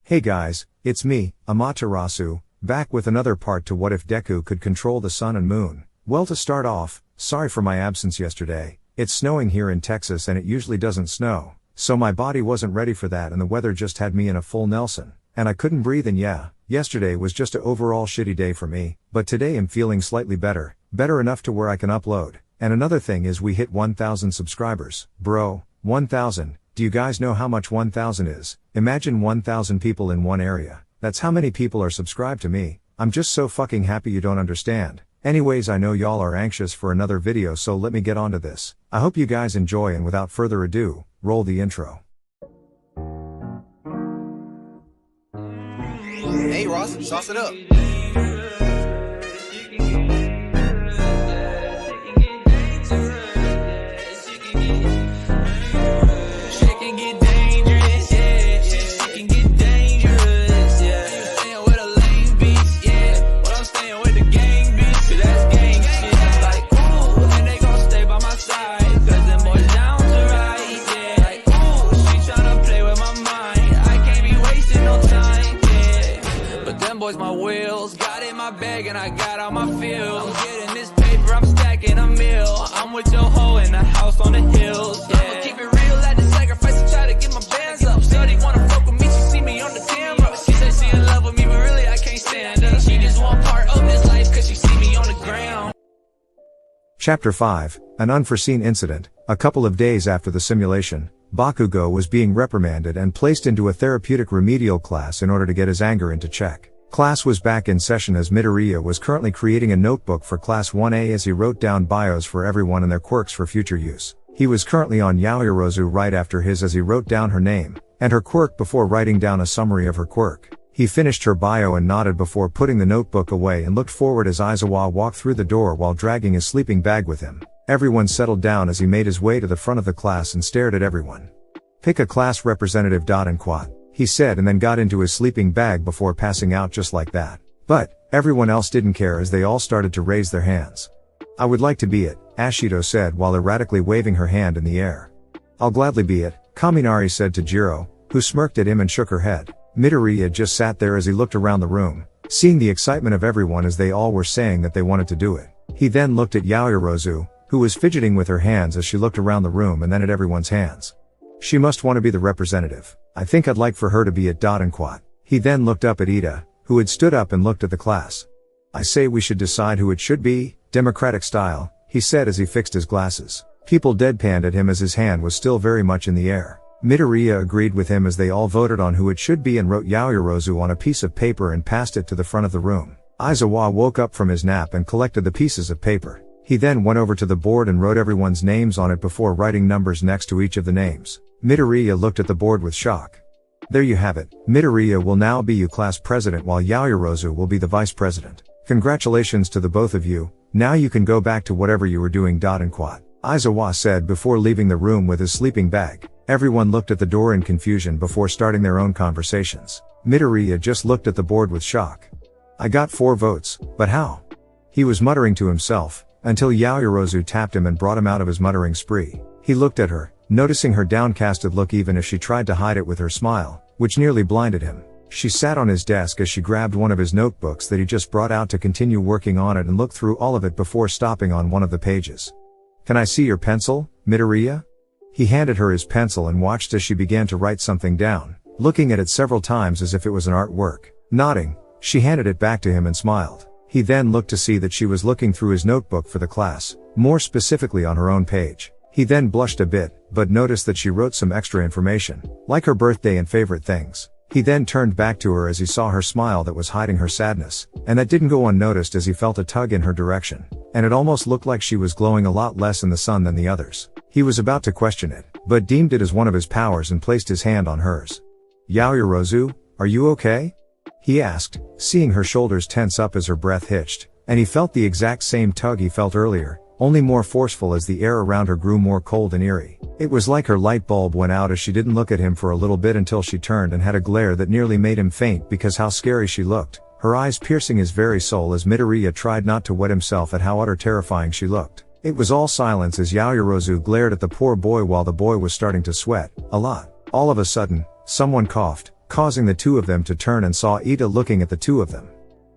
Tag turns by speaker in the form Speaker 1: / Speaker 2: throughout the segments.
Speaker 1: Hey guys, it's me, Amaterasu, back with another part to What If Deku Could Control the Sun and Moon. Well, to start off, sorry for my absence yesterday. It's snowing here in Texas and it usually doesn't snow, so my body wasn't ready for that and the weather just had me in a full Nelson, and I couldn't breathe and yeah, yesterday was just an overall shitty day for me, but today I'm feeling slightly better enough to where I can upload. And another thing is we hit 1,000 subscribers. Bro, 1,000. Do you guys know how much 1,000 is? Imagine 1,000 people in one area. That's how many people are subscribed to me. I'm just so fucking happy you don't understand. Anyways, I know y'all are anxious for another video, so let me get on to this. I hope you guys enjoy, and without further ado, roll the intro.
Speaker 2: Hey Ross, sauce it up.
Speaker 3: My wheels got in my bag and I got all my feels. I'm getting this paper, I'm stacking a meal. I'm with your hoe in the house on the hills. Yeah. I'ma keep it real, had to sacrifice to try to get my bands up. Shorty wanna fuck with me, she see me on the camera. She said she in love with me, but really I can't stand her. She just want part of this life cause she see me on the ground.
Speaker 1: Chapter 5, An Unforeseen Incident. A couple of days after the simulation, Bakugo was being reprimanded and placed into a therapeutic remedial class in order to get his anger into check. Class was back in session as Midoriya was currently creating a notebook for Class 1A as he wrote down bios for everyone and their quirks for future use. He was currently on Yaoyorozu right after his as he wrote down her name and her quirk before writing down a summary of her quirk. He finished her bio and nodded before putting the notebook away and looked forward as Aizawa walked through the door while dragging his sleeping bag with him. Everyone settled down as he made his way to the front of the class and stared at everyone. "Pick a class representative. And quat," he said, and then got into his sleeping bag before passing out just like that. But everyone else didn't care as they all started to raise their hands. "I would like to be it," Ashido said while erratically waving her hand in the air. "I'll gladly be it," Kaminari said to Jiro, who smirked at him and shook her head. Midoriya just sat there as he looked around the room, seeing the excitement of everyone as they all were saying that they wanted to do it. He then looked at Yaoyorozu, who was fidgeting with her hands as she looked around the room and then at everyone's hands. "She must want to be the representative. I think I'd like for her to be it. And quat." He then looked up at Ida, who had stood up and looked at the class. "I say we should decide who it should be, democratic style," he said as he fixed his glasses. People deadpanned at him as his hand was still very much in the air. Midoriya agreed with him as they all voted on who it should be and wrote Yaoyorozu on a piece of paper and passed it to the front of the room. Aizawa woke up from his nap and collected the pieces of paper. He then went over to the board and wrote everyone's names on it before writing numbers next to each of the names. Midoriya looked at the board with shock. "There you have it. Midoriya will now be your class president while Yaoyorozu will be the vice president. Congratulations to the both of you. Now you can go back to whatever you were doing. And quat," Aizawa said before leaving the room with his sleeping bag. Everyone looked at the door in confusion before starting their own conversations. Midoriya just looked at the board with shock. "I got 4 votes, but how?" He was muttering to himself, until Yaoyorozu tapped him and brought him out of his muttering spree. He looked at her, noticing her downcasted look even as she tried to hide it with her smile, which nearly blinded him. She sat on his desk as she grabbed one of his notebooks that he just brought out to continue working on it and looked through all of it before stopping on one of the pages. "Can I see your pencil, Midoriya?" He handed her his pencil and watched as she began to write something down, looking at it several times as if it was an artwork. Nodding, she handed it back to him and smiled. He then looked to see that she was looking through his notebook for the class, more specifically on her own page. He then blushed a bit, but noticed that she wrote some extra information, like her birthday and favorite things. He then turned back to her as he saw her smile that was hiding her sadness, and that didn't go unnoticed as he felt a tug in her direction, and it almost looked like she was glowing a lot less in the sun than the others. He was about to question it, but deemed it as one of his powers and placed his hand on hers. "Yaoyorozu, are you okay?" he asked, seeing her shoulders tense up as her breath hitched, and he felt the exact same tug he felt earlier, only more forceful as the air around her grew more cold and eerie. It was like her light bulb went out as she didn't look at him for a little bit until she turned and had a glare that nearly made him faint because how scary she looked, her eyes piercing his very soul as Midoriya tried not to wet himself at how utter terrifying she looked. It was all silence as Yaoyorozu glared at the poor boy while the boy was starting to sweat, a lot. All of a sudden, someone coughed, causing the two of them to turn and saw Ida looking at the two of them.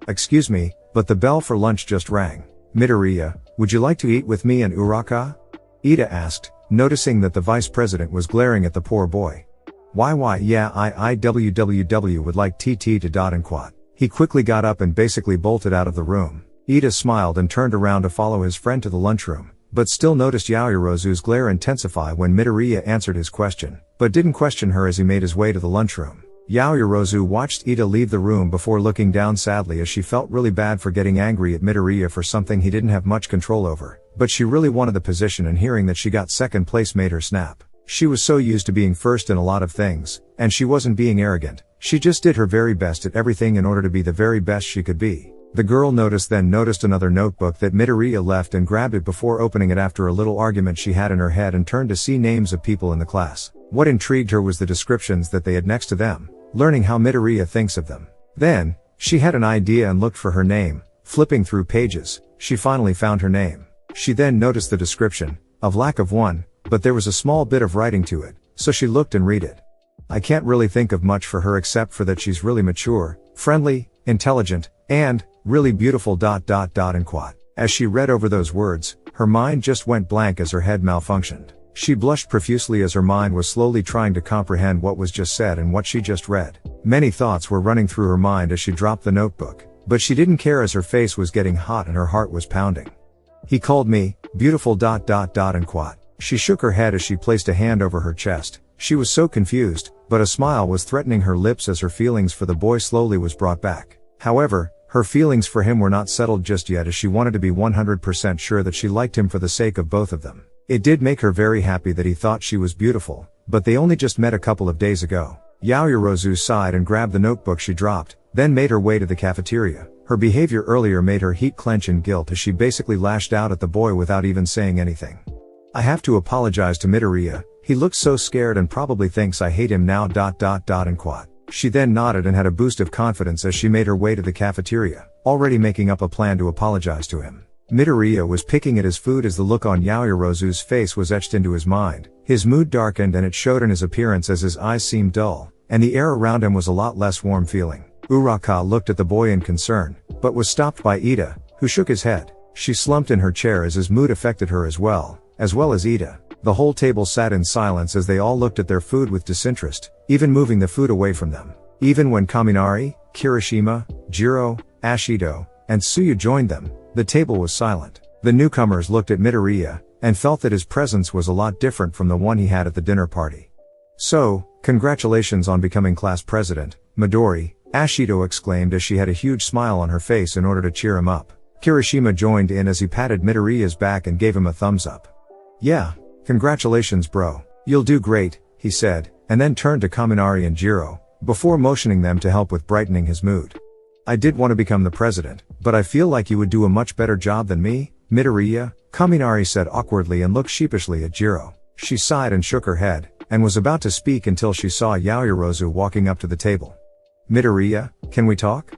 Speaker 1: "Excuse me, but the bell for lunch just rang. Midoriya, would you like to eat with me and Uraka?" Ida asked, noticing that the vice president was glaring at the poor boy. Why yeah I would like TT to dot and quat. He quickly got up and basically bolted out of the room. Ida smiled and turned around to follow his friend to the lunchroom, but still noticed Yaoyorozu's glare intensify when Midoriya answered his question, but didn't question her as he made his way to the lunchroom. Yaoyorozu watched Ida leave the room before looking down sadly as she felt really bad for getting angry at Midoriya for something he didn't have much control over, but she really wanted the position and hearing that she got second place made her snap. She was so used to being first in a lot of things, and she wasn't being arrogant, she just did her very best at everything in order to be the very best she could be. The girl noticed another notebook that Midoriya left and grabbed it before opening it after a little argument she had in her head and turned to see names of people in the class. What intrigued her was the descriptions that they had next to them, learning how Midoriya thinks of them. Then, she had an idea and looked for her name. Flipping through pages, she finally found her name. She then noticed the description, of lack of one, but there was a small bit of writing to it, so she looked and read it. I can't really think of much for her except for that she's really mature, friendly, intelligent, and really beautiful ... and quat. As she read over those words, her mind just went blank as her head malfunctioned. She blushed profusely as her mind was slowly trying to comprehend what was just said and what she just read. Many thoughts were running through her mind as she dropped the notebook, but she didn't care as her face was getting hot and her heart was pounding. He called me beautiful ... and quat. She shook her head as she placed a hand over her chest. She was so confused, but a smile was threatening her lips as her feelings for the boy slowly was brought back. However, her feelings for him were not settled just yet as she wanted to be 100% sure that she liked him for the sake of both of them. It did make her very happy that he thought she was beautiful, but they only just met a couple of days ago. Yaoyorozu sighed and grabbed the notebook she dropped, then made her way to the cafeteria. Her behavior earlier made her heat clench in guilt as she basically lashed out at the boy without even saying anything. I have to apologize to Midoriya, he looks so scared and probably thinks I hate him now ... and quat. She then nodded and had a boost of confidence as she made her way to the cafeteria, already making up a plan to apologize to him. Midoriya was picking at his food as the look on Yaoyorozu's face was etched into his mind. His mood darkened and it showed in his appearance as his eyes seemed dull, and the air around him was a lot less warm feeling. Uraka looked at the boy in concern, but was stopped by Ida, who shook his head. She slumped in her chair as his mood affected her as well as Ida. The whole table sat in silence as they all looked at their food with disinterest, even moving the food away from them. Even when Kaminari, Kirishima, Jiro, Ashido, and Tsuyu joined them, the table was silent. The newcomers looked at Midoriya, and felt that his presence was a lot different from the one he had at the dinner party. "So, congratulations on becoming class president, Midori," Ashido exclaimed as she had a huge smile on her face in order to cheer him up. Kirishima joined in as he patted Midoriya's back and gave him a thumbs up. "Yeah, congratulations bro. You'll do great," he said, and then turned to Kaminari and Jiro, before motioning them to help with brightening his mood. "I did want to become the president, but I feel like you would do a much better job than me, Midoriya," Kaminari said awkwardly and looked sheepishly at Jiro. She sighed and shook her head, and was about to speak until she saw Yaoyorozu walking up to the table. "Midoriya, can we talk?"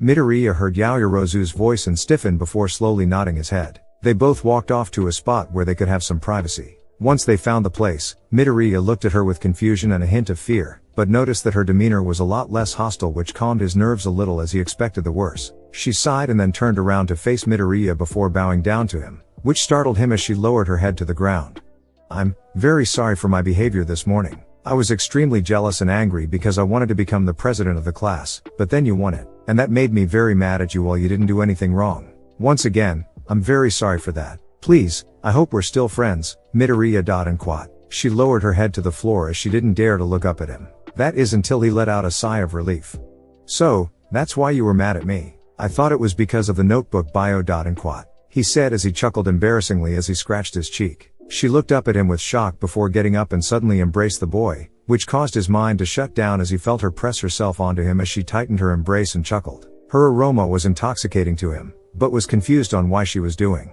Speaker 1: Midoriya heard Yaoyorozu's voice and stiffened before slowly nodding his head. They both walked off to a spot where they could have some privacy. Once they found the place, Midoriya looked at her with confusion and a hint of fear, but noticed that her demeanor was a lot less hostile, which calmed his nerves a little as he expected the worst. She sighed and then turned around to face Midoriya before bowing down to him, which startled him as she lowered her head to the ground. "I'm very sorry for my behavior this morning. I was extremely jealous and angry because I wanted to become the president of the class, but then you won it, and that made me very mad at you while you didn't do anything wrong. Once again, I'm very sorry for that. Please, I hope we're still friends, Midoriya ... and quat." She lowered her head to the floor as she didn't dare to look up at him. That is until he let out a sigh of relief. "So, that's why you were mad at me. I thought it was because of the notebook bio ... and quat," he said as he chuckled embarrassingly as he scratched his cheek. She looked up at him with shock before getting up and suddenly embraced the boy, which caused his mind to shut down as he felt her press herself onto him as she tightened her embrace and chuckled. Her aroma was intoxicating to him, but was confused on why she was doing.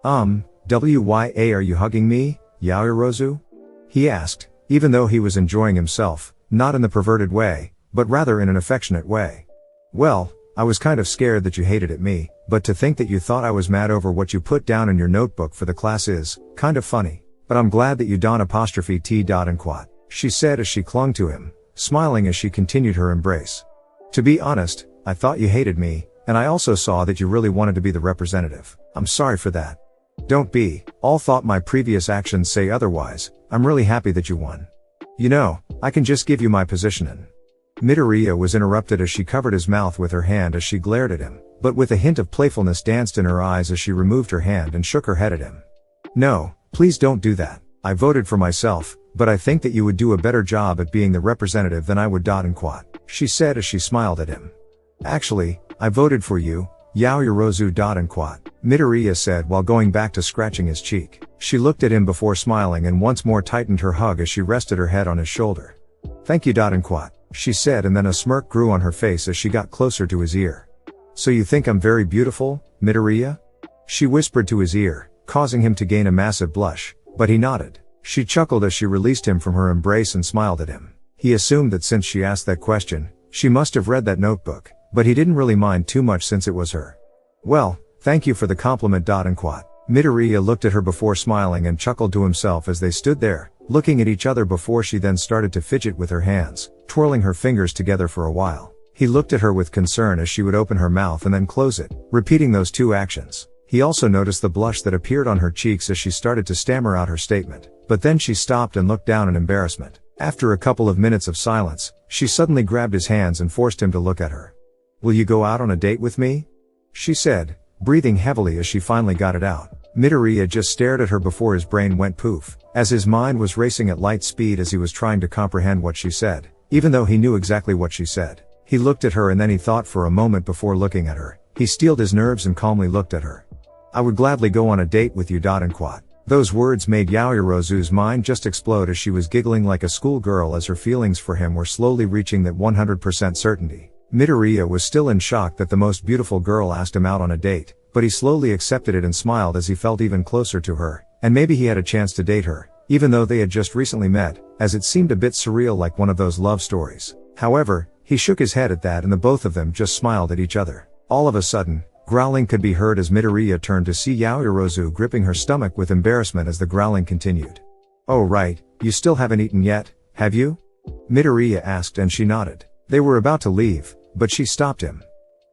Speaker 1: "Why are you hugging me, Yaoyorozu?" he asked, even though he was enjoying himself, not in the perverted way, but rather in an affectionate way. "Well, I was kind of scared that you hated at me, but to think that you thought I was mad over what you put down in your notebook for the class is kind of funny. But I'm glad that you don't !" and quat, she said as she clung to him, smiling as she continued her embrace. To be honest, I thought you hated me, and I also saw that you really wanted to be the representative. I'm sorry for that. Don't be, all thought my previous actions say otherwise. I'm really happy that you won. You know, I can just give you my position in. Midoriya was interrupted as she covered his mouth with her hand as she glared at him, but with a hint of playfulness danced in her eyes as she removed her hand and shook her head at him. No, please don't do that. I voted for myself, but I think that you would do a better job at being the representative than I would. She said as she smiled at him. Actually, I voted for you, Yaoyorozu. Midoriya said while going back to scratching his cheek. She looked at him before smiling and once more tightened her hug as she rested her head on his shoulder. Thank you. She said, and then a smirk grew on her face as she got closer to his ear. So you think I'm very beautiful, Midoriya? She whispered to his ear, causing him to gain a massive blush, but he nodded. She chuckled as she released him from her embrace and smiled at him. He assumed that since she asked that question, she must have read that notebook, but he didn't really mind too much since it was her. Well, thank you for the compliment. Midoriya looked at her before smiling and chuckled to himself as they stood there, looking at each other before she then started to fidget with her hands, twirling her fingers together for a while. He looked at her with concern as she would open her mouth and then close it, repeating those two actions. He also noticed the blush that appeared on her cheeks as she started to stammer out her statement, but then she stopped and looked down in embarrassment. After a couple of minutes of silence, she suddenly grabbed his hands and forced him to look at her. Will you go out on a date with me? She said, breathing heavily as she finally got it out. Midoriya just stared at her before his brain went poof, as his mind was racing at light speed as he was trying to comprehend what she said, even though he knew exactly what she said. He looked at her and then he thought for a moment before looking at her. He steeled his nerves and calmly looked at her. I would gladly go on a date with you. Those words made Yaoyorozu's mind just explode as she was giggling like a schoolgirl as her feelings for him were slowly reaching that 100% certainty. Midoriya was still in shock that the most beautiful girl asked him out on a date, but he slowly accepted it and smiled as he felt even closer to her, and maybe he had a chance to date her, even though they had just recently met, as it seemed a bit surreal like one of those love stories. However, he shook his head at that and the both of them just smiled at each other. All of a sudden, growling could be heard as Midoriya turned to see Yaoyorozu gripping her stomach with embarrassment as the growling continued. Oh right, you still haven't eaten yet, have you? Midoriya asked and she nodded. They were about to leave, but she stopped him.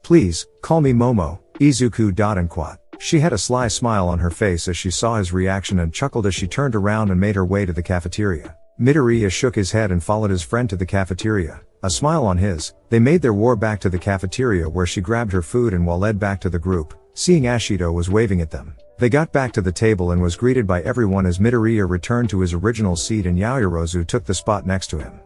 Speaker 1: Please, call me Momo, Izuku. She had a sly smile on her face as she saw his reaction and chuckled as she turned around and made her way to the cafeteria. Midoriya shook his head and followed his friend to the cafeteria. A smile on his, they made their way back to the cafeteria where she grabbed her food and led back to the group, seeing Ashido was waving at them. They got back to the table and was greeted by everyone as Midoriya returned to his original seat and Yaoyorozu took the spot next to him.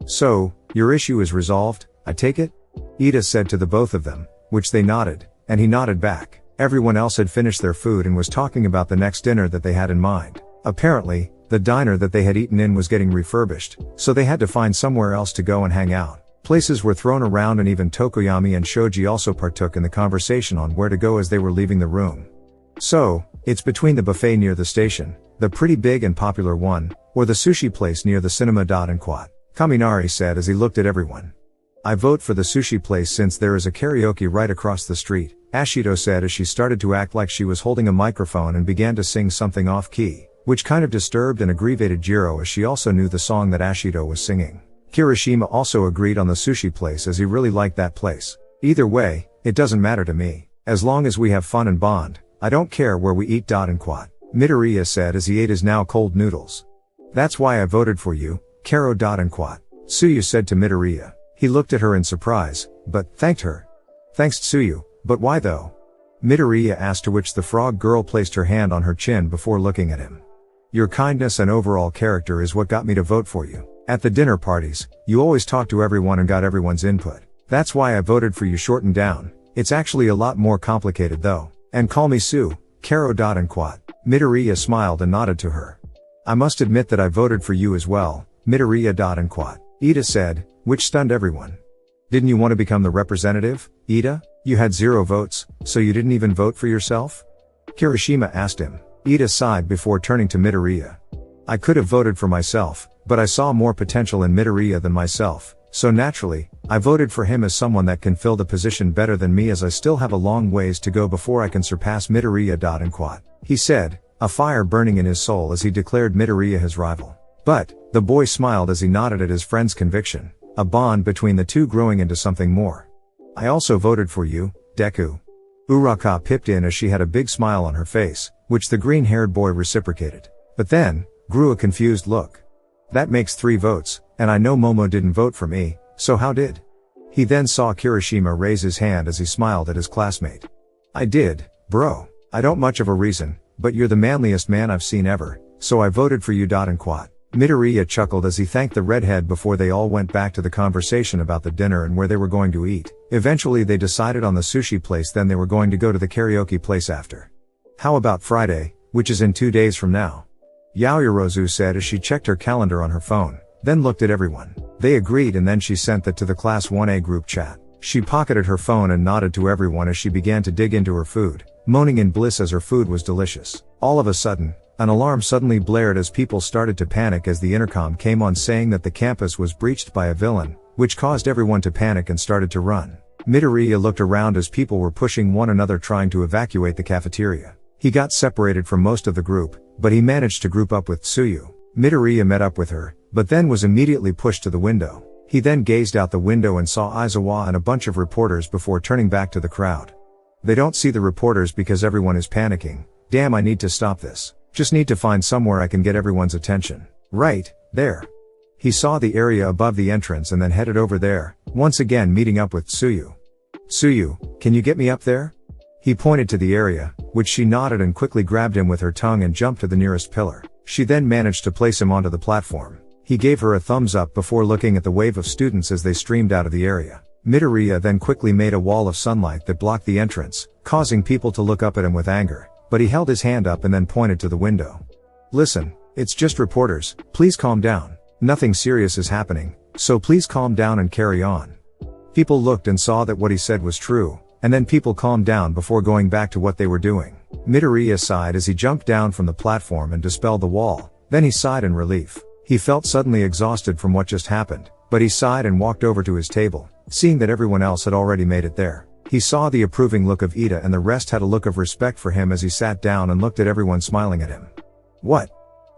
Speaker 1: So, your issue is resolved, I take it? Ida said to the both of them, which they nodded, and he nodded back. Everyone else had finished their food and was talking about the next dinner that they had in mind. Apparently, the diner that they had eaten in was getting refurbished, so they had to find somewhere else to go and hang out. Places were thrown around and even Tokoyami and Shoji also partook in the conversation on where to go as they were leaving the room. So, it's between the buffet near the station, the pretty big and popular one, or the sushi place near the cinema. Kaminari said as he looked at everyone. I vote for the sushi place since there is a karaoke right across the street, Ashido said as she started to act like she was holding a microphone and began to sing something off-key, which kind of disturbed and aggravated Jiro as she also knew the song that Ashido was singing. Kirishima also agreed on the sushi place as he really liked that place. Either way, it doesn't matter to me. As long as we have fun and bond, I don't care where we eat. Midoriya said as he ate his now cold noodles. That's why I voted for you, Karo. Tsuyu said to Midoriya. He looked at her in surprise, but thanked her. Thanks Tsuyu, but why though? Midoriya asked, to which the frog girl placed her hand on her chin before looking at him. Your kindness and overall character is what got me to vote for you. At the dinner parties, you always talked to everyone and got everyone's input. That's why I voted for you. Shortened down. It's actually a lot more complicated though. And call me Sue, Karo. Midoriya smiled and nodded to her. I must admit that I voted for you as well, Midoriya. Ida said, which stunned everyone. Didn't you want to become the representative, Ida? You had 0 votes, so you didn't even vote for yourself? Kirishima asked him. Ida sighed before turning to Midoriya. I could have voted for myself, but I saw more potential in Midoriya than myself, so naturally, I voted for him as someone that can fill the position better than me, as I still have a long ways to go before I can surpass Midoriya. He said, a fire burning in his soul as he declared Midoriya his rival. But, the boy smiled as he nodded at his friend's conviction. a bond between the two growing into something more. I also voted for you, Deku. Uraka pipped in as she had a big smile on her face, which the green-haired boy reciprocated. But then, grew a confused look. That makes 3 votes, and I know Momo didn't vote for me, so how did? He then saw Kirishima raise his hand as he smiled at his classmate. I did, bro. I don't much of a reason, but you're the manliest man I've seen ever, so I voted for you. And quat. Midoriya chuckled as he thanked the redhead before they all went back to the conversation about the dinner and where they were going to eat. Eventually they decided on the sushi place, then they were going to go to the karaoke place after. How about Friday, which is in 2 days from now? Yaoyorozu said as she checked her calendar on her phone, then looked at everyone. They agreed and then she sent that to the Class 1A group chat. She pocketed her phone and nodded to everyone as she began to dig into her food, moaning in bliss as her food was delicious. All of a sudden, an alarm suddenly blared as people started to panic as the intercom came on saying that the campus was breached by a villain, which caused everyone to panic and started to run. Midoriya looked around as people were pushing one another trying to evacuate the cafeteria. He got separated from most of the group, but he managed to group up with Tsuyu. Midoriya met up with her, but then was immediately pushed to the window. He then gazed out the window and saw Aizawa and a bunch of reporters before turning back to the crowd. They don't see the reporters because everyone is panicking. Damn, I need to stop this. Just need to find somewhere I can get everyone's attention. Right, there. He saw the area above the entrance and then headed over there, once again meeting up with Tsuyu. Tsuyu, can you get me up there? He pointed to the area, which she nodded and quickly grabbed him with her tongue and jumped to the nearest pillar. She then managed to place him onto the platform. He gave her a thumbs up before looking at the wave of students as they streamed out of the area. Midoriya then quickly made a wall of sunlight that blocked the entrance, causing people to look up at him with anger, but he held his hand up and then pointed to the window. Listen, it's just reporters, please calm down. Nothing serious is happening, so please calm down and carry on. People looked and saw that what he said was true, and then people calmed down before going back to what they were doing. Midoriya sighed as he jumped down from the platform and dispelled the wall, then he sighed in relief. He felt suddenly exhausted from what just happened, but he sighed and walked over to his table, seeing that everyone else had already made it there. He saw the approving look of Ida and the rest had a look of respect for him as he sat down and looked at everyone smiling at him. What?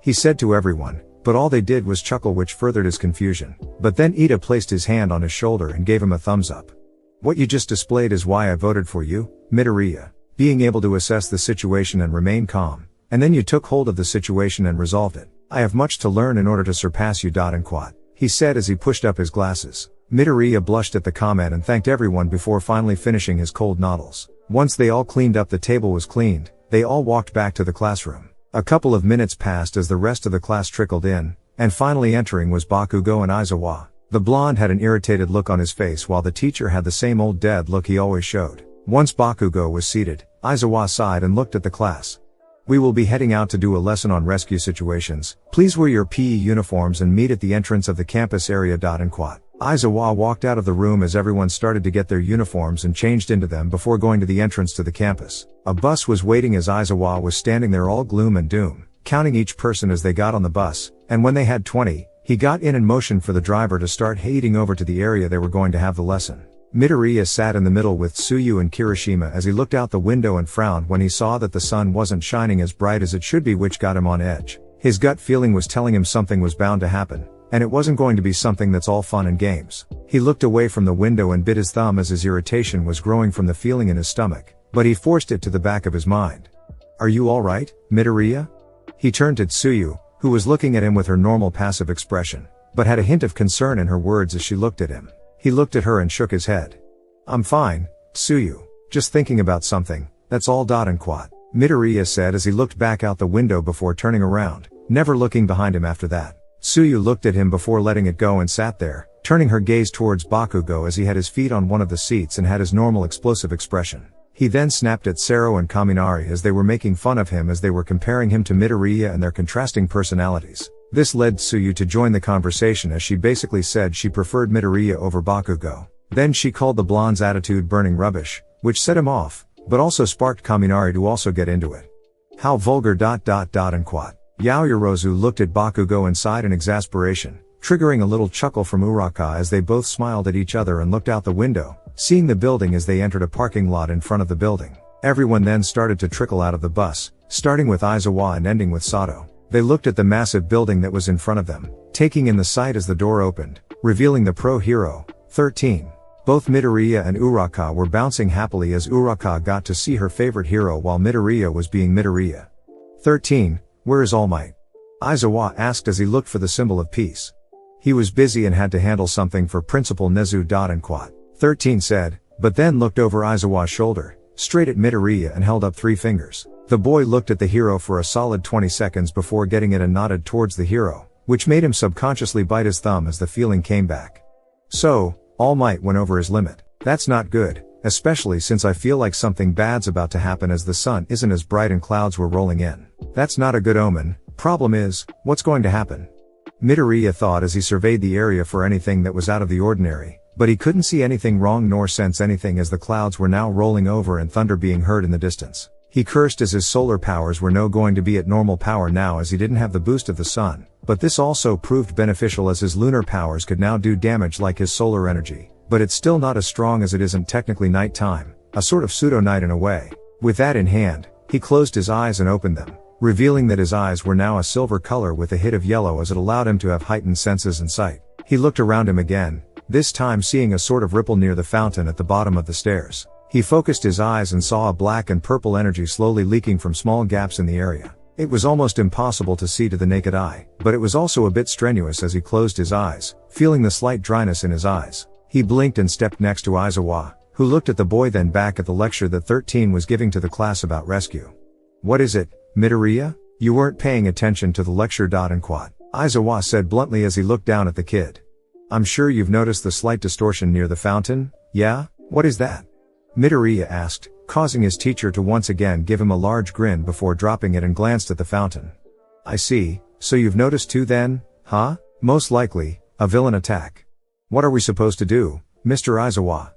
Speaker 1: He said to everyone, but all they did was chuckle, which furthered his confusion. But then Ida placed his hand on his shoulder and gave him a thumbs up. What you just displayed is why I voted for you, Midoriya. Being able to assess the situation and remain calm. And then you took hold of the situation and resolved it. I have much to learn in order to surpass you. And quat. He said as he pushed up his glasses. Midoriya blushed at the comment and thanked everyone before finally finishing his cold noodles. Once they all cleaned up, the table was cleaned, they all walked back to the classroom. A couple of minutes passed as the rest of the class trickled in, and finally entering was Bakugo and Aizawa. The blonde had an irritated look on his face while the teacher had the same old dead look he always showed. Once Bakugo was seated, Aizawa sighed and looked at the class. We will be heading out to do a lesson on rescue situations. Please wear your PE uniforms and meet at the entrance of the campus area. And quat. Aizawa walked out of the room as everyone started to get their uniforms and changed into them before going to the entrance to the campus. A bus was waiting as Aizawa was standing there all gloom and doom, counting each person as they got on the bus, and when they had 20, he got in and motioned for the driver to start heading over to the area they were going to have the lesson. Midoriya sat in the middle with Tsuyu and Kirishima as he looked out the window and frowned when he saw that the sun wasn't shining as bright as it should be, which got him on edge. His gut feeling was telling him something was bound to happen, and it wasn't going to be something that's all fun and games. He looked away from the window and bit his thumb as his irritation was growing from the feeling in his stomach, but he forced it to the back of his mind. Are you alright, Midoriya? He turned to Tsuyu, who was looking at him with her normal passive expression, but had a hint of concern in her words as she looked at him. He looked at her and shook his head. I'm fine, Tsuyu. Just thinking about something, that's all. And quat. Midoriya said as he looked back out the window before turning around, never looking behind him after that. Tsuyu looked at him before letting it go and sat there, turning her gaze towards Bakugo as he had his feet on one of the seats and had his normal explosive expression. He then snapped at Sero and Kaminari as they were making fun of him as they were comparing him to Midoriya and their contrasting personalities. This led Tsuyu to join the conversation as she basically said she preferred Midoriya over Bakugo. Then she called the blonde's attitude burning rubbish, which set him off, but also sparked Kaminari to also get into it. How vulgar. And quat. Yaoyorozu looked at Bakugo and sighed in exasperation, triggering a little chuckle from Uraka as they both smiled at each other and looked out the window, seeing the building as they entered a parking lot in front of the building. Everyone then started to trickle out of the bus, starting with Aizawa and ending with Sato. They looked at the massive building that was in front of them, taking in the sight as the door opened, revealing the pro hero, 13. Both Midoriya and Uraka were bouncing happily as Uraka got to see her favorite hero while Midoriya was being Midoriya. 13. Where is All Might? Aizawa asked as he looked for the symbol of peace. He was busy and had to handle something for Principal Nezu. And Quat. 13 said, but then looked over Aizawa's shoulder, straight at Midoriya and held up 3 fingers. The boy looked at the hero for a solid 20 seconds before getting it and nodded towards the hero, which made him subconsciously bite his thumb as the feeling came back. So, All Might went over his limit. That's not good, especially since I feel like something bad's about to happen as the sun isn't as bright and clouds were rolling in. That's not a good omen. Problem is, what's going to happen? Midoriya thought as he surveyed the area for anything that was out of the ordinary, but he couldn't see anything wrong nor sense anything as the clouds were now rolling over and thunder being heard in the distance. He cursed as his solar powers were no going to be at normal power now as he didn't have the boost of the sun, but this also proved beneficial as his lunar powers could now do damage like his solar energy, but it's still not as strong as it isn't technically nighttime, a sort of pseudo-night in a way. With that in hand, he closed his eyes and opened them, revealing that his eyes were now a silver color with a hit of yellow as it allowed him to have heightened senses and sight. He looked around him again, this time seeing a sort of ripple near the fountain at the bottom of the stairs. He focused his eyes and saw a black and purple energy slowly leaking from small gaps in the area. It was almost impossible to see to the naked eye, but it was also a bit strenuous as he closed his eyes, feeling the slight dryness in his eyes. He blinked and stepped next to Aizawa, who looked at the boy then back at the lecture that 13 was giving to the class about rescue. What is it, Midoriya? You weren't paying attention to the lecture. And Quat. Aizawa said bluntly as he looked down at the kid. I'm sure you've noticed the slight distortion near the fountain, yeah? What is that? Midoriya asked, causing his teacher to once again give him a large grin before dropping it and glanced at the fountain. I see, so you've noticed too then, huh? Most likely, a villain attack. What are we supposed to do, Mr. Aizawa?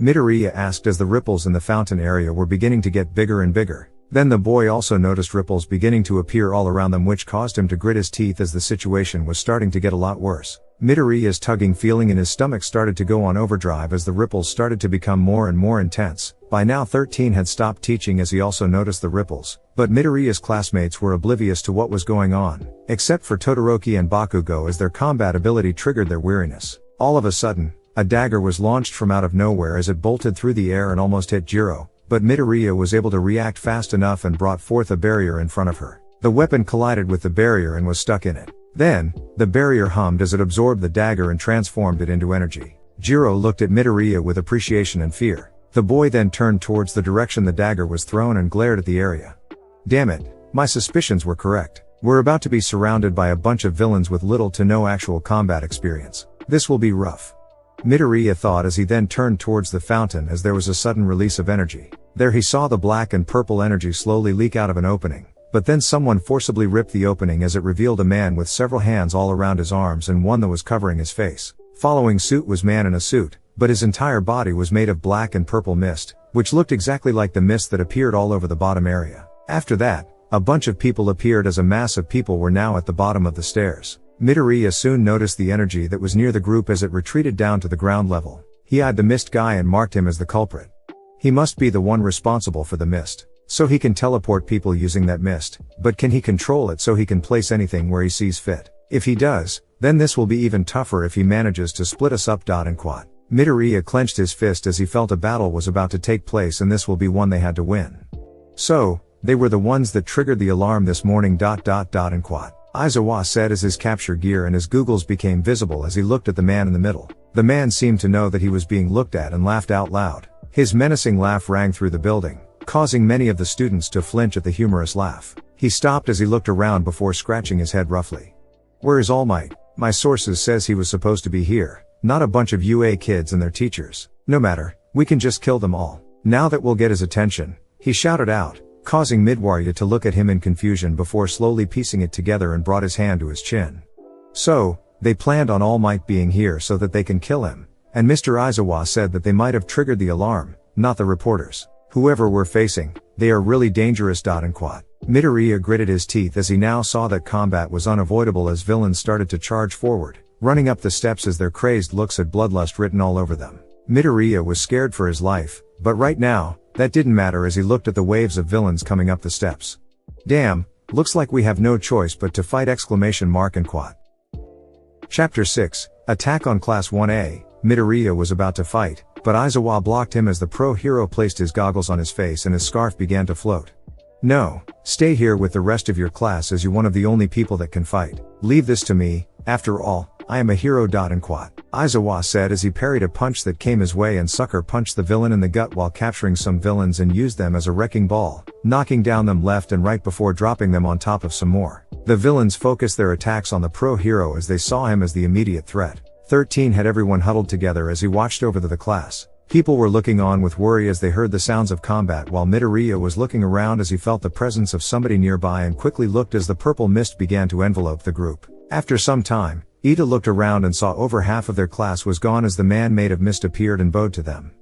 Speaker 1: Midoriya asked as the ripples in the fountain area were beginning to get bigger and bigger. Then the boy also noticed ripples beginning to appear all around them, which caused him to grit his teeth as the situation was starting to get a lot worse. Midoriya's tugging feeling in his stomach started to go on overdrive as the ripples started to become more and more intense. By now 13 had stopped teaching as he also noticed the ripples, but Midoriya's classmates were oblivious to what was going on, except for Todoroki and Bakugo as their combat ability triggered their weariness. All of a sudden, a dagger was launched from out of nowhere as it bolted through the air and almost hit Jiro, but Midoriya was able to react fast enough and brought forth a barrier in front of her. The weapon collided with the barrier and was stuck in it. Then, the barrier hummed as it absorbed the dagger and transformed it into energy. Jiro looked at Midoriya with appreciation and fear. The boy then turned towards the direction the dagger was thrown and glared at the area. Damn it, my suspicions were correct. We're about to be surrounded by a bunch of villains with little to no actual combat experience. This will be rough. Midoriya thought as he then turned towards the fountain as there was a sudden release of energy. There he saw the black and purple energy slowly leak out of an opening. But then someone forcibly ripped the opening as it revealed a man with several hands all around his arms and one that was covering his face. Following suit was man in a suit, but his entire body was made of black and purple mist, which looked exactly like the mist that appeared all over the bottom area. After that, a bunch of people appeared as a mass of people were now at the bottom of the stairs. Midoriya soon noticed the energy that was near the group as it retreated down to the ground level. He eyed the mist guy and marked him as the culprit. He must be the one responsible for the mist. So he can teleport people using that mist, but can he control it so he can place anything where he sees fit? If he does, then this will be even tougher if he manages to split us up. And Quat. Midoriya clenched his fist as he felt a battle was about to take place and this will be one they had to win. So, they were the ones that triggered the alarm this morning. And Quat. Aizawa said as his capture gear and his googles became visible as he looked at the man in the middle. The man seemed to know that he was being looked at and laughed out loud. His menacing laugh rang through the building, causing many of the students to flinch at the humorous laugh. He stopped as he looked around before scratching his head roughly. Where is All Might? My sources says he was supposed to be here, not a bunch of UA kids and their teachers. No matter, we can just kill them all. Now that we'll get his attention, he shouted out, causing Midoriya to look at him in confusion before slowly piecing it together and brought his hand to his chin. So, they planned on All Might being here so that they can kill him, and Mr. Aizawa said that they might have triggered the alarm, not the reporters. Whoever we're facing, they are really dangerous. And Quat. Midoriya gritted his teeth as he now saw that combat was unavoidable as villains started to charge forward, running up the steps as their crazed looks had bloodlust written all over them. Midoriya was scared for his life, but right now, that didn't matter as he looked at the waves of villains coming up the steps. Damn, Looks like we have no choice but to fight ! And quote. Chapter 6, Attack on Class 1A. Midoriya was about to fight, but Aizawa blocked him as the pro hero placed his goggles on his face and his scarf began to float. No, stay here with the rest of your class as you're one of the only people that can fight. Leave this to me, after all, I am a hero. And quote. Aizawa said as he parried a punch that came his way and sucker punched the villain in the gut while capturing some villains and used them as a wrecking ball, knocking down them left and right before dropping them on top of some more. The villains focused their attacks on the pro hero as they saw him as the immediate threat. 13 had everyone huddled together as he watched over the class. People were looking on with worry as they heard the sounds of combat while Midoriya was looking around as he felt the presence of somebody nearby and quickly looked as the purple mist began to envelope the group. After some time, Ida looked around and saw over half of their class was gone as the man made of mist appeared and bowed to them.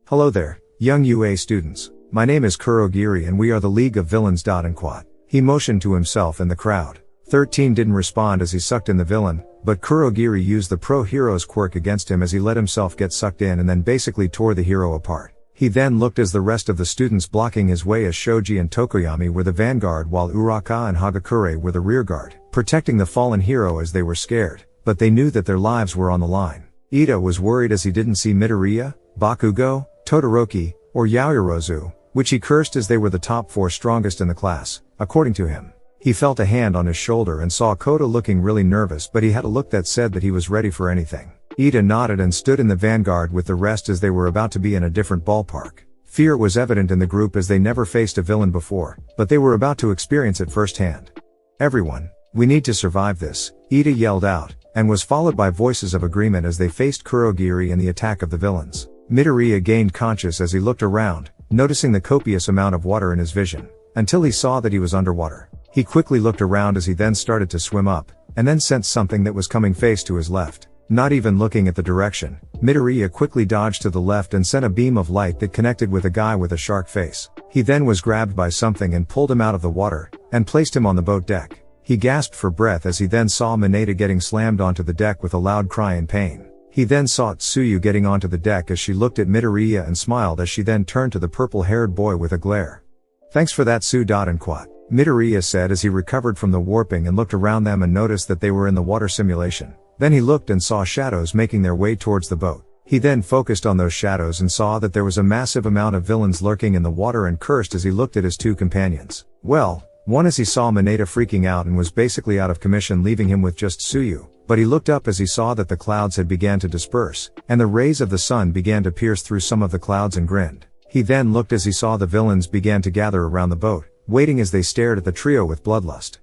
Speaker 1: Hello there, young UA students. My name is Kurogiri and we are the League of Villains. And quote. He motioned to himself and the crowd. 13 didn't respond as he sucked in the villain, but Kurogiri used the pro hero's quirk against him as he let himself get sucked in and then basically tore the hero apart. He then looked as the rest of the students blocking his way as Shoji and Tokoyami were the vanguard while Uraka and Hagakure were the rearguard, protecting the fallen hero as they were scared, but they knew that their lives were on the line. Ida was worried as he didn't see Midoriya, Bakugo, Todoroki, or Yaoyorozu, which he cursed as they were the top 4 strongest in the class, according to him. He felt a hand on his shoulder and saw Koda looking really nervous, but he had a look that said that he was ready for anything. Ida nodded and stood in the vanguard with the rest as they were about to be in a different ballpark. Fear was evident in the group as they never faced a villain before, but they were about to experience it firsthand. Everyone, we need to survive this, Ida yelled out, and was followed by voices of agreement as they faced Kurogiri and the attack of the villains. Midoriya gained conscious as he looked around, noticing the copious amount of water in his vision, until he saw that he was underwater. He quickly looked around as he then started to swim up, and then sensed something that was coming face to his left. Not even looking at the direction, Midoriya quickly dodged to the left and sent a beam of light that connected with a guy with a shark face. He then was grabbed by something and pulled him out of the water, and placed him on the boat deck. He gasped for breath as he then saw Mineta getting slammed onto the deck with a loud cry in pain. He then saw Tsuyu getting onto the deck as she looked at Midoriya and smiled as she then turned to the purple-haired boy with a glare. Thanks for that, Su. And quote. Midoriya said as he recovered from the warping and looked around them and noticed that they were in the water simulation. Then he looked and saw shadows making their way towards the boat. He then focused on those shadows and saw that there was a massive amount of villains lurking in the water and cursed as he looked at his 2 companions. Well, one as he saw Mineta freaking out and was basically out of commission, leaving him with just Tsuyu, but he looked up as he saw that the clouds had began to disperse, and the rays of the sun began to pierce through some of the clouds and grinned. He then looked as he saw the villains began to gather around the boat, waiting as they stared at the trio with bloodlust.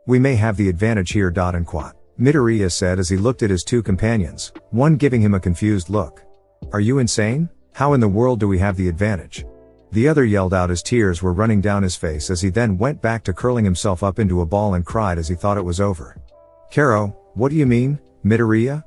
Speaker 1: We may have the advantage here. And quote. Midoriya said as he looked at his 2 companions, one giving him a confused look. Are you insane? How in the world do we have the advantage? The other yelled out as tears were running down his face as he then went back to curling himself up into a ball and cried as he thought it was over. Karo, what do you mean, Midoriya?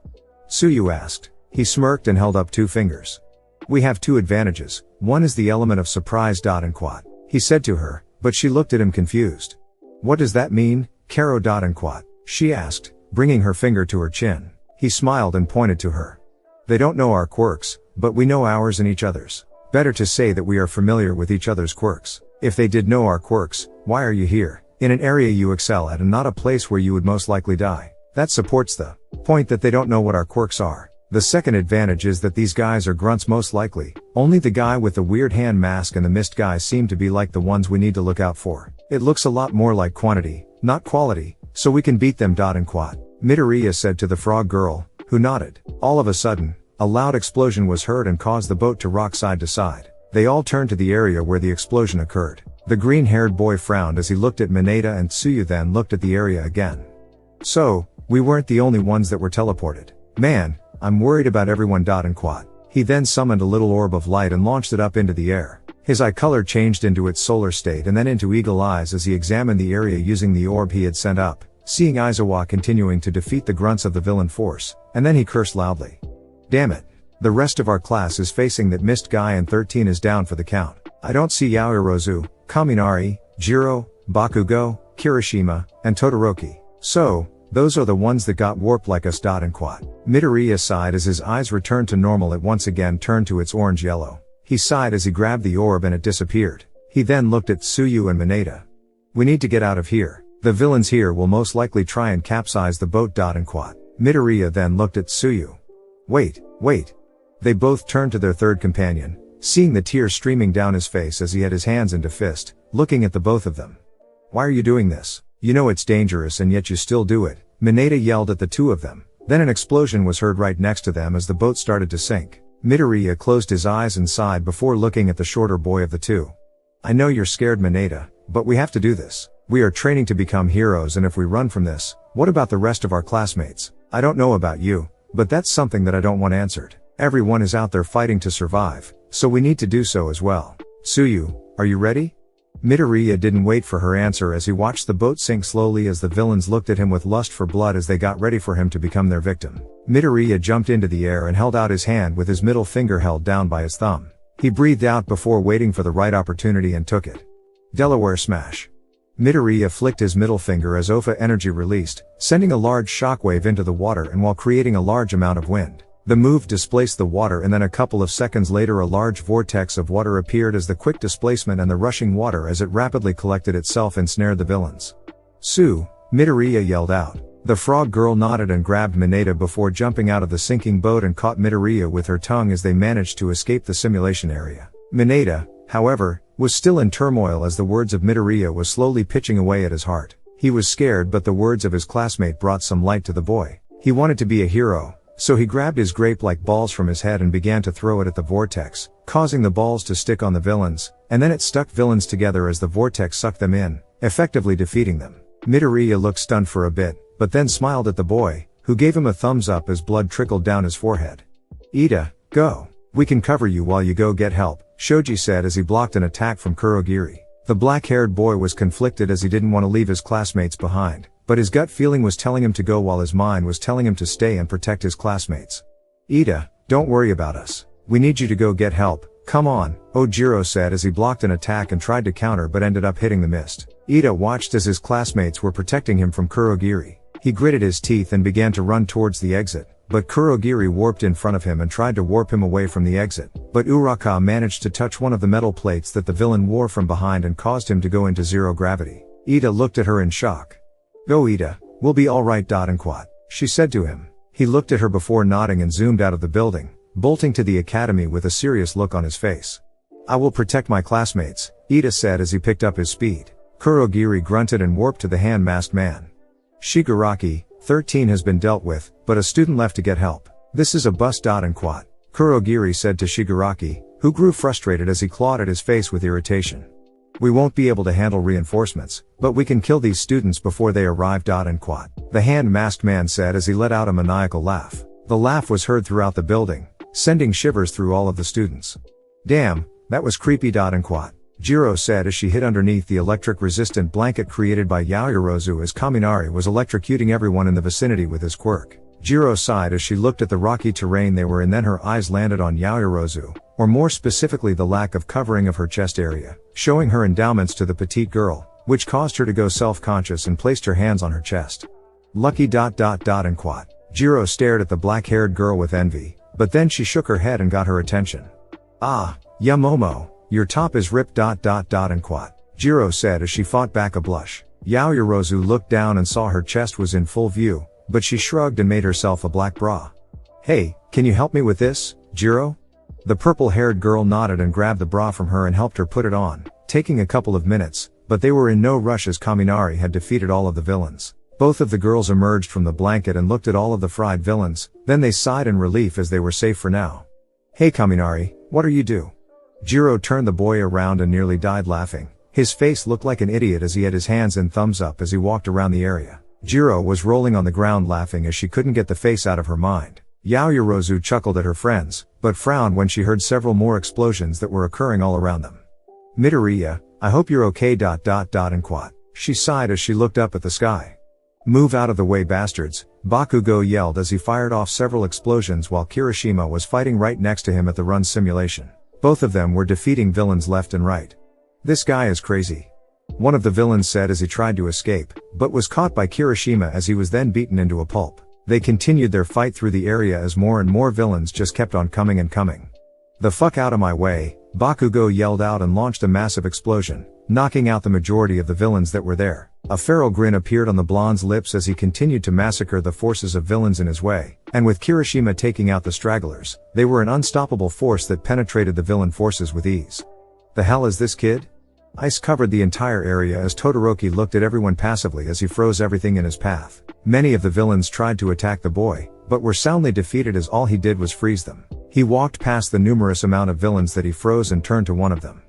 Speaker 1: Tsuyu asked. He smirked and held up 2 fingers. We have 2 advantages, one is the element of surprise. And quote. He said to her, but she looked at him confused. What does that mean, Karo? And quote. She asked, bringing her finger to her chin. He smiled and pointed to her. They don't know our quirks, but we know ours and each other's. Better to say that we are familiar with each other's quirks. If they did know our quirks, why are you here, in an area you excel at and not a place where you would most likely die? That supports the point that they don't know what our quirks are. The second advantage is that these guys are grunts most likely. Only the guy with the weird hand mask and the mist guy seem to be like the ones we need to look out for. It looks a lot more like quantity, not quality, so we can beat them. And quote. Midoriya said to the frog girl, who nodded. All of a sudden, a loud explosion was heard and caused the boat to rock side to side. They all turned to the area where the explosion occurred. The green-haired boy frowned as he looked at Mineta and Tsuyu, then looked at the area again. So, we weren't the only ones that were teleported. Man, I'm worried about everyone. And quote. He then summoned a little orb of light and launched it up into the air. His eye color changed into its solar state and then into eagle eyes as he examined the area using the orb he had sent up, seeing Aizawa continuing to defeat the grunts of the villain force, and then he cursed loudly. Damn it. The rest of our class is facing that mist guy and 13 is down for the count. I don't see Yaoyorozu, Kaminari, Jiro, Bakugo, Kirishima, and Todoroki. So, those are the ones that got warped like us. And quote. Midoriya sighed as his eyes returned to normal. It once again turned to its orange yellow. He sighed as he grabbed the orb and it disappeared. He then looked at Tsuyu and Mineta. We need to get out of here. The villains here will most likely try and capsize the boat. Midoriya then looked at Tsuyu. Wait. They both turned to their third companion, seeing the tears streaming down his face as he had his hands into fist, looking at the both of them. Why are you doing this? You know it's dangerous and yet you still do it, Mineta yelled at the two of them. Then an explosion was heard right next to them as the boat started to sink. Midoriya closed his eyes and sighed before looking at the shorter boy of the two. I know you're scared, Mineta, but we have to do this. We are training to become heroes, and if we run from this, what about the rest of our classmates? I don't know about you, but that's something that I don't want answered. Everyone is out there fighting to survive, so we need to do so as well. Tsuyu, are you ready? Midoriya didn't wait for her answer as he watched the boat sink slowly as the villains looked at him with lust for blood as they got ready for him to become their victim. Midoriya jumped into the air and held out his hand with his middle finger held down by his thumb. He breathed out before waiting for the right opportunity and took it. Delaware Smash. Midoriya flicked his middle finger as Ofa energy released, sending a large shockwave into the water and while creating a large amount of wind. The move displaced the water and then a couple of seconds later a large vortex of water appeared as the quick displacement and the rushing water as it rapidly collected itself ensnared the villains. Sue, Midoriya yelled out. The frog girl nodded and grabbed Mineta before jumping out of the sinking boat and caught Midoriya with her tongue as they managed to escape the simulation area. Mineta, however, was still in turmoil as the words of Midoriya was slowly pitching away at his heart. He was scared, but the words of his classmate brought some light to the boy. He wanted to be a hero, so he grabbed his grape-like balls from his head and began to throw it at the vortex, causing the balls to stick on the villains, and then it stuck villains together as the vortex sucked them in, effectively defeating them. Midoriya looked stunned for a bit, but then smiled at the boy, who gave him a thumbs up as blood trickled down his forehead. Ida, go. We can cover you while you go get help, Shoji said as he blocked an attack from Kurogiri. The black-haired boy was conflicted as he didn't want to leave his classmates behind, but his gut feeling was telling him to go while his mind was telling him to stay and protect his classmates. Ida, don't worry about us. We need you to go get help, come on, Ojiro said as he blocked an attack and tried to counter but ended up hitting the mist. Ida watched as his classmates were protecting him from Kurogiri. He gritted his teeth and began to run towards the exit, but Kurogiri warped in front of him and tried to warp him away from the exit, but Uraka managed to touch one of the metal plates that the villain wore from behind and caused him to go into zero gravity. Ida looked at her in shock. Go Ida, we'll be alright. She said to him. He looked at her before nodding and zoomed out of the building, bolting to the academy with a serious look on his face. I will protect my classmates, Ida said as he picked up his speed. Kurogiri grunted and warped to the hand-masked man. Shigaraki, 13 has been dealt with, but a student left to get help. This is a bus. Kurogiri said to Shigaraki, who grew frustrated as he clawed at his face with irritation. We won't be able to handle reinforcements, but we can kill these students before they arrive. The hand-masked man said as he let out a maniacal laugh. The laugh was heard throughout the building, sending shivers through all of the students. Damn, that was creepy. Jiro said as she hid underneath the electric-resistant blanket created by Yaoyorozu as Kaminari was electrocuting everyone in the vicinity with his quirk. Jiro sighed as she looked at the rocky terrain they were in, then her eyes landed on Yaoyorozu, or more specifically the lack of covering of her chest area, showing her endowments to the petite girl, which caused her to go self-conscious and placed her hands on her chest. Lucky. Jiro stared at the black-haired girl with envy, but then she shook her head and got her attention. Ah, Yamomo. Your top is ripped. Jiro said as she fought back a blush. Yaoyorozu looked down and saw her chest was in full view, but she shrugged and made herself a black bra. Hey, can you help me with this, Jiro? The purple-haired girl nodded and grabbed the bra from her and helped her put it on, taking a couple of minutes, but they were in no rush as Kaminari had defeated all of the villains. Both of the girls emerged from the blanket and looked at all of the fried villains, then they sighed in relief as they were safe for now. Hey Kaminari, what are you do? Jiro turned the boy around and nearly died laughing. His face looked like an idiot as he had his hands in thumbs up as he walked around the area. Jiro was rolling on the ground laughing as she couldn't get the face out of her mind. Yaoyorozu chuckled at her friends, but frowned when she heard several more explosions that were occurring all around them. Midoriya, I hope you're okay. She sighed as she looked up at the sky. Move out of the way, bastards, Bakugo yelled as he fired off several explosions while Kirishima was fighting right next to him at the run simulation. Both of them were defeating villains left and right. This guy is crazy. One of the villains said as he tried to escape, but was caught by Kirishima as he was then beaten into a pulp. They continued their fight through the area as more and more villains just kept on coming and coming. The fuck out of my way, Bakugo yelled out and launched a massive explosion, knocking out the majority of the villains that were there. A feral grin appeared on the blonde's lips as he continued to massacre the forces of villains in his way, and with Kirishima taking out the stragglers, they were an unstoppable force that penetrated the villain forces with ease. The hell is this kid? Ice covered the entire area as Todoroki looked at everyone passively as he froze everything in his path. Many of the villains tried to attack the boy, but were soundly defeated as all he did was freeze them. He walked past the numerous amount of villains that he froze and turned to one of them.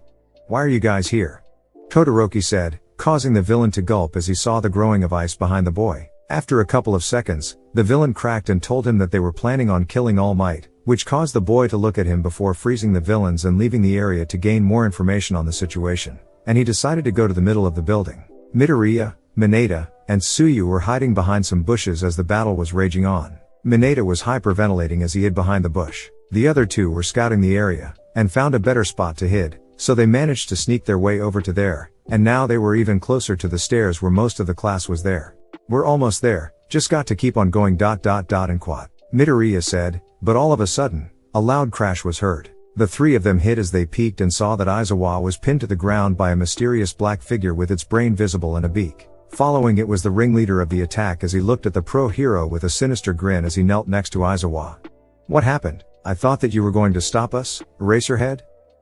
Speaker 1: "Why are you guys here?" Todoroki said, causing the villain to gulp as he saw the growing of ice behind the boy. After a couple of seconds, the villain cracked and told him that they were planning on killing All Might, which caused the boy to look at him before freezing the villains and leaving the area to gain more information on the situation. And he decided to go to the middle of the building. Midoriya, Mineta, and Tsuyu were hiding behind some bushes as the battle was raging on. Mineta was hyperventilating as he hid behind the bush. The other two were scouting the area, and found a better spot to hide, so they managed to sneak their way over to there, and now they were even closer to the stairs where most of the class was there. "We're almost there, just got to keep on going ... and quat," Midoriya said, but all of a sudden, a loud crash was heard. The three of them hid as they peeked and saw that Aizawa was pinned to the ground by a mysterious black figure with its brain visible and a beak. Following it was the ringleader of the attack as he looked at the pro-hero with a sinister grin as he knelt next to Aizawa. "What happened? I thought that you were going to stop us, Eraserhead?"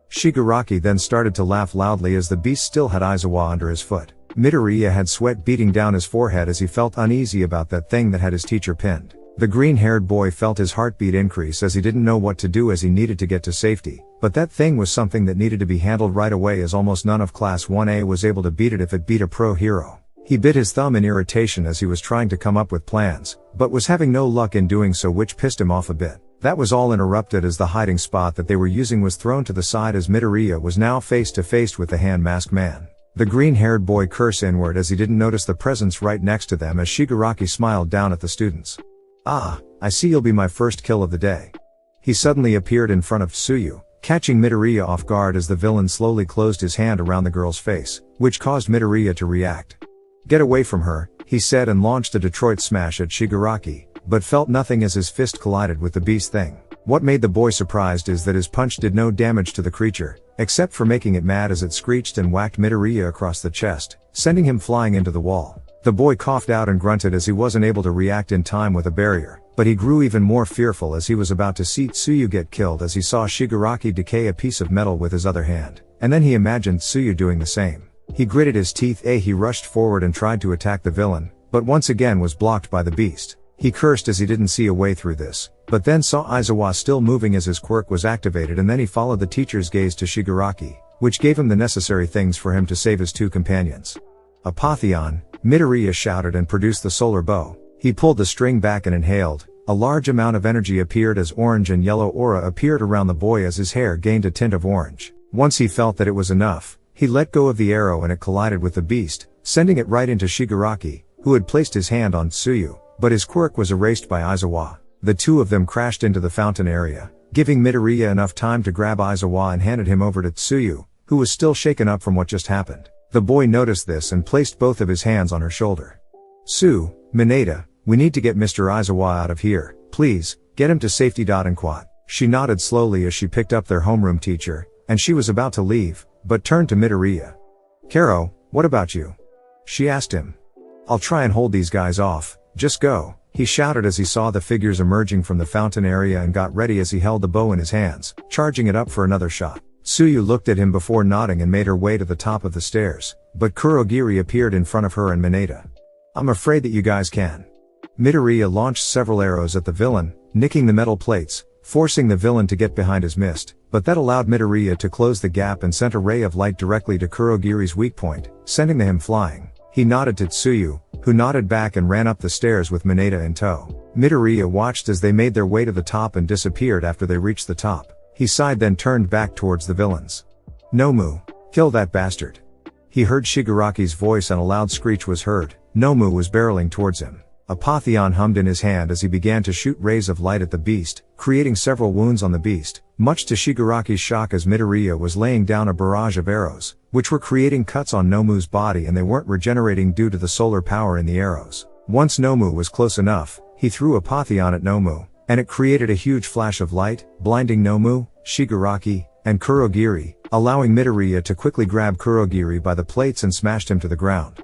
Speaker 1: Shigaraki then started to laugh loudly as the beast still had Aizawa under his foot. Midoriya had sweat beating down his forehead as he felt uneasy about that thing that had his teacher pinned. The green-haired boy felt his heartbeat increase as he didn't know what to do as he needed to get to safety, but that thing was something that needed to be handled right away as almost none of Class 1A was able to beat it if it beat a pro-hero. He bit his thumb in irritation as he was trying to come up with plans, but was having no luck in doing so, which pissed him off a bit. That was all interrupted as the hiding spot that they were using was thrown to the side as Midoriya was now face to face with the hand-masked man. The green-haired boy cursed inward as he didn't notice the presence right next to them as Shigaraki smiled down at the students. "Ah, I see you'll be my first kill of the day." He suddenly appeared in front of Tsuyu, catching Midoriya off guard as the villain slowly closed his hand around the girl's face, which caused Midoriya to react. "Get away from her," he said and launched a Detroit smash at Shigaraki, but felt nothing as his fist collided with the beast thing. What made the boy surprised is that his punch did no damage to the creature, except for making it mad as it screeched and whacked Midoriya across the chest, sending him flying into the wall. The boy coughed out and grunted as he wasn't able to react in time with a barrier, but he grew even more fearful as he was about to see Tsuyu get killed as he saw Shigaraki decay a piece of metal with his other hand, and then he imagined Tsuyu doing the same. He gritted his teeth. He rushed forward and tried to attack the villain, but once again was blocked by the beast. He cursed as he didn't see a way through this, but then saw Aizawa still moving as his quirk was activated, and then he followed the teacher's gaze to Shigaraki, which gave him the necessary things for him to save his two companions. "Apotheon," Midoriya shouted and produced the solar bow. He pulled the string back and inhaled. A large amount of energy appeared as orange and yellow aura appeared around the boy as his hair gained a tint of orange. Once he felt that it was enough, he let go of the arrow and it collided with the beast, sending it right into Shigaraki, who had placed his hand on Tsuyu, but his quirk was erased by Aizawa. The two of them crashed into the fountain area, giving Midoriya enough time to grab Aizawa and handed him over to Tsuyu, who was still shaken up from what just happened. The boy noticed this and placed both of his hands on her shoulder. Mineta, we need to get Mr. Aizawa out of here, please, get him to safety. And quat. She nodded slowly as she picked up their homeroom teacher, and she was about to leave, but turned to Midoriya. "Karo, what about you?" she asked him. "I'll try and hold these guys off, just go," he shouted as he saw the figures emerging from the fountain area and got ready as he held the bow in his hands, charging it up for another shot. Tsuyu looked at him before nodding and made her way to the top of the stairs, but Kurogiri appeared in front of her and Mineta. "I'm afraid that you guys can." Midoriya launched several arrows at the villain, nicking the metal plates, forcing the villain to get behind his mist, but that allowed Midoriya to close the gap and sent a ray of light directly to Kurogiri's weak point, sending him flying. He nodded to Tsuyu, who nodded back and ran up the stairs with Mineta in tow. Midoriya watched as they made their way to the top and disappeared after they reached the top. He sighed, then turned back towards the villains. "Nomu, kill that bastard." He heard Shigaraki's voice and a loud screech was heard. Nomu was barreling towards him. Apotheon hummed in his hand as he began to shoot rays of light at the beast, creating several wounds on the beast, much to Shigaraki's shock as Midoriya was laying down a barrage of arrows, which were creating cuts on Nomu's body and they weren't regenerating due to the solar power in the arrows. Once Nomu was close enough, he threw Apotheon at Nomu, and it created a huge flash of light, blinding Nomu, Shigaraki, and Kurogiri, allowing Midoriya to quickly grab Kurogiri by the plates and smashed him to the ground.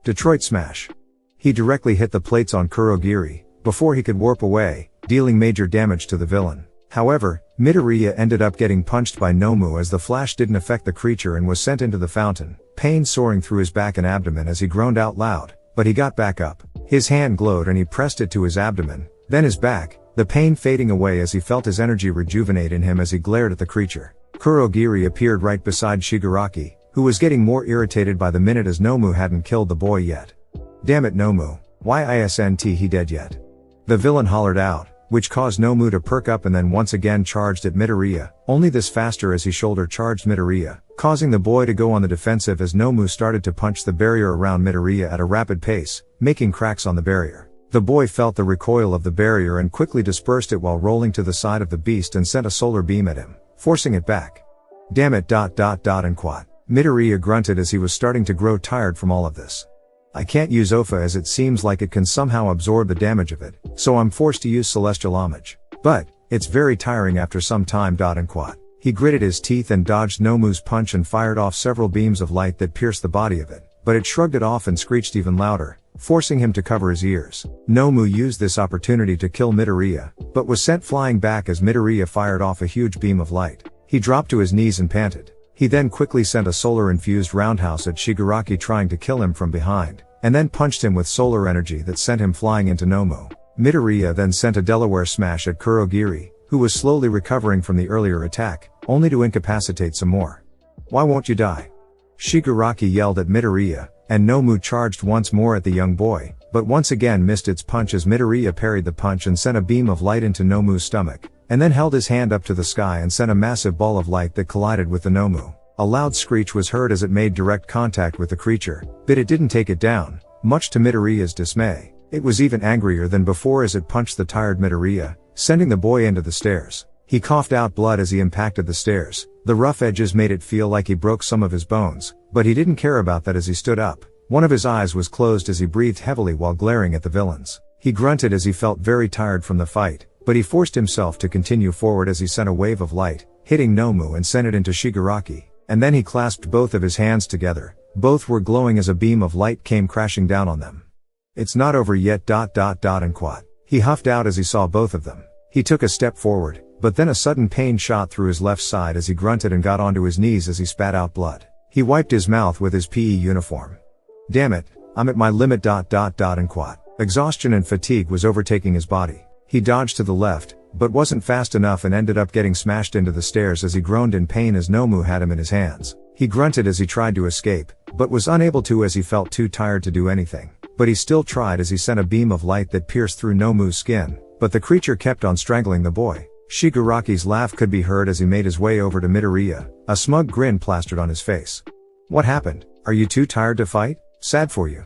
Speaker 1: Detroit Smash. He directly hit the plates on Kurogiri, before he could warp away, dealing major damage to the villain. However, Midoriya ended up getting punched by Nomu as the flash didn't affect the creature and was sent into the fountain, pain soaring through his back and abdomen as he groaned out loud, but he got back up. His hand glowed and he pressed it to his abdomen, then his back, the pain fading away as he felt his energy rejuvenate in him as he glared at the creature. Kurogiri appeared right beside Shigaraki, who was getting more irritated by the minute as Nomu hadn't killed the boy yet. Damn it Nomu, why isn't he dead yet? The villain hollered out, which caused Nomu to perk up and then once again charged at Midoriya, only this faster as he shoulder charged Midoriya, causing the boy to go on the defensive as Nomu started to punch the barrier around Midoriya at a rapid pace, making cracks on the barrier. The boy felt the recoil of the barrier and quickly dispersed it while rolling to the side of the beast and sent a solar beam at him, forcing it back. Damn it ... and quat. Midoriya grunted as he was starting to grow tired from all of this. I can't use Ofa as it seems like it can somehow absorb the damage of it, so I'm forced to use Celestial Homage. But, it's very tiring after some time ... and quat. He gritted his teeth and dodged Nomu's punch and fired off several beams of light that pierced the body of it, but it shrugged it off and screeched even louder, forcing him to cover his ears. Nomu used this opportunity to kill Midoriya, but was sent flying back as Midoriya fired off a huge beam of light. He dropped to his knees and panted. He then quickly sent a solar-infused roundhouse at Shigaraki trying to kill him from behind, and then punched him with solar energy that sent him flying into Nomu. Midoriya then sent a Delaware smash at Kurogiri, who was slowly recovering from the earlier attack, only to incapacitate some more. Why won't you die? Shigaraki yelled at Midoriya, and Nomu charged once more at the young boy, but once again missed its punch as Midoriya parried the punch and sent a beam of light into Nomu's stomach, and then held his hand up to the sky and sent a massive ball of light that collided with the Nomu. A loud screech was heard as it made direct contact with the creature, but it didn't take it down, much to Midoriya's dismay. It was even angrier than before as it punched the tired Midoriya, sending the boy into the stairs. He coughed out blood as he impacted the stairs. The rough edges made it feel like he broke some of his bones, but he didn't care about that as he stood up. One of his eyes was closed as he breathed heavily while glaring at the villains. He grunted as he felt very tired from the fight, but he forced himself to continue forward as he sent a wave of light, hitting Nomu and sent it into Shigaraki, and then he clasped both of his hands together. Both were glowing as a beam of light came crashing down on them. It's not over yet ... and quat. He huffed out as he saw both of them. He took a step forward, but then a sudden pain shot through his left side as he grunted and got onto his knees as he spat out blood. He wiped his mouth with his PE uniform. Damn it, I'm at my limit ... and quat. Exhaustion and fatigue was overtaking his body. He dodged to the left, but wasn't fast enough and ended up getting smashed into the stairs as he groaned in pain as Nomu had him in his hands. He grunted as he tried to escape, but was unable to as he felt too tired to do anything. But he still tried as he sent a beam of light that pierced through Nomu's skin, but the creature kept on strangling the boy. Shigaraki's laugh could be heard as he made his way over to Midoriya, a smug grin plastered on his face. What happened? Are you too tired to fight? Sad for you.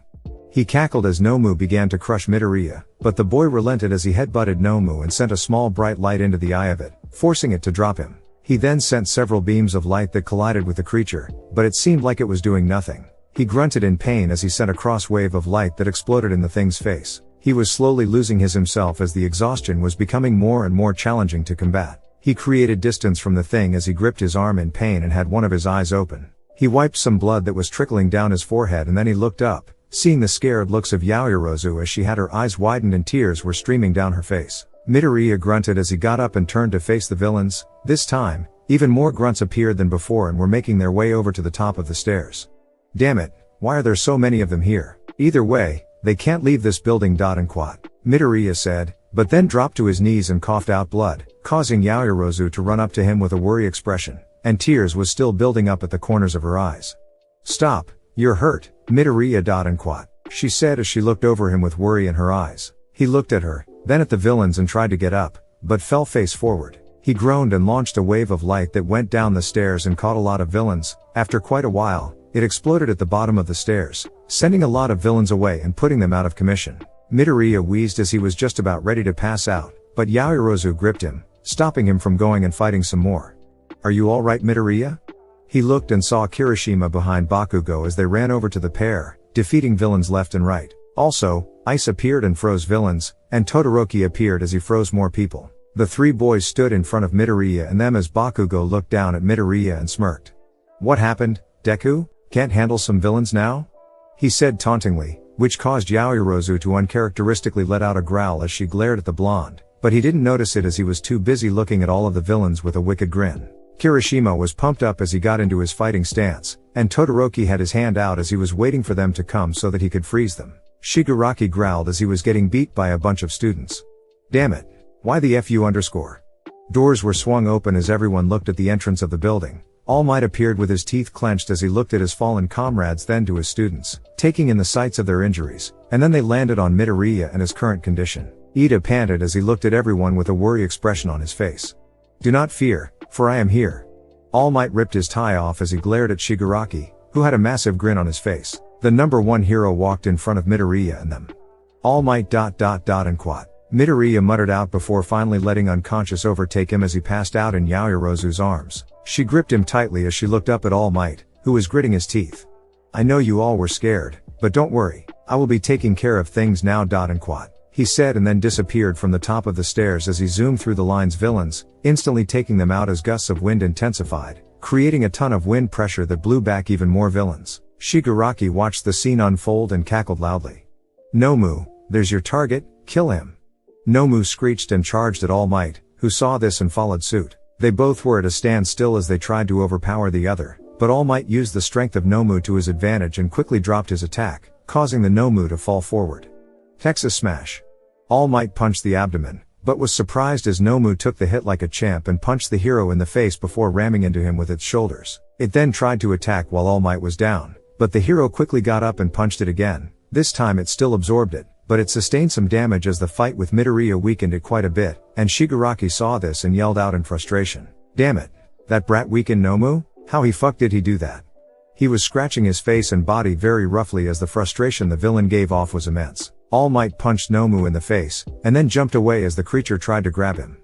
Speaker 1: He cackled as Nomu began to crush Midoriya, but the boy relented as he headbutted Nomu and sent a small bright light into the eye of it, forcing it to drop him. He then sent several beams of light that collided with the creature, but it seemed like it was doing nothing. He grunted in pain as he sent a cross wave of light that exploded in the thing's face. He was slowly losing himself as the exhaustion was becoming more and more challenging to combat. He created distance from the thing as he gripped his arm in pain and had one of his eyes open. He wiped some blood that was trickling down his forehead and then he looked up, seeing the scared looks of Yaoyorozu as she had her eyes widened and tears were streaming down her face. Midoriya grunted as he got up and turned to face the villains. This time, even more grunts appeared than before and were making their way over to the top of the stairs. Damn it, why are there so many of them here? Either way, they can't leave this building. And quat. Midoriya said, but then dropped to his knees and coughed out blood, causing Yaoyorozu to run up to him with a worry expression, and tears was still building up at the corners of her eyes. Stop, you're hurt, Midoriya. And quat. She said as she looked over him with worry in her eyes. He looked at her, then at the villains and tried to get up, but fell face forward. He groaned and launched a wave of light that went down the stairs and caught a lot of villains. After quite a while, it exploded at the bottom of the stairs, sending a lot of villains away and putting them out of commission. Midoriya wheezed as he was just about ready to pass out, but Yaoyorozu gripped him, stopping him from going and fighting some more. Are you alright, Midoriya? He looked and saw Kirishima behind Bakugo as they ran over to the pair, defeating villains left and right. Also, ice appeared and froze villains, and Todoroki appeared as he froze more people. The three boys stood in front of Midoriya and them as Bakugo looked down at Midoriya and smirked. What happened, Deku? Can't handle some villains now? he said tauntingly, which caused Yaoyorozu to uncharacteristically let out a growl as she glared at the blonde, but he didn't notice it as he was too busy looking at all of the villains with a wicked grin. Kirishima was pumped up as he got into his fighting stance, and Todoroki had his hand out as he was waiting for them to come so that he could freeze them. Shigaraki growled as he was getting beat by a bunch of students. Damn it. Why the FU _? Doors were swung open as everyone looked at the entrance of the building. All Might appeared with his teeth clenched as he looked at his fallen comrades, then to his students, taking in the sights of their injuries, and then they landed on Midoriya and his current condition. Ida panted as he looked at everyone with a worry expression on his face. Do not fear, for I am here. All Might ripped his tie off as he glared at Shigaraki, who had a massive grin on his face. The number 1 hero walked in front of Midoriya and them. All Might ... and quat. Midoriya muttered out before finally letting unconscious overtake him as he passed out in Yaoyorozu's arms. She gripped him tightly as she looked up at All Might, who was gritting his teeth. I know you all were scared, but don't worry, I will be taking care of things now. And quat. He said and then disappeared from the top of the stairs as he zoomed through the line's villains, instantly taking them out as gusts of wind intensified, creating a ton of wind pressure that blew back even more villains. Shigaraki watched the scene unfold and cackled loudly. Nomu, there's your target, kill him. Nomu screeched and charged at All Might, who saw this and followed suit. They both were at a standstill as they tried to overpower the other, but All Might used the strength of Nomu to his advantage and quickly dropped his attack, causing the Nomu to fall forward. Texas Smash. All Might punched the abdomen, but was surprised as Nomu took the hit like a champ and punched the hero in the face before ramming into him with its shoulders. It then tried to attack while All Might was down, but the hero quickly got up and punched it again. This time it still absorbed it, but it sustained some damage as the fight with Midoriya weakened it quite a bit, and Shigaraki saw this and yelled out in frustration. Damn it. That brat weakened Nomu? How he fuck did he do that? He was scratching his face and body very roughly as the frustration the villain gave off was immense. All Might punched Nomu in the face, and then jumped away as the creature tried to grab him.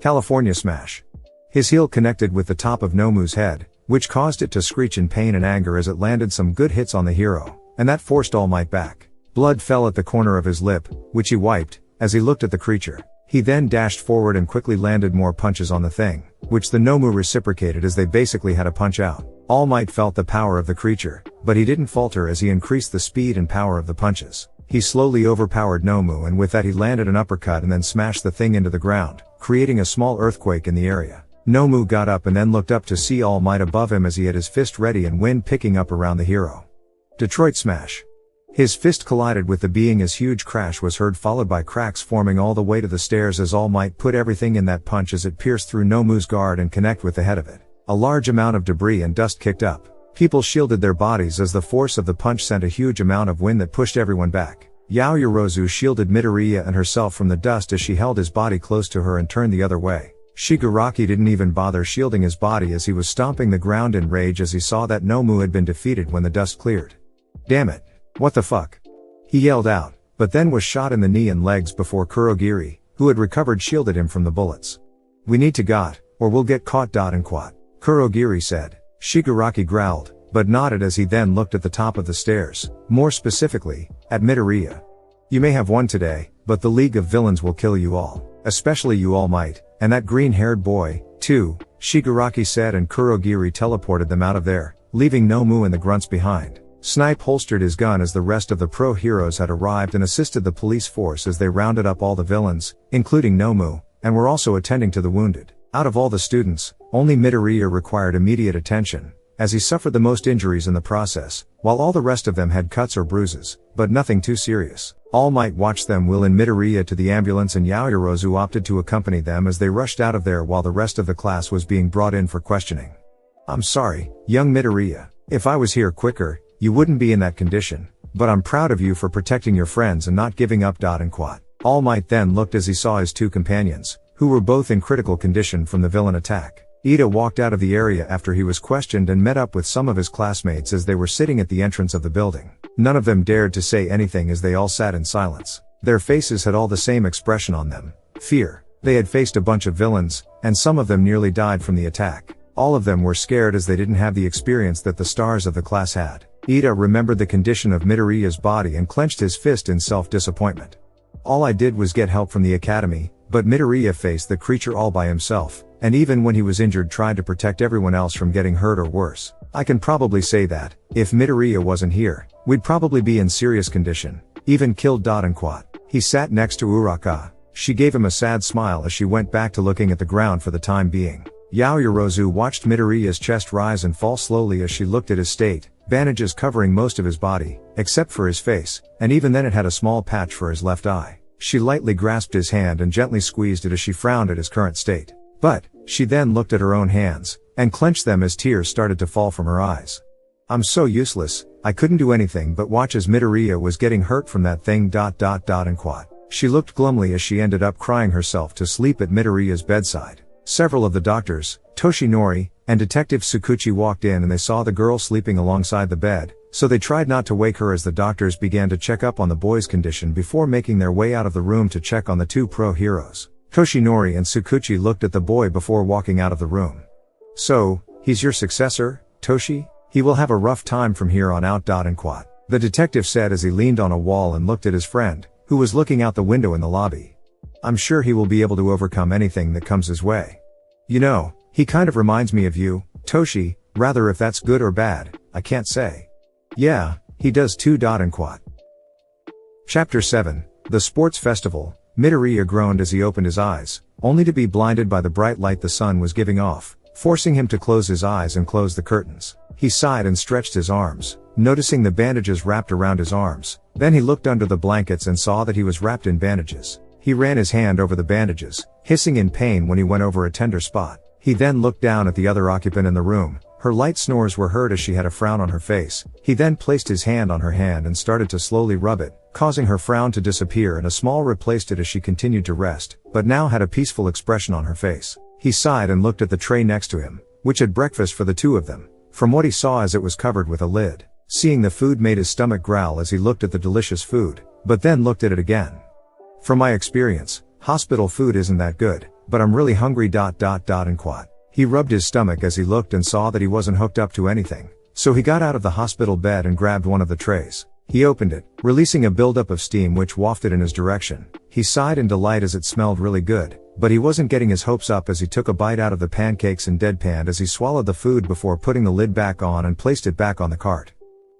Speaker 1: California Smash. His heel connected with the top of Nomu's head, which caused it to screech in pain and anger as it landed some good hits on the hero, and that forced All Might back. Blood fell at the corner of his lip, which he wiped, as he looked at the creature. He then dashed forward and quickly landed more punches on the thing, which the Nomu reciprocated as they basically had a punch out. All Might felt the power of the creature, but he didn't falter as he increased the speed and power of the punches. He slowly overpowered Nomu and with that he landed an uppercut and then smashed the thing into the ground, creating a small earthquake in the area. Nomu got up and then looked up to see All Might above him as he had his fist ready and wind picking up around the hero. Detroit Smash. His fist collided with the being as huge crash was heard followed by cracks forming all the way to the stairs as All Might put everything in that punch as it pierced through Nomu's guard and connect with the head of it. A large amount of debris and dust kicked up. People shielded their bodies as the force of the punch sent a huge amount of wind that pushed everyone back. Yaoyorozu shielded Midoriya and herself from the dust as she held his body close to her and turned the other way. Shigaraki didn't even bother shielding his body as he was stomping the ground in rage as he saw that Nomu had been defeated when the dust cleared. Damn it. What the fuck? He yelled out, but then was shot in the knee and legs before Kurogiri, who had recovered, shielded him from the bullets. We need to got, or we'll get caught. And quat. Kurogiri said. Shigaraki growled, but nodded as he then looked at the top of the stairs, more specifically, at Midoriya. You may have won today, but the League of Villains will kill you all, especially you All Might, and that green-haired boy, too, Shigaraki said, and Kurogiri teleported them out of there, leaving Nomu and the grunts behind. Snipe holstered his gun as the rest of the pro heroes had arrived and assisted the police force as they rounded up all the villains, including Nomu, and were also attending to the wounded. Out of all the students, only Midoriya required immediate attention, as he suffered the most injuries in the process, while all the rest of them had cuts or bruises, but nothing too serious. All Might watched them wheel in Midoriya to the ambulance and Yaoyorozu opted to accompany them as they rushed out of there while the rest of the class was being brought in for questioning. I'm sorry, young Midoriya. If I was here quicker, you wouldn't be in that condition, but I'm proud of you for protecting your friends and not giving up. And quat. All Might then looked as he saw his two companions, who were both in critical condition from the villain attack. Ida walked out of the area after he was questioned and met up with some of his classmates as they were sitting at the entrance of the building. None of them dared to say anything as they all sat in silence. Their faces had all the same expression on them. Fear. They had faced a bunch of villains, and some of them nearly died from the attack. All of them were scared as they didn't have the experience that the stars of the class had. Ida remembered the condition of Midoriya's body and clenched his fist in self-disappointment. All I did was get help from the academy, but Midoriya faced the creature all by himself, and even when he was injured tried to protect everyone else from getting hurt or worse. I can probably say that, if Midoriya wasn't here, we'd probably be in serious condition, even killed and quat. He sat next to Uraka. She gave him a sad smile as she went back to looking at the ground for the time being. Yaoyorozu watched Midoriya's chest rise and fall slowly as she looked at his state, bandages covering most of his body, except for his face, and even then it had a small patch for his left eye. She lightly grasped his hand and gently squeezed it as she frowned at his current state. But, she then looked at her own hands, and clenched them as tears started to fall from her eyes. I'm so useless, I couldn't do anything but watch as Midoriya was getting hurt from that thing ... and quat. She looked glumly as she ended up crying herself to sleep at Midoriya's bedside. Several of the doctors, Toshinori, and Detective Tsukuchi walked in and they saw the girl sleeping alongside the bed, so they tried not to wake her as the doctors began to check up on the boy's condition before making their way out of the room to check on the two pro-heroes. Toshinori and Tsukuchi looked at the boy before walking out of the room. So, he's your successor, Toshi? He will have a rough time from here on out. And quat. The detective said as he leaned on a wall and looked at his friend, who was looking out the window in the lobby. I'm sure he will be able to overcome anything that comes his way. You know, he kind of reminds me of you, Toshi, rather if that's good or bad, I can't say. Yeah, he does too. And quat. Chapter 7, The Sports Festival. Midoriya groaned as he opened his eyes, only to be blinded by the bright light the sun was giving off, forcing him to close his eyes and close the curtains. He sighed and stretched his arms, noticing the bandages wrapped around his arms. Then he looked under the blankets and saw that he was wrapped in bandages. He ran his hand over the bandages, hissing in pain when he went over a tender spot. He then looked down at the other occupant in the room. Her light snores were heard as she had a frown on her face. He then placed his hand on her hand and started to slowly rub it, causing her frown to disappear, and a smile replaced it as she continued to rest, but now had a peaceful expression on her face. He sighed and looked at the tray next to him, which had breakfast for the two of them. From what he saw as it was covered with a lid. Seeing the food made his stomach growl as he looked at the delicious food, but then looked at it again. From my experience, hospital food isn't that good, but I'm really hungry. And quat. He rubbed his stomach as he looked and saw that he wasn't hooked up to anything, so he got out of the hospital bed and grabbed one of the trays. He opened it, releasing a buildup of steam which wafted in his direction. He sighed in delight as it smelled really good, but he wasn't getting his hopes up as he took a bite out of the pancakes and deadpanned as he swallowed the food before putting the lid back on and placed it back on the cart.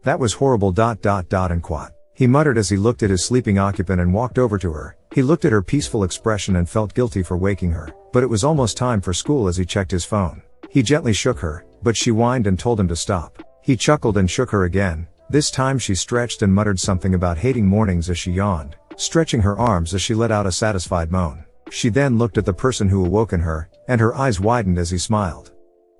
Speaker 1: That was horrible. And quat. He muttered as he looked at his sleeping occupant and walked over to her. He looked at her peaceful expression and felt guilty for waking her, but it was almost time for school as he checked his phone. He gently shook her, but she whined and told him to stop. He chuckled and shook her again. This time she stretched and muttered something about hating mornings as she yawned, stretching her arms as she let out a satisfied moan. She then looked at the person who awoken her, and her eyes widened as he smiled.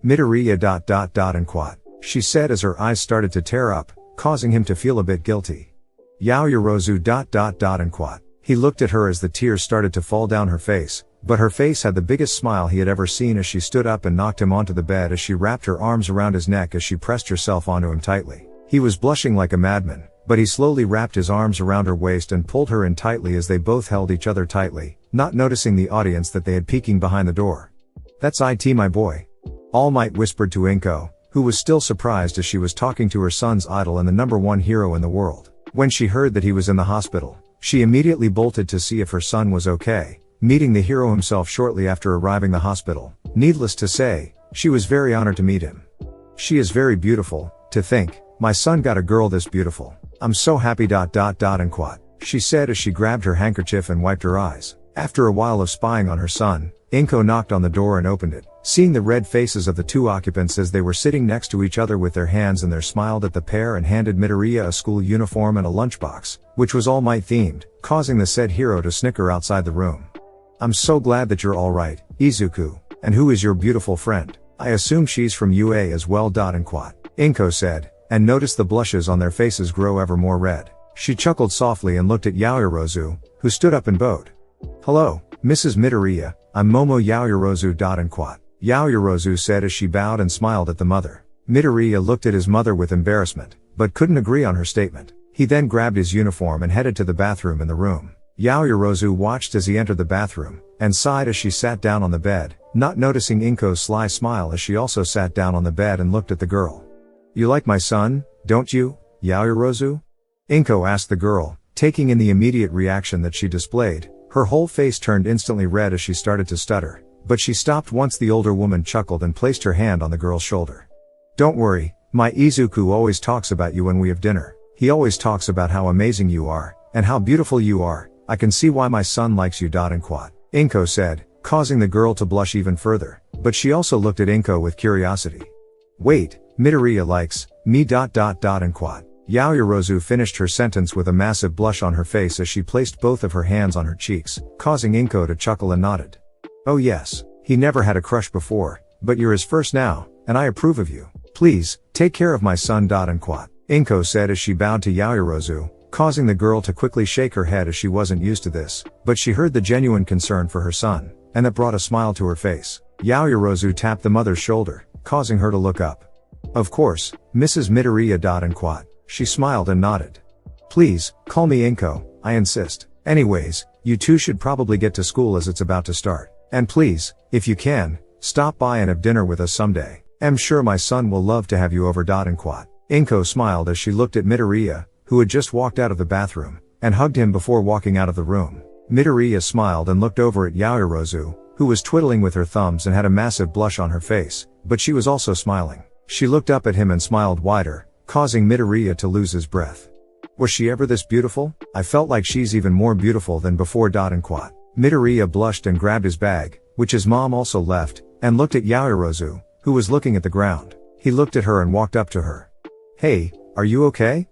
Speaker 1: Midoriya. And quat. She said as her eyes started to tear up, causing him to feel a bit guilty. Yaoyorozu. And quat. He looked at her as the tears started to fall down her face, but her face had the biggest smile he had ever seen as she stood up and knocked him onto the bed as she wrapped her arms around his neck as she pressed herself onto him tightly. He was blushing like a madman, but he slowly wrapped his arms around her waist and pulled her in tightly as they both held each other tightly, not noticing the audience that they had peeking behind the door. That's it, my boy. All Might whispered to Inko, who was still surprised as she was talking to her son's idol and the #1 hero in the world. When she heard that he was in the hospital, she immediately bolted to see if her son was okay, meeting the hero himself shortly after arriving the hospital. Needless to say, she was very honored to meet him. She is very beautiful, to think, my son got a girl this beautiful. I'm so happy. And quat. She said as she grabbed her handkerchief and wiped her eyes. After a while of spying on her son, Inko knocked on the door and opened it. Seeing the red faces of the two occupants as they were sitting next to each other with their hands in their, smiled at the pair and handed Midoriya a school uniform and a lunchbox, which was All Might themed, causing the said hero to snicker outside the room. I'm so glad that you're alright, Izuku. And who is your beautiful friend? I assume she's from UA as well. And quat. Inko said, and noticed the blushes on their faces grow ever more red. She chuckled softly and looked at Yaoyorozu, who stood up and bowed. Hello, Mrs. Midoriya, I'm Momo Yaoyorozu. And quat. Yaoyorozu said as she bowed and smiled at the mother. Midoriya looked at his mother with embarrassment, but couldn't agree on her statement. He then grabbed his uniform and headed to the bathroom in the room. Yaoyorozu watched as he entered the bathroom, and sighed as she sat down on the bed, not noticing Inko's sly smile as she also sat down on the bed and looked at the girl. You like my son, don't you, Yaoyorozu? Inko asked the girl, taking in the immediate reaction that she displayed. Her whole face turned instantly red as she started to stutter, but she stopped once the older woman chuckled and placed her hand on the girl's shoulder. Don't worry, My Izuku always talks about you when we have dinner. He always talks about how amazing you are, and how beautiful you are. I can see why my son likes you. Inko said, causing the girl to blush even further, but she also looked at Inko with curiosity. Wait, Midoriya likes me. Yaoyorozu finished her sentence with a massive blush on her face as she placed both of her hands on her cheeks, causing Inko to chuckle and nodded. Oh yes, he never had a crush before, but you're his first now, and I approve of you. Please, take care of my son. Inko said as she bowed to Yaoyorozu, causing the girl to quickly shake her head as she wasn't used to this, but she heard the genuine concern for her son, and that brought a smile to her face. Yaoyorozu tapped the mother's shoulder, causing her to look up. Of course, Mrs. Midoriya. She smiled and nodded. Please, call me Inko, I insist. Anyways, you two should probably get to school as it's about to start. And please, if you can, stop by and have dinner with us someday. I'm sure my son will love to have you over. Inko smiled as she looked at Midoriya, who had just walked out of the bathroom, and hugged him before walking out of the room. Midoriya smiled and looked over at Yaoyorozu, who was twiddling with her thumbs and had a massive blush on her face, but she was also smiling. She looked up at him and smiled wider, causing Midoriya to lose his breath. Was she ever this beautiful? I felt like she's even more beautiful than before. Midoriya blushed and grabbed his bag, which his mom also left, and looked at Yaoyorozu, who was looking at the ground. He looked at her and walked up to her. Hey, are you okay?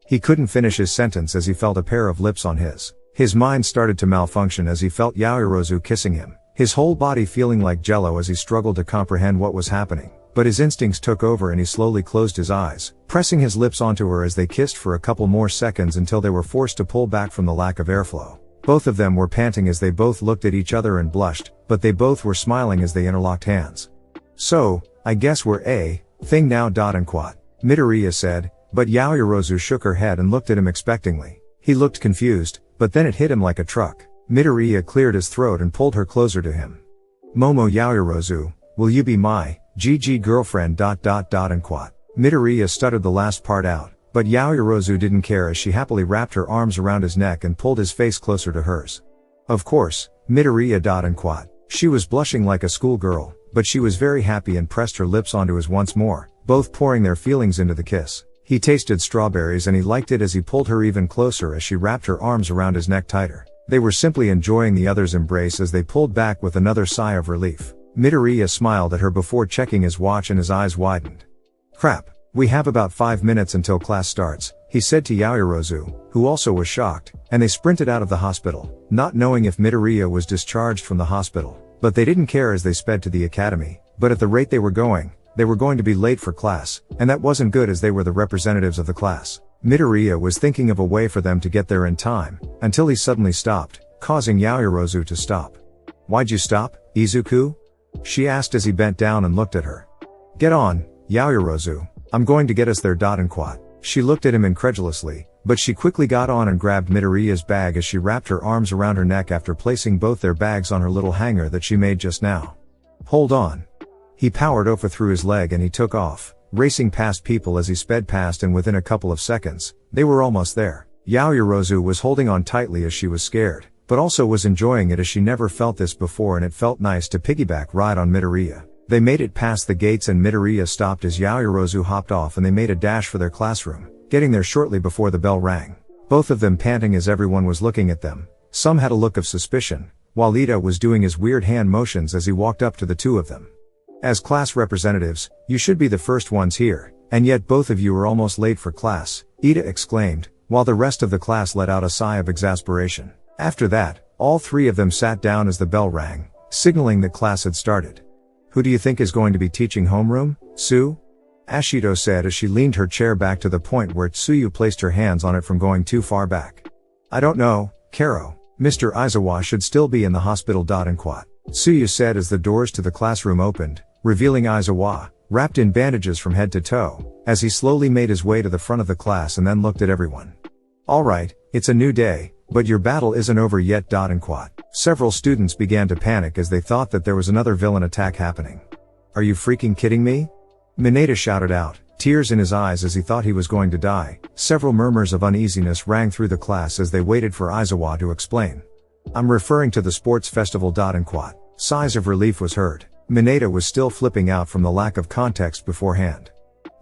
Speaker 1: He couldn't finish his sentence as he felt a pair of lips on his. His mind started to malfunction as he felt Yaoyorozu kissing him, his whole body feeling like jello as he struggled to comprehend what was happening. But his instincts took over and he slowly closed his eyes, pressing his lips onto her as they kissed for a couple more seconds until they were forced to pull back from the lack of airflow. Both of them were panting as they both looked at each other and blushed, but they both were smiling as they interlocked hands. So, I guess we're a thing now. Midoriya said, but Yaoyorozu shook her head and looked at him expectingly. He looked confused, but then it hit him like a truck. Midoriya cleared his throat and pulled her closer to him. Momo Yaoyorozu, will you be my GG girlfriend. Midoriya stuttered the last part out, but Yaoyorozu didn't care as she happily wrapped her arms around his neck and pulled his face closer to hers. Of course, Midoriya. She was blushing like a schoolgirl, but she was very happy and pressed her lips onto his once more, both pouring their feelings into the kiss. He tasted strawberries and he liked it as he pulled her even closer as she wrapped her arms around his neck tighter. They were simply enjoying the other's embrace as they pulled back with another sigh of relief. Midoriya smiled at her before checking his watch and his eyes widened. Crap, we have about 5 minutes until class starts, he said to Yaoyorozu, who also was shocked, and they sprinted out of the hospital, not knowing if Midoriya was discharged from the hospital. But they didn't care as they sped to the academy, but at the rate they were going to be late for class, and that wasn't good as they were the representatives of the class. Midoriya was thinking of a way for them to get there in time, until he suddenly stopped, causing Yaoyorozu to stop. Why'd you stop, Izuku? She asked as he bent down and looked at her. Get on, Yaoyorozu, I'm going to get us there. She looked at him incredulously, but she quickly got on and grabbed Midoriya's bag as she wrapped her arms around her neck after placing both their bags on her little hanger that she made just now. Hold on. He powered over through his leg and he took off, racing past people as he sped past, and within a couple of seconds, they were almost there. Yaoyorozu was holding on tightly as she was scared, but also was enjoying it as she never felt this before, and it felt nice to piggyback ride on Midoriya. They made it past the gates and Midoriya stopped as Yaoyorozu hopped off and they made a dash for their classroom, getting there shortly before the bell rang. Both of them panting as everyone was looking at them. Some had a look of suspicion, while Ida was doing his weird hand motions as he walked up to the two of them. As class representatives, you should be the first ones here, and yet both of you are almost late for class, Ida exclaimed, while the rest of the class let out a sigh of exasperation. After that, all three of them sat down as the bell rang, signaling that class had started. Who do you think is going to be teaching homeroom, Sue? Ashido said as she leaned her chair back to the point where Tsuyu placed her hands on it from going too far back. I don't know, Karo. Mr. Aizawa should still be in the hospital. Tsuyu said as the doors to the classroom opened, revealing Aizawa, wrapped in bandages from head to toe, as he slowly made his way to the front of the class and then looked at everyone. Alright, it's a new day, but your battle isn't over yet. Several students began to panic as they thought that there was another villain attack happening. Are you freaking kidding me? Mineta shouted out, tears in his eyes as he thought he was going to die. Several murmurs of uneasiness rang through the class as they waited for Aizawa to explain. I'm referring to the sports festival. Sighs of relief was heard. Mineta was still flipping out from the lack of context beforehand.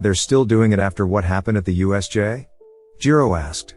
Speaker 1: They're still doing it after what happened at the USJ? Jiro asked.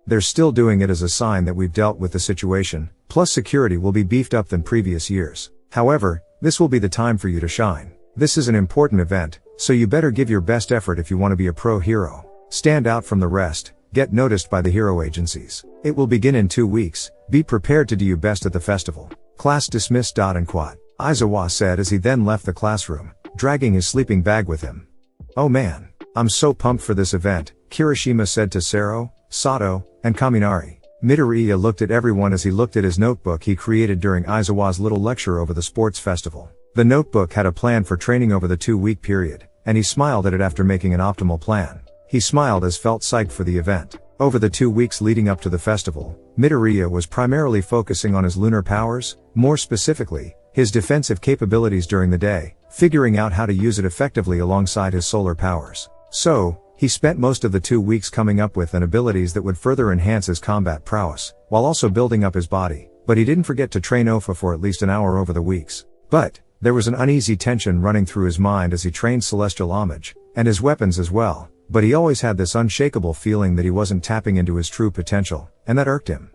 Speaker 1: They're still doing it as a sign that we've dealt with the situation, plus security will be beefed up than previous years. However, this will be the time for you to shine. This is an important event, so you better give your best effort if you want to be a pro hero. Stand out from the rest, get noticed by the hero agencies. It will begin in 2 weeks, be prepared to do your best at the festival. Class dismissed. Aizawa said as he then left the classroom, dragging his sleeping bag with him. Oh man, I'm so pumped for this event, Kirishima said to Sero, Sato, and Kaminari. Midoriya looked at everyone as he looked at his notebook he created during Aizawa's little lecture over the sports festival. The notebook had a plan for training over the 2-week period, and he smiled at it after making an optimal plan. He smiled as felt psyched for the event. Over the 2 weeks leading up to the festival, Midoriya was primarily focusing on his lunar powers, more specifically, his defensive capabilities during the day, figuring out how to use it effectively alongside his solar powers. So, he spent most of the 2 weeks coming up with abilities that would further enhance his combat prowess, while also building up his body, but he didn't forget to train Ofa for at least an hour over the weeks. But, there was an uneasy tension running through his mind as he trained Celestial Homage, and his weapons as well, but he always had this unshakable feeling that he wasn't tapping into his true potential, and that irked him.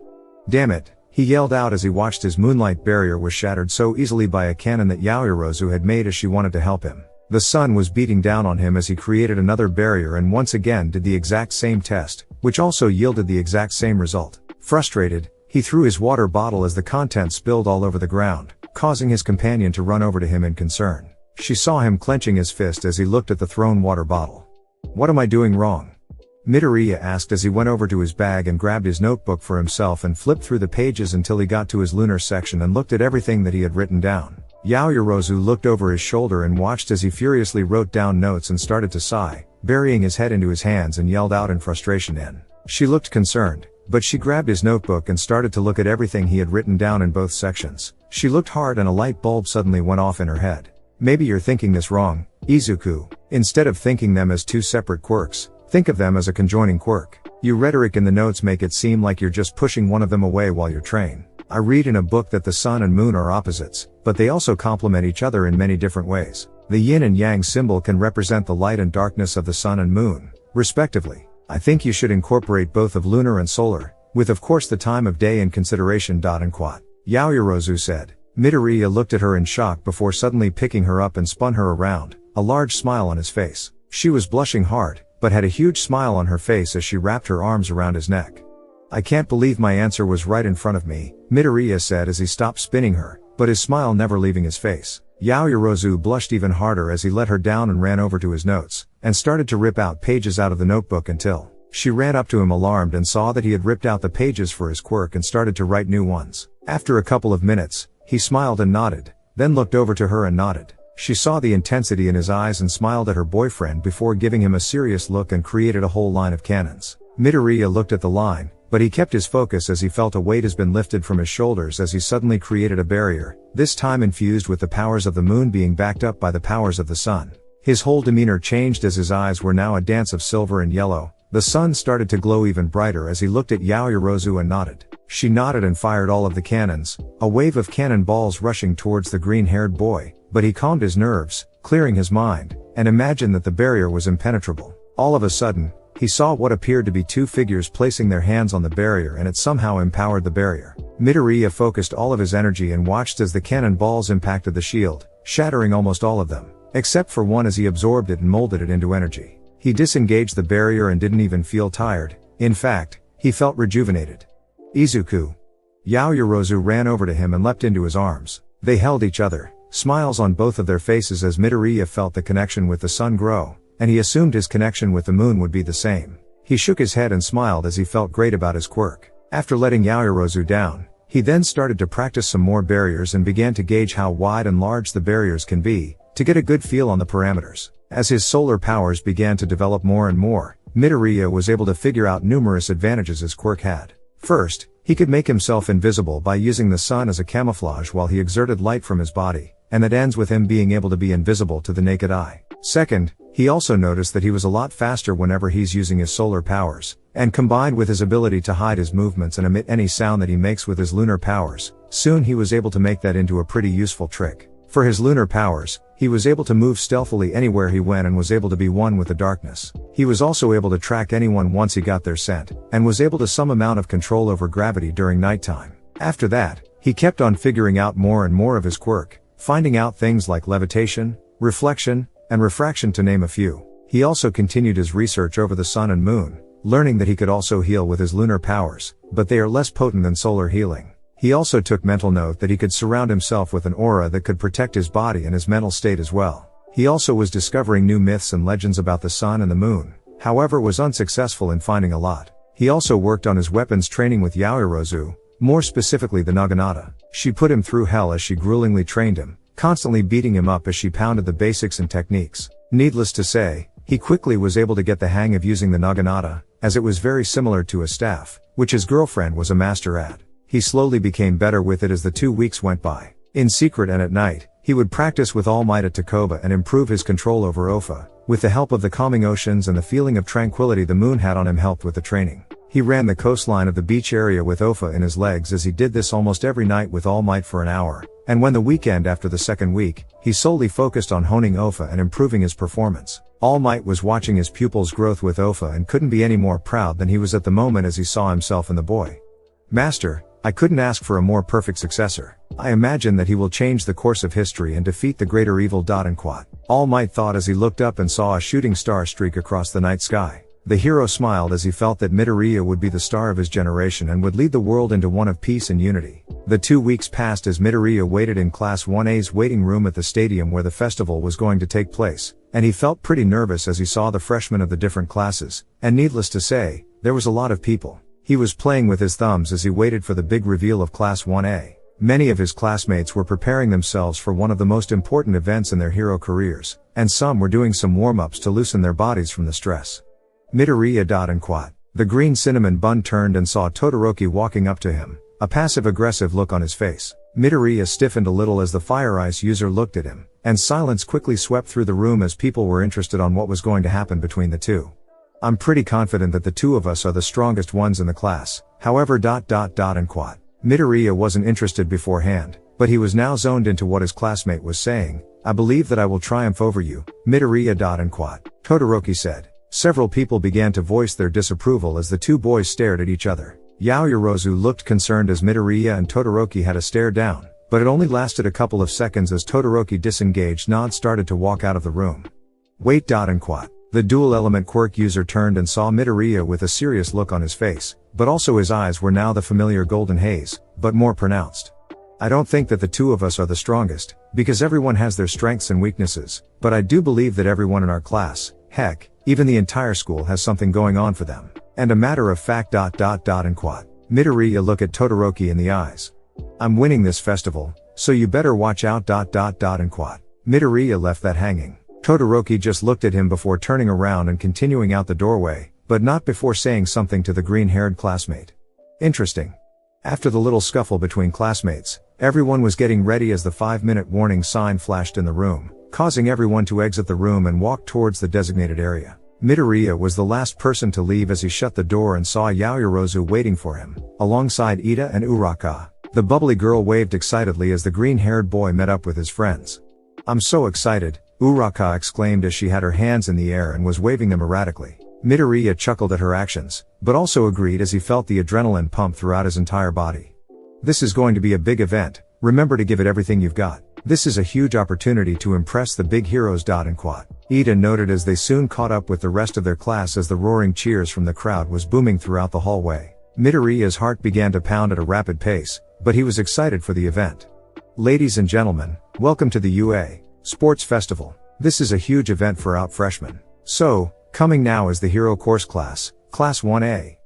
Speaker 1: Damn it, he yelled out as he watched his moonlight barrier was shattered so easily by a cannon that Yaoyorozu had made as she wanted to help him. The sun was beating down on him as he created another barrier and once again did the exact same test, which also yielded the exact same result. Frustrated, he threw his water bottle as the contents spilled all over the ground, causing his companion to run over to him in concern. She saw him clenching his fist as he looked at the thrown water bottle. What am I doing wrong? Midoriya asked as he went over to his bag and grabbed his notebook for himself and flipped through the pages until he got to his lunar section and looked at everything that he had written down. Yaoyorozu looked over his shoulder and watched as he furiously wrote down notes and started to sigh, burying his head into his hands and yelled out in frustration. She looked concerned, but she grabbed his notebook and started to look at everything he had written down in both sections. She looked hard and a light bulb suddenly went off in her head. Maybe you're thinking this wrong, Izuku. Instead of thinking them as two separate quirks, think of them as a conjoining quirk. Your rhetoric in the notes make it seem like you're just pushing one of them away while you train. I read in a book that the sun and moon are opposites, but they also complement each other in many different ways. The yin and yang symbol can represent the light and darkness of the sun and moon, respectively. I think you should incorporate both of lunar and solar, with of course the time of day in consideration. Yaoyorozu said. Midoriya looked at her in shock before suddenly picking her up and spun her around, a large smile on his face. She was blushing hard, but had a huge smile on her face as she wrapped her arms around his neck. I can't believe my answer was right in front of me, Midoriya said as he stopped spinning her, but his smile never leaving his face. Yaoyorozu blushed even harder as he let her down and ran over to his notes, and started to rip out pages out of the notebook until she ran up to him alarmed and saw that he had ripped out the pages for his quirk and started to write new ones. After a couple of minutes, he smiled and nodded, then looked over to her and nodded. She saw the intensity in his eyes and smiled at her boyfriend before giving him a serious look and created a whole line of cannons. Midoriya looked at the line, but he kept his focus as he felt a weight has been lifted from his shoulders as he suddenly created a barrier, this time infused with the powers of the moon being backed up by the powers of the sun. His whole demeanor changed as his eyes were now a dance of silver and yellow. The sun started to glow even brighter as he looked at Yaoyorozu and nodded. She nodded and fired all of the cannons, a wave of cannonballs rushing towards the green-haired boy, but he calmed his nerves, clearing his mind, and imagined that the barrier was impenetrable. All of a sudden, he saw what appeared to be two figures placing their hands on the barrier and it somehow empowered the barrier. Midoriya focused all of his energy and watched as the cannonballs impacted the shield, shattering almost all of them, except for one as he absorbed it and molded it into energy. He disengaged the barrier and didn't even feel tired. In fact, he felt rejuvenated. Izuku. Yaoyorozu ran over to him and leapt into his arms. They held each other, smiles on both of their faces as Midoriya felt the connection with the sun grow, and he assumed his connection with the moon would be the same. He shook his head and smiled as he felt great about his quirk. After letting Yaoyorozu down, he then started to practice some more barriers and began to gauge how wide and large the barriers can be, to get a good feel on the parameters. As his solar powers began to develop more and more, Midoriya was able to figure out numerous advantages his quirk had. First, he could make himself invisible by using the sun as a camouflage while he exerted light from his body, and that ends with him being able to be invisible to the naked eye. Second, he also noticed that he was a lot faster whenever he's using his solar powers, and combined with his ability to hide his movements and emit any sound that he makes with his lunar powers, soon he was able to make that into a pretty useful trick. For his lunar powers, he was able to move stealthily anywhere he went and was able to be one with the darkness. He was also able to track anyone once he got their scent, and was able to some amount of control over gravity during nighttime. After that, he kept on figuring out more and more of his quirk, finding out things like levitation, reflection, and refraction to name a few. He also continued his research over the sun and moon, learning that he could also heal with his lunar powers, but they are less potent than solar healing. He also took mental note that he could surround himself with an aura that could protect his body and his mental state as well. He also was discovering new myths and legends about the sun and the moon, however was unsuccessful in finding a lot. He also worked on his weapons training with Yaoyorozu, more specifically the naginata. She put him through hell as she gruelingly trained him, constantly beating him up as she pounded the basics and techniques. Needless to say, he quickly was able to get the hang of using the naginata, as it was very similar to a staff, which his girlfriend was a master at. He slowly became better with it as the 2 weeks went by. In secret and at night, he would practice with All Might at Takoba and improve his control over Ofa. With the help of the calming oceans and the feeling of tranquility the moon had on him helped with the training. He ran the coastline of the beach area with Ofa in his legs as he did this almost every night with All Might for an hour, and when the weekend after the second week, he solely focused on honing Ofa and improving his performance. All Might was watching his pupil's growth with Ofa and couldn't be any more proud than he was at the moment as he saw himself in the boy. Master, I couldn't ask for a more perfect successor. I imagine that he will change the course of history and defeat the greater evil. And quote. All Might thought as he looked up and saw a shooting star streak across the night sky. The hero smiled as he felt that Midoriya would be the star of his generation and would lead the world into one of peace and unity. The 2 weeks passed as Midoriya waited in Class 1A's waiting room at the stadium where the festival was going to take place, and he felt pretty nervous as he saw the freshmen of the different classes, and needless to say, there was a lot of people. He was playing with his thumbs as he waited for the big reveal of Class 1A. Many of his classmates were preparing themselves for one of the most important events in their hero careers, and some were doing some warm-ups to loosen their bodies from the stress. Midoriya. And quote. The green cinnamon bun turned and saw Todoroki walking up to him, a passive-aggressive look on his face. Midoriya stiffened a little as the Fire Ice user looked at him, and silence quickly swept through the room as people were interested on what was going to happen between the two. I'm pretty confident that the two of us are the strongest ones in the class, however. And quote. Midoriya wasn't interested beforehand, but he was now zoned into what his classmate was saying. I believe that I will triumph over you, Midoriya. And quote. Todoroki said. Several people began to voice their disapproval as the two boys stared at each other. Yaoyorozu looked concerned as Midoriya and Todoroki had a stare down, but it only lasted a couple of seconds as Todoroki disengaged and started to walk out of the room. Wait. And quote. The dual element quirk user turned and saw Midoriya with a serious look on his face, but also his eyes were now the familiar golden haze, but more pronounced. I don't think that the two of us are the strongest, because everyone has their strengths and weaknesses, but I do believe that everyone in our class, heck, even the entire school has something going on for them. And a matter of fact. And quote. Midoriya looked at Todoroki in the eyes. I'm winning this festival, so you better watch out. And quote. Midoriya left that hanging. Todoroki just looked at him before turning around and continuing out the doorway, but not before saying something to the green-haired classmate. Interesting. After the little scuffle between classmates, everyone was getting ready as the 5-minute warning sign flashed in the room, causing everyone to exit the room and walk towards the designated area. Midoriya was the last person to leave as he shut the door and saw Yaoyorozu waiting for him, alongside Ida and Uraka. The bubbly girl waved excitedly as the green-haired boy met up with his friends. I'm so excited, Uraka exclaimed as she had her hands in the air and was waving them erratically. Midoriya chuckled at her actions, but also agreed as he felt the adrenaline pump throughout his entire body. This is going to be a big event, remember to give it everything you've got. This is a huge opportunity to impress the big heroes. And quote. Ida noted as they soon caught up with the rest of their class as the roaring cheers from the crowd was booming throughout the hallway. Midoriya's heart began to pound at a rapid pace, but he was excited for the event. Ladies and gentlemen, welcome to the UA Sports Festival. This is a huge event for out freshmen. So, coming now is the Hero Course class, Class 1A.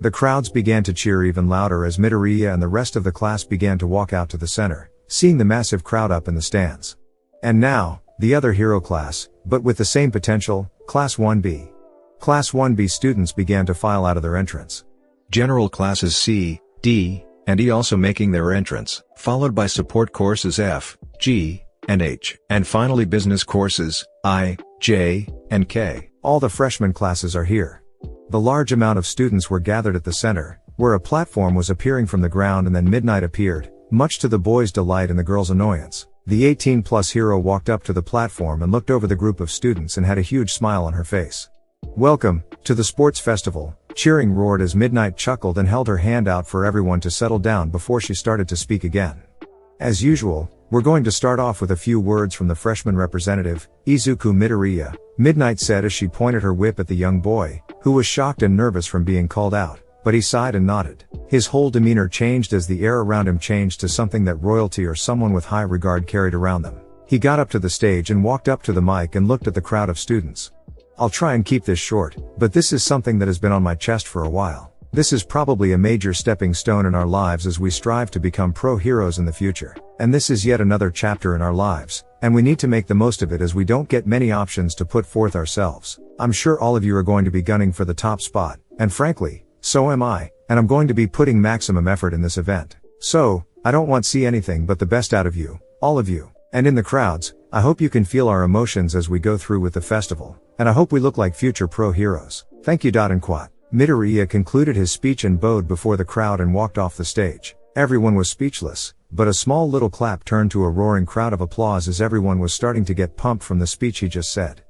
Speaker 1: The crowds began to cheer even louder as Midoriya and the rest of the class began to walk out to the center, seeing the massive crowd up in the stands. And now, the other hero class, but with the same potential, Class 1B. Class 1B students began to file out of their entrance.
Speaker 4: General classes C, D, and E also making their entrance, followed by support courses F, G, and H, and finally business courses, I, J, and K.
Speaker 1: All the freshman classes are here. The large amount of students were gathered at the center, where a platform was appearing from the ground and then midnight appeared, much to the boys' delight and the girls' annoyance. The 18-plus hero walked up to the platform and looked over the group of students and had a huge smile on her face. "Welcome to the sports festival," cheering roared as Midnight chuckled and held her hand out for everyone to settle down before she started to speak again. "As usual, we're going to start off with a few words from the freshman representative, Izuku Midoriya," Midnight said as she pointed her whip at the young boy, who was shocked and nervous from being called out, but he sighed and nodded. His whole demeanor changed as the air around him changed to something that royalty or someone with high regard carried around them. He got up to the stage and walked up to the mic and looked at the crowd of students. "I'll try and keep this short, but this is something that has been on my chest for a while. This is probably a major stepping stone in our lives as we strive to become pro-heroes in the future. And this is yet another chapter in our lives, and we need to make the most of it as we don't get many options to put forth ourselves. I'm sure all of you are going to be gunning for the top spot, and frankly, so am I, and I'm going to be putting maximum effort in this event. So, I don't want to see anything but the best out of you, all of you. And in the crowds, I hope you can feel our emotions as we go through with the festival, and I hope we look like future pro-heroes. Thank you. And quote. Midoriya concluded his speech and bowed before the crowd and walked off the stage. Everyone was speechless, but a small little clap turned to a roaring crowd of applause as everyone was starting to get pumped from the speech he just said.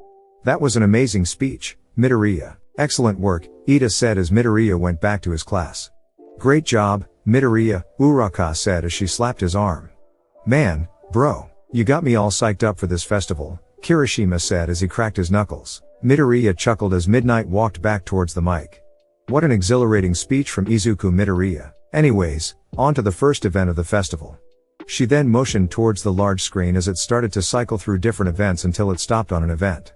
Speaker 1: "That was an amazing speech, Midoriya. Excellent work," Ida said as Midoriya went back to his class. "Great job, Midoriya," Uraka said as she slapped his arm. "Man, bro, you got me all psyched up for this festival," Kirishima said as he cracked his knuckles. Midoriya chuckled as Midnight walked back towards the mic. What an exhilarating speech from Izuku Midoriya. Anyways, on to the first event of the festival. She then motioned towards the large screen as it started to cycle through different events until it stopped on an event.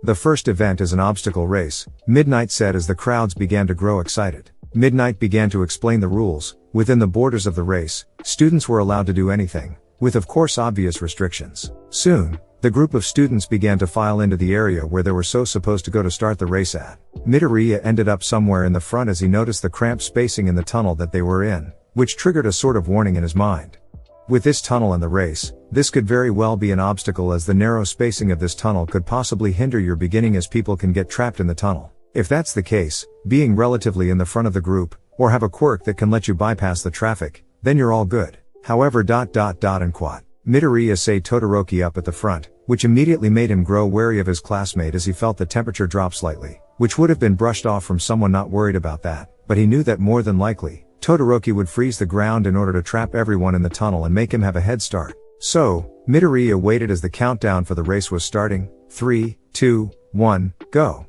Speaker 1: "The first event is an obstacle race," Midnight said as the crowds began to grow excited. Midnight began to explain the rules. Within the borders of the race, students were allowed to do anything, with of course obvious restrictions. Soon, the group of students began to file into the area where they were supposed to go to start the race at. Midoriya ended up somewhere in the front as he noticed the cramped spacing in the tunnel that they were in, which triggered a sort of warning in his mind. With this tunnel and the race, this could very well be an obstacle as the narrow spacing of this tunnel could possibly hinder your beginning as people can get trapped in the tunnel. If that's the case, being relatively in the front of the group, or have a quirk that can let you bypass the traffic, then you're all good. However and quote. Midoriya saw Todoroki up at the front, which immediately made him grow wary of his classmate as he felt the temperature drop slightly, which would have been brushed off from someone not worried about that, but he knew that more than likely, Todoroki would freeze the ground in order to trap everyone in the tunnel and make him have a head start. So, Midoriya waited as the countdown for the race was starting. 3, 2, 1, go.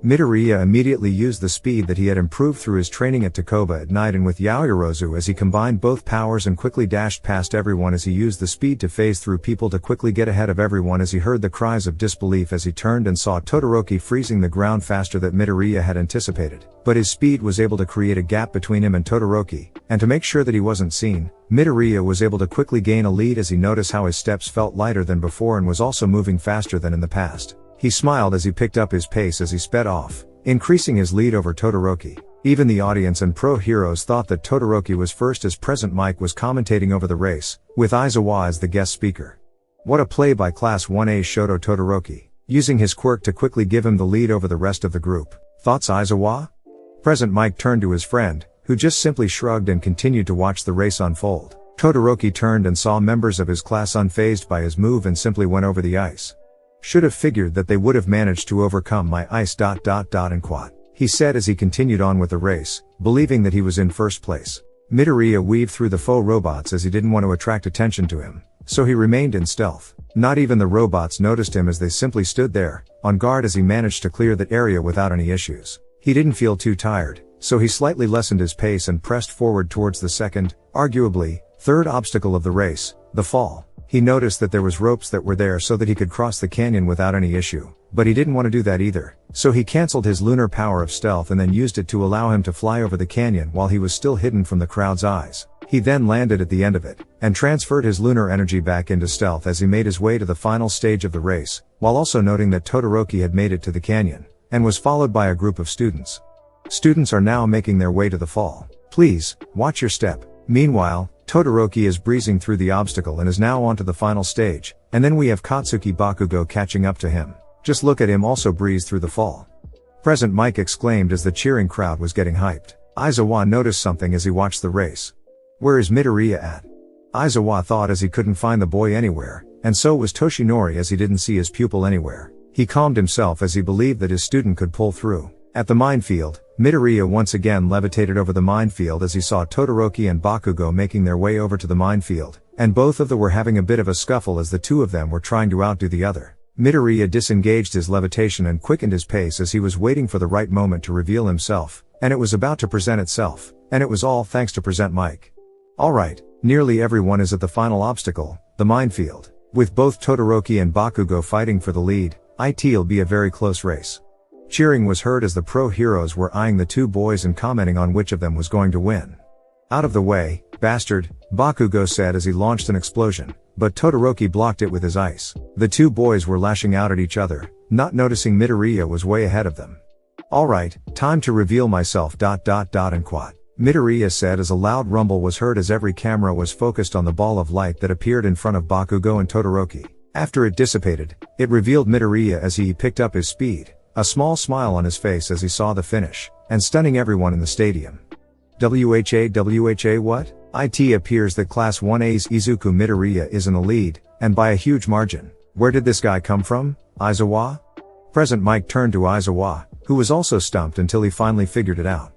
Speaker 1: Midoriya immediately used the speed that he had improved through his training at Takoba at night and with Yaoyorozu as he combined both powers and quickly dashed past everyone as he used the speed to phase through people to quickly get ahead of everyone as he heard the cries of disbelief as he turned and saw Todoroki freezing the ground faster than Midoriya had anticipated. But his speed was able to create a gap between him and Todoroki, and to make sure that he wasn't seen, Midoriya was able to quickly gain a lead as he noticed how his steps felt lighter than before and was also moving faster than in the past. He smiled as he picked up his pace as he sped off, increasing his lead over Todoroki. Even the audience and pro-heroes thought that Todoroki was first as Present Mike was commentating over the race, with Aizawa as the guest speaker. What a play by Class 1A Shoto Todoroki, using his quirk to quickly give him the lead over the rest of the group. Thoughts, Aizawa? Present Mike turned to his friend, who just simply shrugged and continued to watch the race unfold. Todoroki turned and saw members of his class unfazed by his move and simply went over the ice. Should have figured that they would have managed to overcome my ice ... and quote. He said as he continued on with the race, believing that he was in first place. Midoriya weaved through the faux robots as he didn't want to attract attention to him, so he remained in stealth. Not even the robots noticed him as they simply stood there, on guard as he managed to clear that area without any issues. He didn't feel too tired, so he slightly lessened his pace and pressed forward towards the second, arguably, third obstacle of the race, the fall. He noticed that there was ropes that were there so that he could cross the canyon without any issue, but he didn't want to do that either, so he cancelled his lunar power of stealth and then used it to allow him to fly over the canyon while he was still hidden from the crowd's eyes. He then landed at the end of it, and transferred his lunar energy back into stealth as he made his way to the final stage of the race, while also noting that Todoroki had made it to the canyon, and was followed by a group of students. Students are now making their way to the fall. Please, watch your step. Meanwhile, Todoroki is breezing through the obstacle and is now onto the final stage, and then we have Katsuki Bakugo catching up to him. Just look at him also breeze through the fall. Present Mike exclaimed as the cheering crowd was getting hyped. Aizawa noticed something as he watched the race. Where is Midoriya at? Aizawa thought as he couldn't find the boy anywhere, And so was Toshinori, as he didn't see his pupil anywhere. He calmed himself as he believed that his student could pull through. At the minefield, Midoriya once again levitated over the minefield as he saw Todoroki and Bakugo making their way over to the minefield, and both of them were having a bit of a scuffle as the two of them were trying to outdo the other. Midoriya disengaged his levitation and quickened his pace as he was waiting for the right moment to reveal himself, and it was about to present itself, and it was all thanks to Present Mike. Alright, nearly everyone is at the final obstacle, the minefield. With both Todoroki and Bakugo fighting for the lead, it'll be a very close race. Cheering was heard as the pro heroes were eyeing the two boys and commenting on which of them was going to win. Out of the way, bastard, Bakugo said as he launched an explosion, but Todoroki blocked it with his ice. The two boys were lashing out at each other, not noticing Midoriya was way ahead of them. Alright, time to reveal myself ... and quat. Midoriya said as a loud rumble was heard as every camera was focused on the ball of light that appeared in front of Bakugo and Todoroki. After it dissipated, it revealed Midoriya as he picked up his speed, a small smile on his face as he saw the finish, and stunning everyone in the stadium. WHA what? It appears that Class 1A's Izuku Midoriya is in the lead, and by a huge margin. Where did this guy come from, Aizawa? Present Mike turned to Aizawa, who was also stumped until he finally figured it out.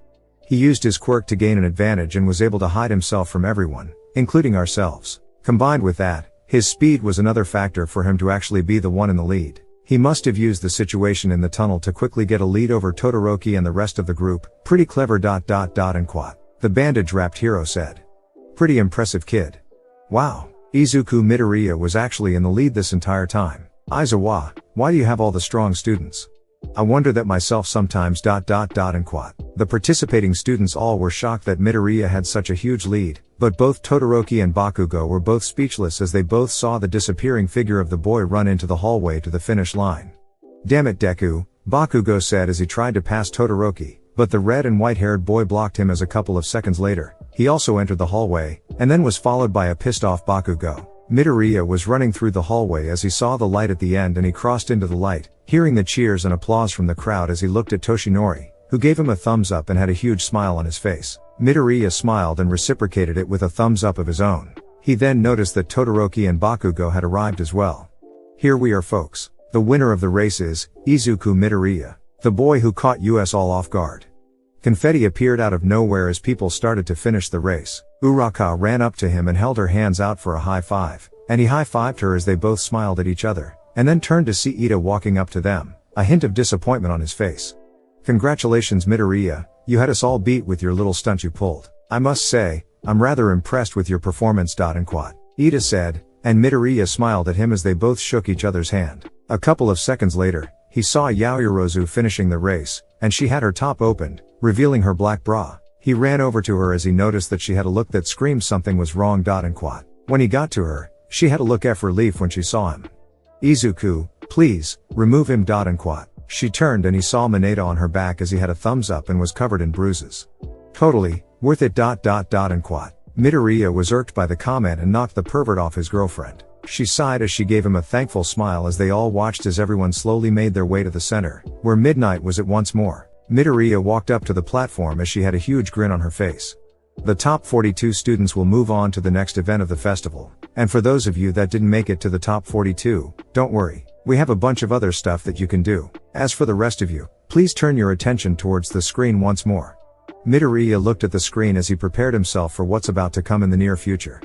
Speaker 1: He used his quirk to gain an advantage and was able to hide himself from everyone, including ourselves. Combined with that, his speed was another factor for him to actually be the one in the lead. He must have used the situation in the tunnel to quickly get a lead over Todoroki and the rest of the group. Pretty clever ... and quat. The bandage-wrapped hero said. Pretty impressive, kid. Wow. Izuku Midoriya was actually in the lead this entire time. Aizawa, why do you have all the strong students? I wonder that myself sometimes ... and quat. The participating students all were shocked that Midoriya had such a huge lead, but both Todoroki and Bakugo were both speechless as they both saw the disappearing figure of the boy run into the hallway to the finish line. Damn it, Deku, Bakugo said as he tried to pass Todoroki, but the red and white-haired boy blocked him as a couple of seconds later. He also entered the hallway, and then was followed by a pissed-off Bakugo. Midoriya was running through the hallway as he saw the light at the end and he crossed into the light, hearing the cheers and applause from the crowd as he looked at Toshinori, who gave him a thumbs up and had a huge smile on his face. Midoriya smiled and reciprocated it with a thumbs up of his own. He then noticed that Todoroki and Bakugo had arrived as well. Here we are, folks. The winner of the race is Izuku Midoriya, the boy who caught us all off guard. Confetti appeared out of nowhere as people started to finish the race. Uraka ran up to him and held her hands out for a high five, and he high-fived her as they both smiled at each other, and then turned to see Ida walking up to them, a hint of disappointment on his face. Congratulations, Midoriya, you had us all beat with your little stunt you pulled. I must say, I'm rather impressed with your performance. And quat. Ida said, and Midoriya smiled at him as they both shook each other's hand. A couple of seconds later, he saw Yaoyorozu finishing the race, and she had her top opened, revealing her black bra. He ran over to her as he noticed that she had a look that screamed something was wrong. And quat. When he got to her, she had a look of relief when she saw him. Izuku, please, remove him. And quat. She turned and he saw Mineta on her back as he had a thumbs up and was covered in bruises. Totally, worth it. And quat. Midoriya was irked by the comment and knocked the pervert off his girlfriend. She sighed as she gave him a thankful smile as they all watched as everyone slowly made their way to the center, where midnight was at once more. Midoriya walked up to the platform as she had a huge grin on her face. The top 42 students will move on to the next event of the festival, and for those of you that didn't make it to the top 42, don't worry, we have a bunch of other stuff that you can do. As for the rest of you, please turn your attention towards the screen once more. Midoriya looked at the screen as he prepared himself for what's about to come in the near future.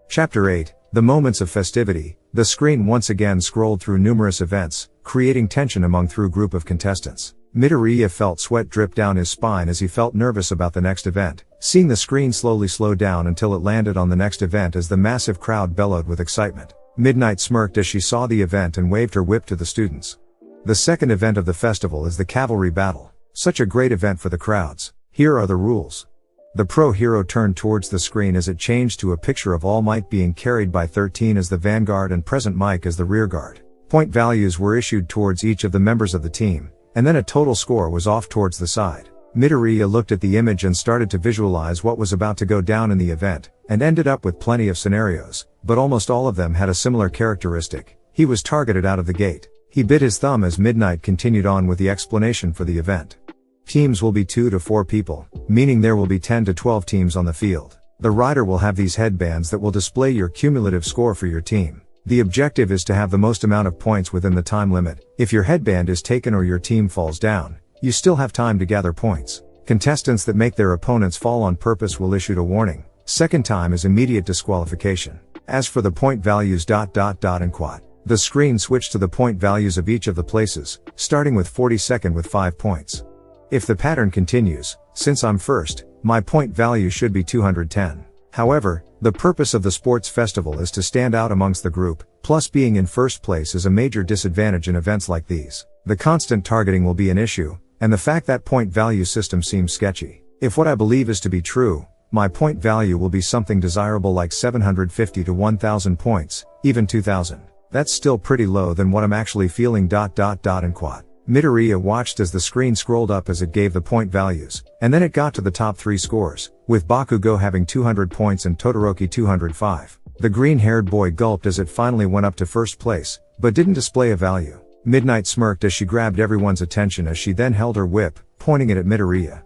Speaker 1: Chapter 8, The Moments of Festivity. The screen once again scrolled through numerous events, creating tension among through group of contestants. Midoriya felt sweat drip down his spine as he felt nervous about the next event, seeing the screen slowly slow down until it landed on the next event as the massive crowd bellowed with excitement. Midnight smirked as she saw the event and waved her whip to the students. The second event of the festival is the cavalry battle. Such a great event for the crowds. Here are the rules. The pro hero turned towards the screen as it changed to a picture of All Might being carried by 13 as the vanguard and Present Mike as the rearguard. Point values were issued towards each of the members of the team, and then a total score was off towards the side. Midoriya looked at the image and started to visualize what was about to go down in the event, and ended up with plenty of scenarios, but almost all of them had a similar characteristic. He was targeted out of the gate. He bit his thumb as Midnight continued on with the explanation for the event. Teams will be 2 to 4 people, meaning there will be 10 to 12 teams on the field. The rider will have these headbands that will display your cumulative score for your team. The objective is to have the most amount of points within the time limit. If your headband is taken or your team falls down, you still have time to gather points. Contestants that make their opponents fall on purpose will issue a warning. Second time is immediate disqualification. As for the point values ... and quad. The screen switched to the point values of each of the places, starting with 42nd with 5 points. If the pattern continues, since I'm first, my point value should be 210. However, the purpose of the sports festival is to stand out amongst the group, plus being in first place is a major disadvantage in events like these. The constant targeting will be an issue, and the fact that point value system seems sketchy. If what I believe is to be true, my point value will be something desirable like 750 to 1000 points, even 2000. That's still pretty low than what I'm actually feeling ... and quad. Midoriya watched as the screen scrolled up as it gave the point values, and then it got to the top 3 scores, with Bakugo having 200 points and Todoroki 205. The green-haired boy gulped as it finally went up to first place, but didn't display a value. Midnight smirked as she grabbed everyone's attention as she then held her whip, pointing it at Midoriya.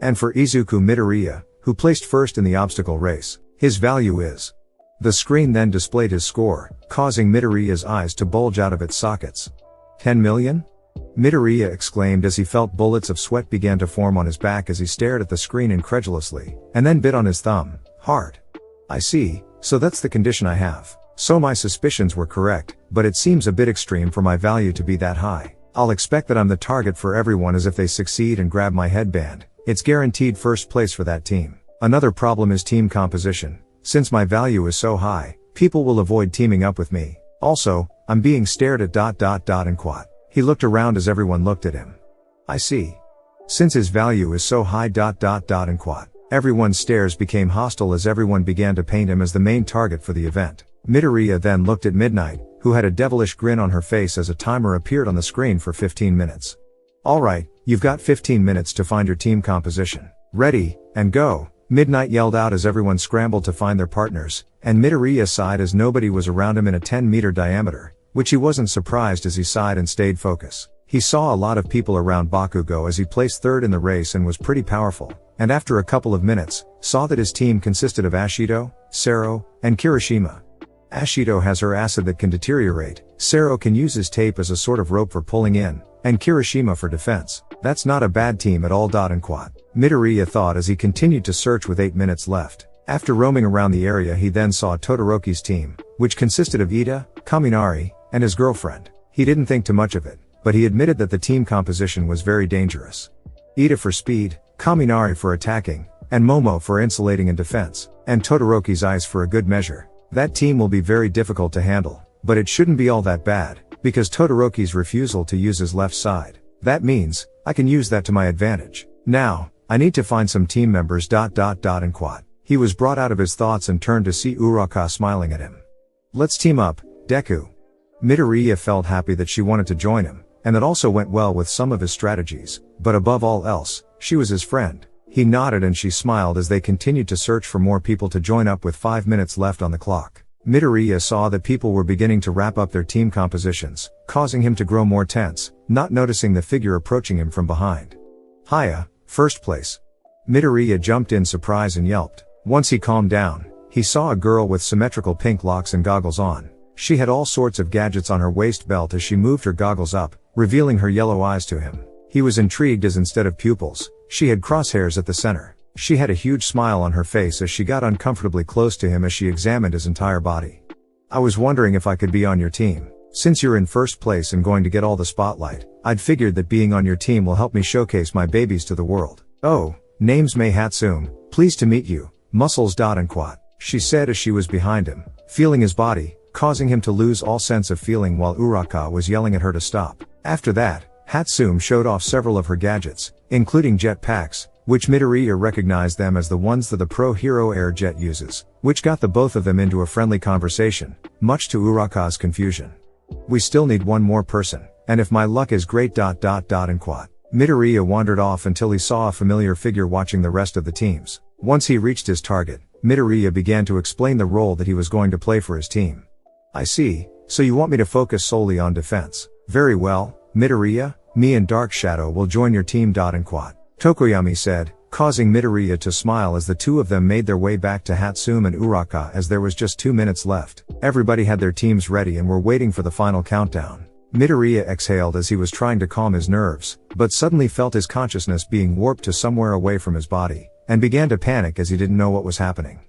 Speaker 1: And for Izuku Midoriya, who placed first in the obstacle race, his value is... The screen then displayed his score, causing Midoriya's eyes to bulge out of its sockets. 10 million? Midoriya exclaimed as he felt bullets of sweat began to form on his back as he stared at the screen incredulously, and then bit on his thumb, hard. I see, so that's the condition I have. So my suspicions were correct, but it seems a bit extreme for my value to be that high. I'll expect that I'm the target for everyone as if they succeed and grab my headband, it's guaranteed first place for that team. Another problem is team composition. Since my value is so high, people will avoid teaming up with me. Also, I'm being stared at ... and quad. He looked around as everyone looked at him. I see. Since his value is so high ... and quad. Everyone's stares became hostile as everyone began to paint him as the main target for the event. Midoriya then looked at Midnight, who had a devilish grin on her face as a timer appeared on the screen for 15 minutes. Alright, you've got 15 minutes to find your team composition. Ready, and go! Midnight yelled out as everyone scrambled to find their partners, and Midoriya sighed as nobody was around him in a 10-meter diameter, which he wasn't surprised as he sighed and stayed focused. He saw a lot of people around Bakugo as he placed third in the race and was pretty powerful, and after a couple of minutes, saw that his team consisted of Ashido, Sero, and Kirishima. Ashido has her acid that can deteriorate, Sero can use his tape as a sort of rope for pulling in, and Kirishima for defense. That's not a bad team at all. And quad. Midoriya thought as he continued to search with 8 minutes left. After roaming around the area he then saw Todoroki's team, which consisted of Ida, Kaminari, and his girlfriend. He didn't think too much of it, but he admitted that the team composition was very dangerous. Ida for speed, Kaminari for attacking, and Momo for insulating and defense, and Todoroki's ice for a good measure. That team will be very difficult to handle, but it shouldn't be all that bad, because Todoroki's refusal to use his left side. That means, I can use that to my advantage. Now, I need to find some team members ... and quad. He was brought out of his thoughts and turned to see Uraka smiling at him. Let's team up, Deku. Midoriya felt happy that she wanted to join him, and that also went well with some of his strategies, but above all else, she was his friend. He nodded and she smiled as they continued to search for more people to join up with 5 minutes left on the clock. Midoriya saw that people were beginning to wrap up their team compositions, causing him to grow more tense, not noticing the figure approaching him from behind. Hiya, first place. Midoriya jumped in surprise and yelped. Once he calmed down, he saw a girl with symmetrical pink locks and goggles on. She had all sorts of gadgets on her waist belt as she moved her goggles up, revealing her yellow eyes to him. He was intrigued as instead of pupils, she had crosshairs at the center. She had a huge smile on her face as she got uncomfortably close to him as she examined his entire body. I was wondering if I could be on your team. Since you're in first place and going to get all the spotlight, I'd figured that being on your team will help me showcase my babies to the world. Oh, name's Mei Hatsum, pleased to meet you, Muscles. And quad. She said as she was behind him, feeling his body, causing him to lose all sense of feeling while Uraka was yelling at her to stop. After that, Hatsum showed off several of her gadgets, including jet packs, which Midoriya recognized them as the ones that the pro hero air jet uses, which got the both of them into a friendly conversation, much to Uraka's confusion. We still need one more person, and if my luck is great ... and quad. Midoriya wandered off until he saw a familiar figure watching the rest of the teams. Once he reached his target, Midoriya began to explain the role that he was going to play for his team. I see, so you want me to focus solely on defense. Very well, Midoriya, me and Dark Shadow will join your team. And quad. Tokoyami said, causing Midoriya to smile as the two of them made their way back to Hatsune and Uraka as there was just 2 minutes left. Everybody had their teams ready and were waiting for the final countdown. Midoriya exhaled as he was trying to calm his nerves, but suddenly felt his consciousness being warped to somewhere away from his body, and began to panic as he didn't know what was happening.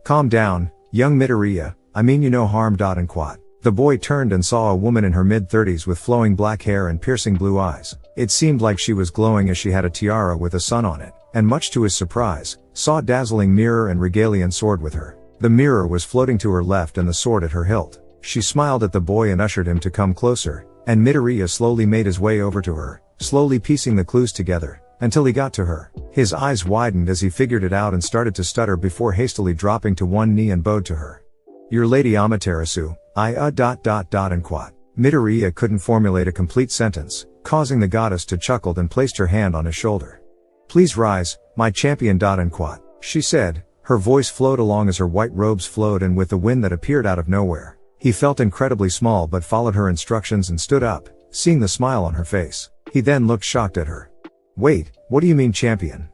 Speaker 1: Calm down, young Midoriya, I mean you no harm. And quat. The boy turned and saw a woman in her mid-30s with flowing black hair and piercing blue eyes. It seemed like she was glowing as she had a tiara with a sun on it, and much to his surprise, saw a dazzling mirror and regalian sword with her. The mirror was floating to her left and the sword at her hilt. She smiled at the boy and ushered him to come closer, and Midoriya slowly made his way over to her, slowly piecing the clues together, until he got to her. His eyes widened as he figured it out and started to stutter before hastily dropping to one knee and bowed to her. Your Lady Amaterasu, and quat. Midoriya couldn't formulate a complete sentence, causing the goddess to chuckle and placed her hand on his shoulder. Please rise, my champion. And quat. She said, her voice flowed along as her white robes flowed and with the wind that appeared out of nowhere. He felt incredibly small but followed her instructions and stood up, seeing the smile on her face. He then looked shocked at her. Wait, what do you mean champion?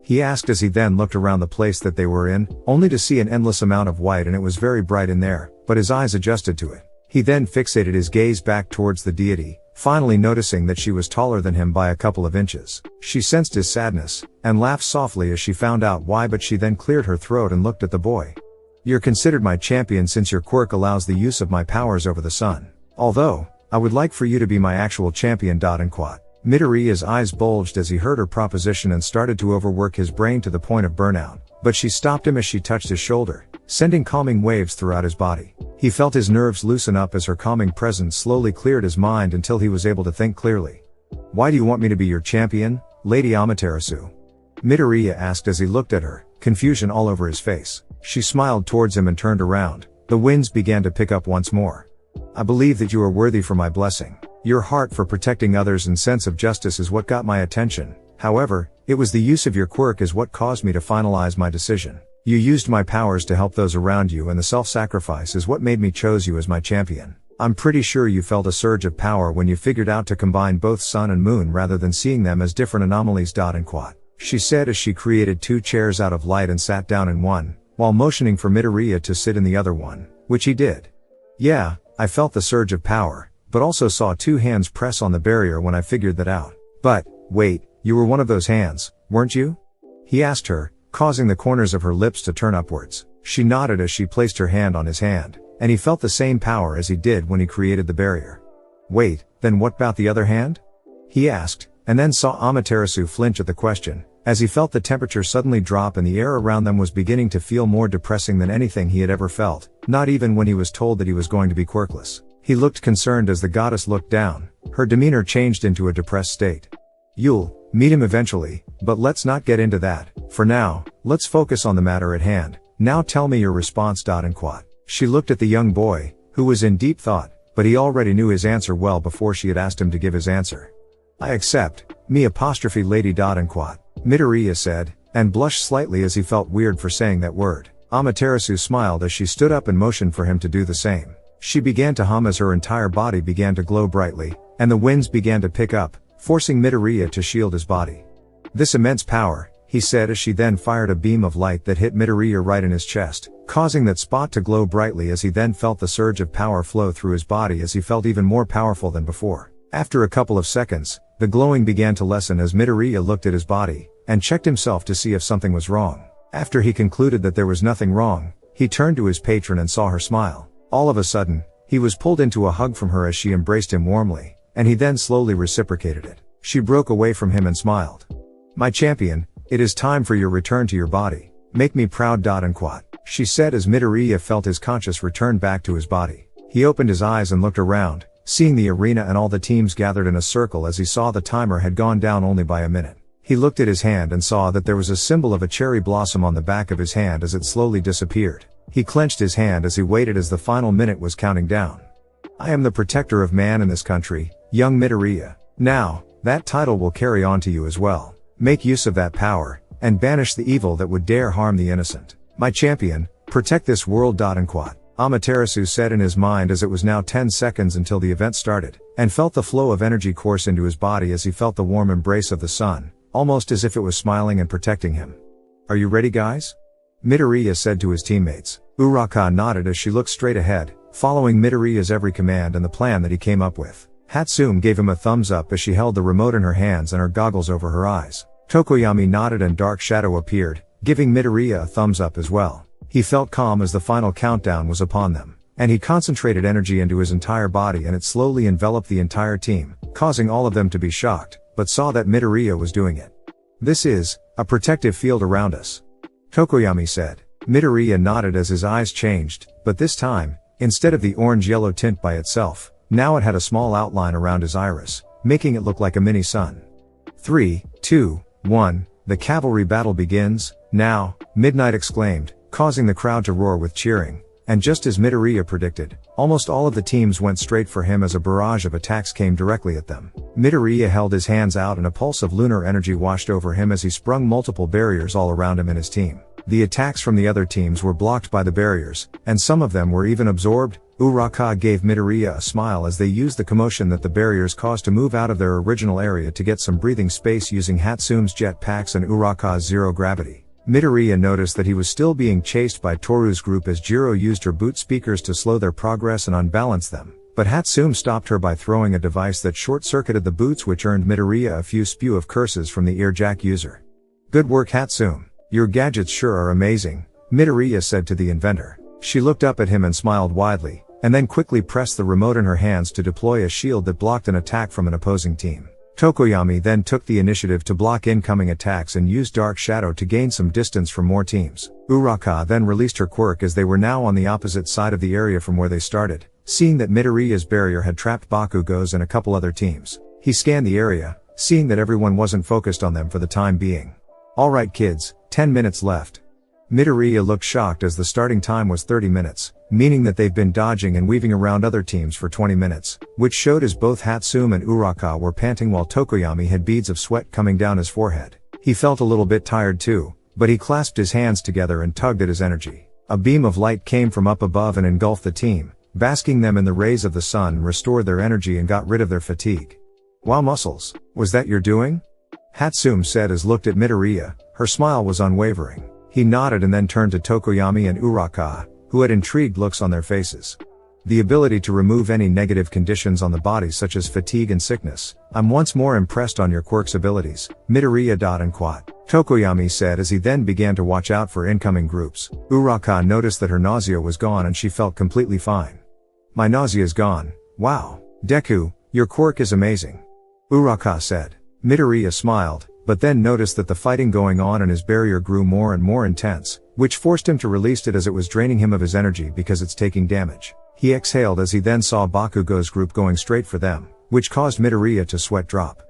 Speaker 1: He asked as he then looked around the place that they were in, only to see an endless amount of white and it was very bright in there, but his eyes adjusted to it. He then fixated his gaze back towards the deity, finally noticing that she was taller than him by a couple of inches. She sensed his sadness, and laughed softly as she found out why, but she then cleared her throat and looked at the boy. You're considered my champion since your quirk allows the use of my powers over the sun. Although, I would like for you to be my actual champion. And quat. Midoriya's eyes bulged as he heard her proposition and started to overwork his brain to the point of burnout, but she stopped him as she touched his shoulder, sending calming waves throughout his body. He felt his nerves loosen up as her calming presence slowly cleared his mind until he was able to think clearly. Why do you want me to be your champion, Lady Amaterasu? Midoriya asked as he looked at her, confusion all over his face. She smiled towards him and turned around. The winds began to pick up once more. I believe that you are worthy for my blessing. Your heart for protecting others and sense of justice is what got my attention. However, it was the use of your quirk is what caused me to finalize my decision. You used my powers to help those around you, and the self-sacrifice is what made me choose you as my champion. I'm pretty sure you felt a surge of power when you figured out to combine both sun and moon rather than seeing them as different anomalies. And quat. She said as she created 2 chairs out of light and sat down in one, while motioning for Midoriya to sit in the other one, which he did. Yeah, I felt the surge of power, but also saw 2 hands press on the barrier when I figured that out. But, wait, you were one of those hands, weren't you? He asked her, causing the corners of her lips to turn upwards. She nodded as she placed her hand on his hand, and he felt the same power as he did when he created the barrier. Wait, then what about the other hand? He asked, and then saw Amaterasu flinch at the question, as he felt the temperature suddenly drop and the air around them was beginning to feel more depressing than anything he had ever felt, not even when he was told that he was going to be quirkless. He looked concerned as the goddess looked down. Her demeanor changed into a depressed state. You'll meet him eventually, but let's not get into that. For now, let's focus on the matter at hand. Now tell me your response. And quat. She looked at the young boy, who was in deep thought, but he already knew his answer well before she had asked him to give his answer. I accept, me apostrophe lady. And quat. Midoriya said, and blushed slightly as he felt weird for saying that word. Amaterasu smiled as she stood up and motioned for him to do the same. She began to hum as her entire body began to glow brightly, and the winds began to pick up, forcing Midoriya to shield his body. This immense power, he said as she then fired a beam of light that hit Midoriya right in his chest, causing that spot to glow brightly as he then felt the surge of power flow through his body as he felt even more powerful than before. After a couple of seconds, the glowing began to lessen as Midoriya looked at his body, and checked himself to see if something was wrong. After he concluded that there was nothing wrong, he turned to his patron and saw her smile. All of a sudden, he was pulled into a hug from her as she embraced him warmly, and he then slowly reciprocated it. She broke away from him and smiled. My champion, it is time for your return to your body. Make me proud. And quat. She said as Midoriya felt his conscious return back to his body. He opened his eyes and looked around, seeing the arena and all the teams gathered in a circle as he saw the timer had gone down only by a minute. He looked at his hand and saw that there was a symbol of a cherry blossom on the back of his hand as it slowly disappeared. He clenched his hand as he waited as the final minute was counting down. I am the protector of man in this country, young Midoriya. Now, that title will carry on to you as well. Make use of that power, and banish the evil that would dare harm the innocent. My champion, protect this world. And quat. Amaterasu said in his mind as it was now 10 seconds until the event started, and felt the flow of energy course into his body as he felt the warm embrace of the sun, almost as if it was smiling and protecting him. "Are you ready, guys?" Midoriya said to his teammates. Uraka nodded as she looked straight ahead, following Midoriya's every command and the plan that he came up with. Hatsume gave him a thumbs up as she held the remote in her hands and her goggles over her eyes. Tokoyami nodded and Dark Shadow appeared, giving Midoriya a thumbs up as well. He felt calm as the final countdown was upon them, and he concentrated energy into his entire body and it slowly enveloped the entire team, causing all of them to be shocked, but saw that Midoriya was doing it. "This is a protective field around us," Tokoyami said. Midoriya nodded as his eyes changed, but this time, instead of the orange-yellow tint by itself, now it had a small outline around his iris, making it look like a mini sun. 3, 2, 1, the cavalry battle begins, now, Midnight exclaimed, causing the crowd to roar with cheering. And just as Midoriya predicted, almost all of the teams went straight for him as a barrage of attacks came directly at them. Midoriya held his hands out and a pulse of lunar energy washed over him as he sprung multiple barriers all around him and his team. The attacks from the other teams were blocked by the barriers, and some of them were even absorbed. Uraka gave Midoriya a smile as they used the commotion that the barriers caused to move out of their original area to get some breathing space using Hatsume's jetpacks and Uraka's zero gravity. Midoriya noticed that he was still being chased by Toru's group as Jiro used her boot speakers to slow their progress and unbalance them, but Hatsume stopped her by throwing a device that short-circuited the boots, which earned Midoriya a few spew of curses from the earjack user. "Good work, Hatsume. Your gadgets sure are amazing," Midoriya said to the inventor. She looked up at him and smiled widely, and then quickly pressed the remote in her hands to deploy a shield that blocked an attack from an opposing team. Tokoyami then took the initiative to block incoming attacks and used Dark Shadow to gain some distance from more teams. Uraka then released her quirk as they were now on the opposite side of the area from where they started, seeing that Midoriya's barrier had trapped Bakugos and a couple other teams. He scanned the area, seeing that everyone wasn't focused on them for the time being. "Alright kids, 10 minutes left." Midoriya looked shocked as the starting time was 30 minutes, meaning that they've been dodging and weaving around other teams for 20 minutes, which showed as both Hatsume and Uraka were panting while Tokoyami had beads of sweat coming down his forehead. He felt a little bit tired too, but he clasped his hands together and tugged at his energy. A beam of light came from up above and engulfed the team, basking them in the rays of the sun and restored their energy and got rid of their fatigue. "Wow, muscles, was that your doing?" Hatsume said as looked at Midoriya. Her smile was unwavering. He nodded and then turned to Tokoyami and Uraka, who had intrigued looks on their faces. "The ability to remove any negative conditions on the body such as fatigue and sickness. I'm once more impressed on your quirk's abilities," Midoriya and Quat. Tokoyami said as he then began to watch out for incoming groups. Uraka noticed that her nausea was gone and she felt completely fine. "My nausea's gone. Wow. Deku, your quirk is amazing," Uraka said. Midoriya smiled, but then noticed that the fighting going on in his barrier grew more and more intense, which forced him to release it as it was draining him of his energy because it's taking damage. He exhaled as he then saw Bakugo's group going straight for them, which caused Midoriya to sweat drop.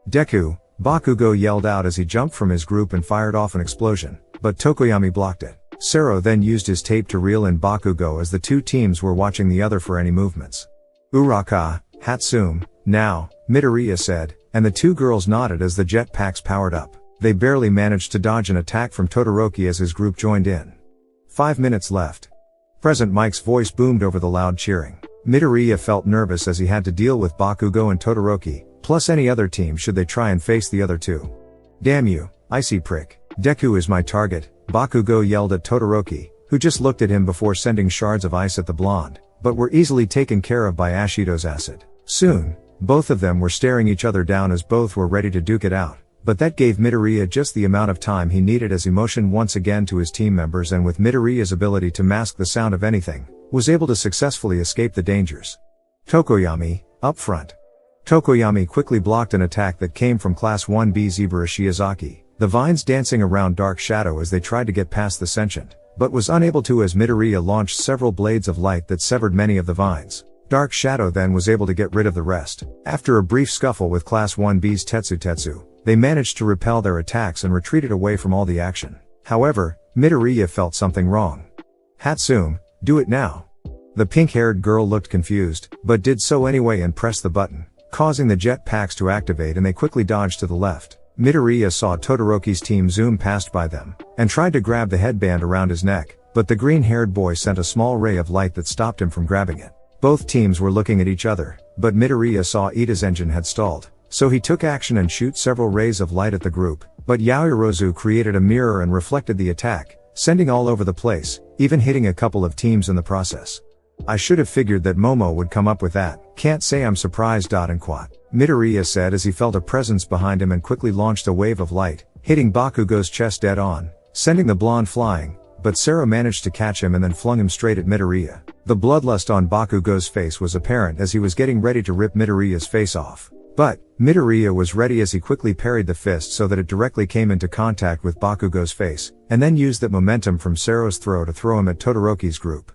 Speaker 1: "Deku," Bakugo yelled out as he jumped from his group and fired off an explosion, but Tokoyami blocked it. Sero then used his tape to reel in Bakugo as the two teams were watching the other for any movements. "Uraka, Hatsume, now," Midoriya said, and the two girls nodded as the jetpacks powered up. They barely managed to dodge an attack from Todoroki as his group joined in. 5 minutes left. Present Mike's voice boomed over the loud cheering. Midoriya felt nervous as he had to deal with Bakugo and Todoroki, plus any other team should they try and face the other two. "Damn you, icy prick. Deku is my target," Bakugo yelled at Todoroki, who just looked at him before sending shards of ice at the blonde, but were easily taken care of by Ashido's acid. Soon, both of them were staring each other down as both were ready to duke it out, but that gave Midoriya just the amount of time he needed as he motioned once again to his team members and with Midoriya's ability to mask the sound of anything, was able to successfully escape the dangers. "Tokoyami, up front." Tokoyami quickly blocked an attack that came from Class 1B Zebra Shiozaki, the vines dancing around Dark Shadow as they tried to get past the sentient, but was unable to as Midoriya launched several blades of light that severed many of the vines. Dark Shadow then was able to get rid of the rest. After a brief scuffle with Class 1B's Tetsu, they managed to repel their attacks and retreated away from all the action. However, Midoriya felt something wrong. "Hatsume, do it now." The pink-haired girl looked confused, but did so anyway and pressed the button, causing the jetpacks to activate and they quickly dodged to the left. Midoriya saw Todoroki's team zoom past by them, and tried to grab the headband around his neck, but the green-haired boy sent a small ray of light that stopped him from grabbing it. Both teams were looking at each other, but Midoriya saw Ida's engine had stalled, So he took action and shoot several rays of light at the group, but Yaoyorozu created a mirror and reflected the attack, sending all over the place, even hitting a couple of teams in the process. I should have figured that Momo would come up with that. Can't say I'm surprised. And quat. Midoriya said as he felt a presence behind him and quickly launched a wave of light, hitting Bakugo's chest dead on, sending the blonde flying, but Sero managed to catch him and then flung him straight at Midoriya. The bloodlust on Bakugo's face was apparent as he was getting ready to rip Midoriya's face off. But, Midoriya was ready as he quickly parried the fist so that it directly came into contact with Bakugo's face, and then used that momentum from Sero's throw to throw him at Todoroki's group.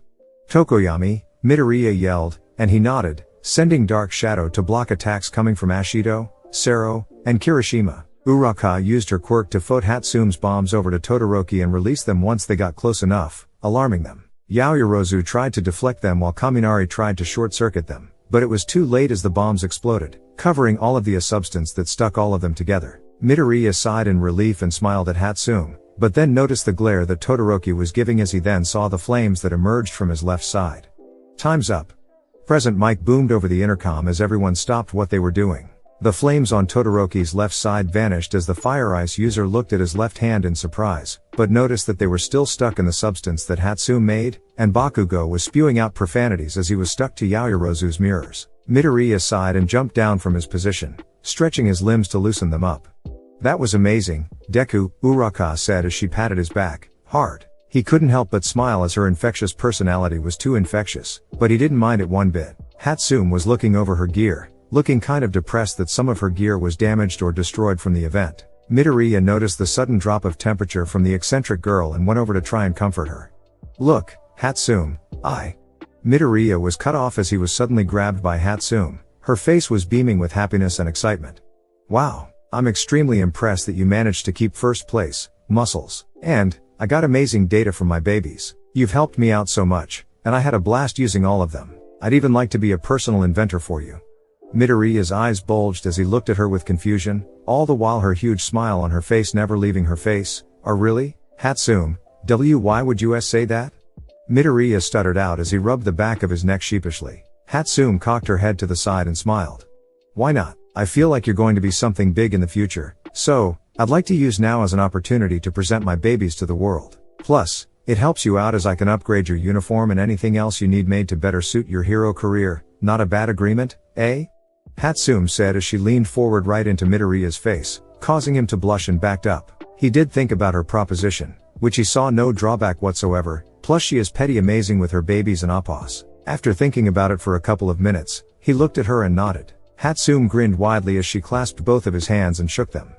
Speaker 1: Tokoyami, Midoriya yelled, and he nodded, sending Dark Shadow to block attacks coming from Ashido, Sero, and Kirishima. Uraka used her quirk to float Hatsume's bombs over to Todoroki and release them once they got close enough, alarming them. Yaoyorozu tried to deflect them while Kaminari tried to short-circuit them, but it was too late as the bombs exploded, covering all of the substance that stuck all of them together. Midoriya sighed in relief and smiled at Hatsume, but then noticed the glare that Todoroki was giving as he then saw the flames that emerged from his left side. Time's up. Present mic boomed over the intercom as everyone stopped what they were doing. The flames on Todoroki's left side vanished as the Fire Ice user looked at his left hand in surprise, but noticed that they were still stuck in the substance that Hatsume made, and Bakugo was spewing out profanities as he was stuck to Yaoyorozu's mirrors. Midoriya sighed and jumped down from his position, stretching his limbs to loosen them up. That was amazing, Deku, Uraka said as she patted his back, hard. He couldn't help but smile as her infectious personality was too infectious, but he didn't mind it one bit. Hatsume was looking over her gear, looking kind of depressed that some of her gear was damaged or destroyed from the event. Midoriya noticed the sudden drop of temperature from the eccentric girl and went over to try and comfort her. Look, Hatsume, Midoriya was cut off as he was suddenly grabbed by Hatsume. Her face was beaming with happiness and excitement. Wow, I'm extremely impressed that you managed to keep first place, Muscles. And, I got amazing data from my babies. You've helped me out so much, and I had a blast using all of them. I'd even like to be a personal inventor for you. Midoriya's eyes bulged as he looked at her with confusion, all the while her huge smile on her face never leaving her face. Oh really? Hatsume, why would you say that? Midoriya stuttered out as he rubbed the back of his neck sheepishly. Hatsume cocked her head to the side and smiled. Why not? I feel like you're going to be something big in the future, so, I'd like to use now as an opportunity to present my babies to the world. Plus, it helps you out as I can upgrade your uniform and anything else you need made to better suit your hero career. Not a bad agreement, eh? Hatsume said as she leaned forward right into Midoriya's face, causing him to blush and backed up. He did think about her proposition, which he saw no drawback whatsoever, plus she is petty amazing with her babies and oppas. After thinking about it for a couple of minutes, he looked at her and nodded. Hatsume grinned widely as she clasped both of his hands and shook them.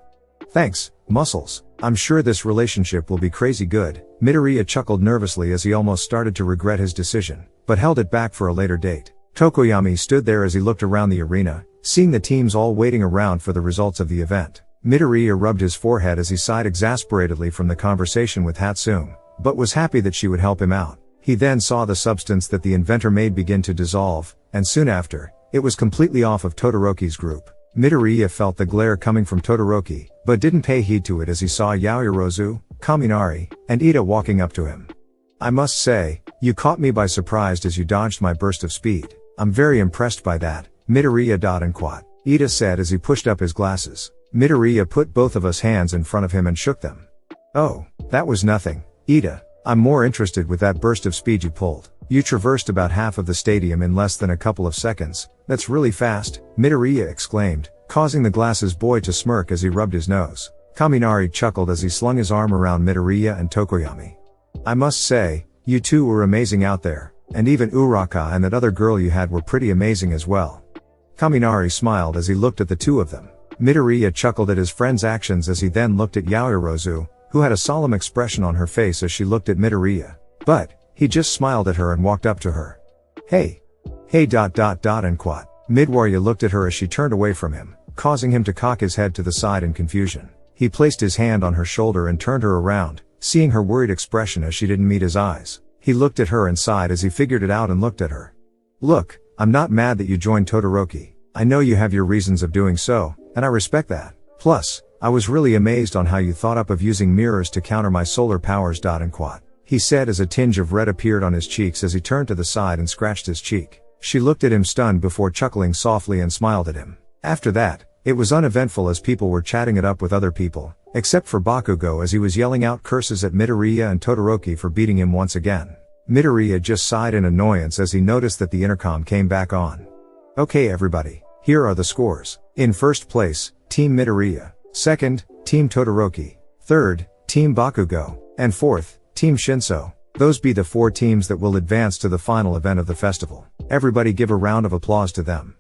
Speaker 1: Thanks, Muscles. I'm sure this relationship will be crazy good. Midoriya chuckled nervously as he almost started to regret his decision, but held it back for a later date. Tokoyami stood there as he looked around the arena, seeing the teams all waiting around for the results of the event. Midoriya rubbed his forehead as he sighed exasperatedly from the conversation with Hatsume, but was happy that she would help him out. He then saw the substance that the inventor made begin to dissolve, and soon after, it was completely off of Todoroki's group. Midoriya felt the glare coming from Todoroki, but didn't pay heed to it as he saw Yaoyorozu, Kaminari, and Ida walking up to him. I must say, you caught me by surprise as you dodged my burst of speed. I'm very impressed by that, Midoriya and quat. Ida said as he pushed up his glasses. Midoriya put both of his hands in front of him and shook them. Oh, that was nothing, Ida. I'm more interested with that burst of speed you pulled. You traversed about half of the stadium in less than a couple of seconds. That's really fast, Midoriya exclaimed, causing the glasses boy to smirk as he rubbed his nose. Kaminari chuckled as he slung his arm around Midoriya and Tokoyami. I must say, you two were amazing out there, and even Uraka and that other girl you had were pretty amazing as well. Kaminari smiled as he looked at the two of them. Midoriya chuckled at his friend's actions as he then looked at Yaoyorozu, who had a solemn expression on her face as she looked at Midoriya. But, he just smiled at her and walked up to her. Hey, and quat. Midoriya looked at her as she turned away from him, causing him to cock his head to the side in confusion. He placed his hand on her shoulder and turned her around, seeing her worried expression as she didn't meet his eyes. He looked at her and sighed as he figured it out and looked at her. Look, I'm not mad that you joined Todoroki. I know you have your reasons of doing so, and I respect that. Plus, I was really amazed on how you thought up of using mirrors to counter my solar powers. And quat. He said as a tinge of red appeared on his cheeks as he turned to the side and scratched his cheek. She looked at him stunned before chuckling softly and smiled at him. After that, It was uneventful as people were chatting it up with other people, except for Bakugo as he was yelling out curses at Midoriya and Todoroki for beating him once again. Midoriya just sighed in annoyance as he noticed that the intercom came back on. Okay everybody, here are the scores. In first place, Team Midoriya. Second, Team Todoroki. Third, Team Bakugo. And fourth, Team Shinso. Those be the 4 teams that will advance to the final event of the festival. Everybody give a round of applause to them.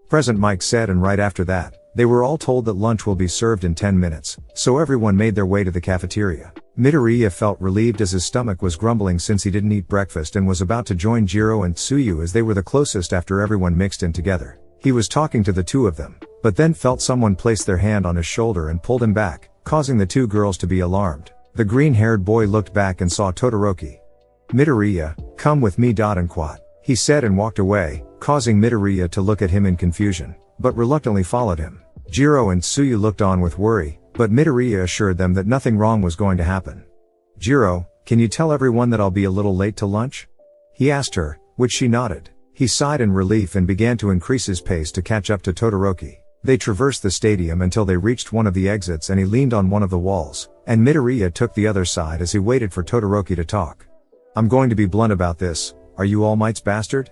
Speaker 1: Present Mike said, and right after that, they were all told that lunch will be served in 10 minutes, so everyone made their way to the cafeteria. Midoriya felt relieved as his stomach was grumbling since he didn't eat breakfast and was about to join Jiro and Tsuyu as they were the closest after everyone mixed in together. He was talking to the 2 of them, but then felt someone place their hand on his shoulder and pulled him back, causing the 2 girls to be alarmed. The green-haired boy looked back and saw Todoroki. Midoriya, come with me. He said and walked away, causing Midoriya to look at him in confusion, but reluctantly followed him. Jiro and Tsuyu looked on with worry, but Midoriya assured them that nothing wrong was going to happen. Jiro, can you tell everyone that I'll be a little late to lunch? He asked her, which she nodded. He sighed in relief and began to increase his pace to catch up to Todoroki. They traversed the stadium until they reached one of the exits and he leaned on one of the walls, and Midoriya took the other side as he waited for Todoroki to talk. I'm going to be blunt about this, are you All Might's bastard?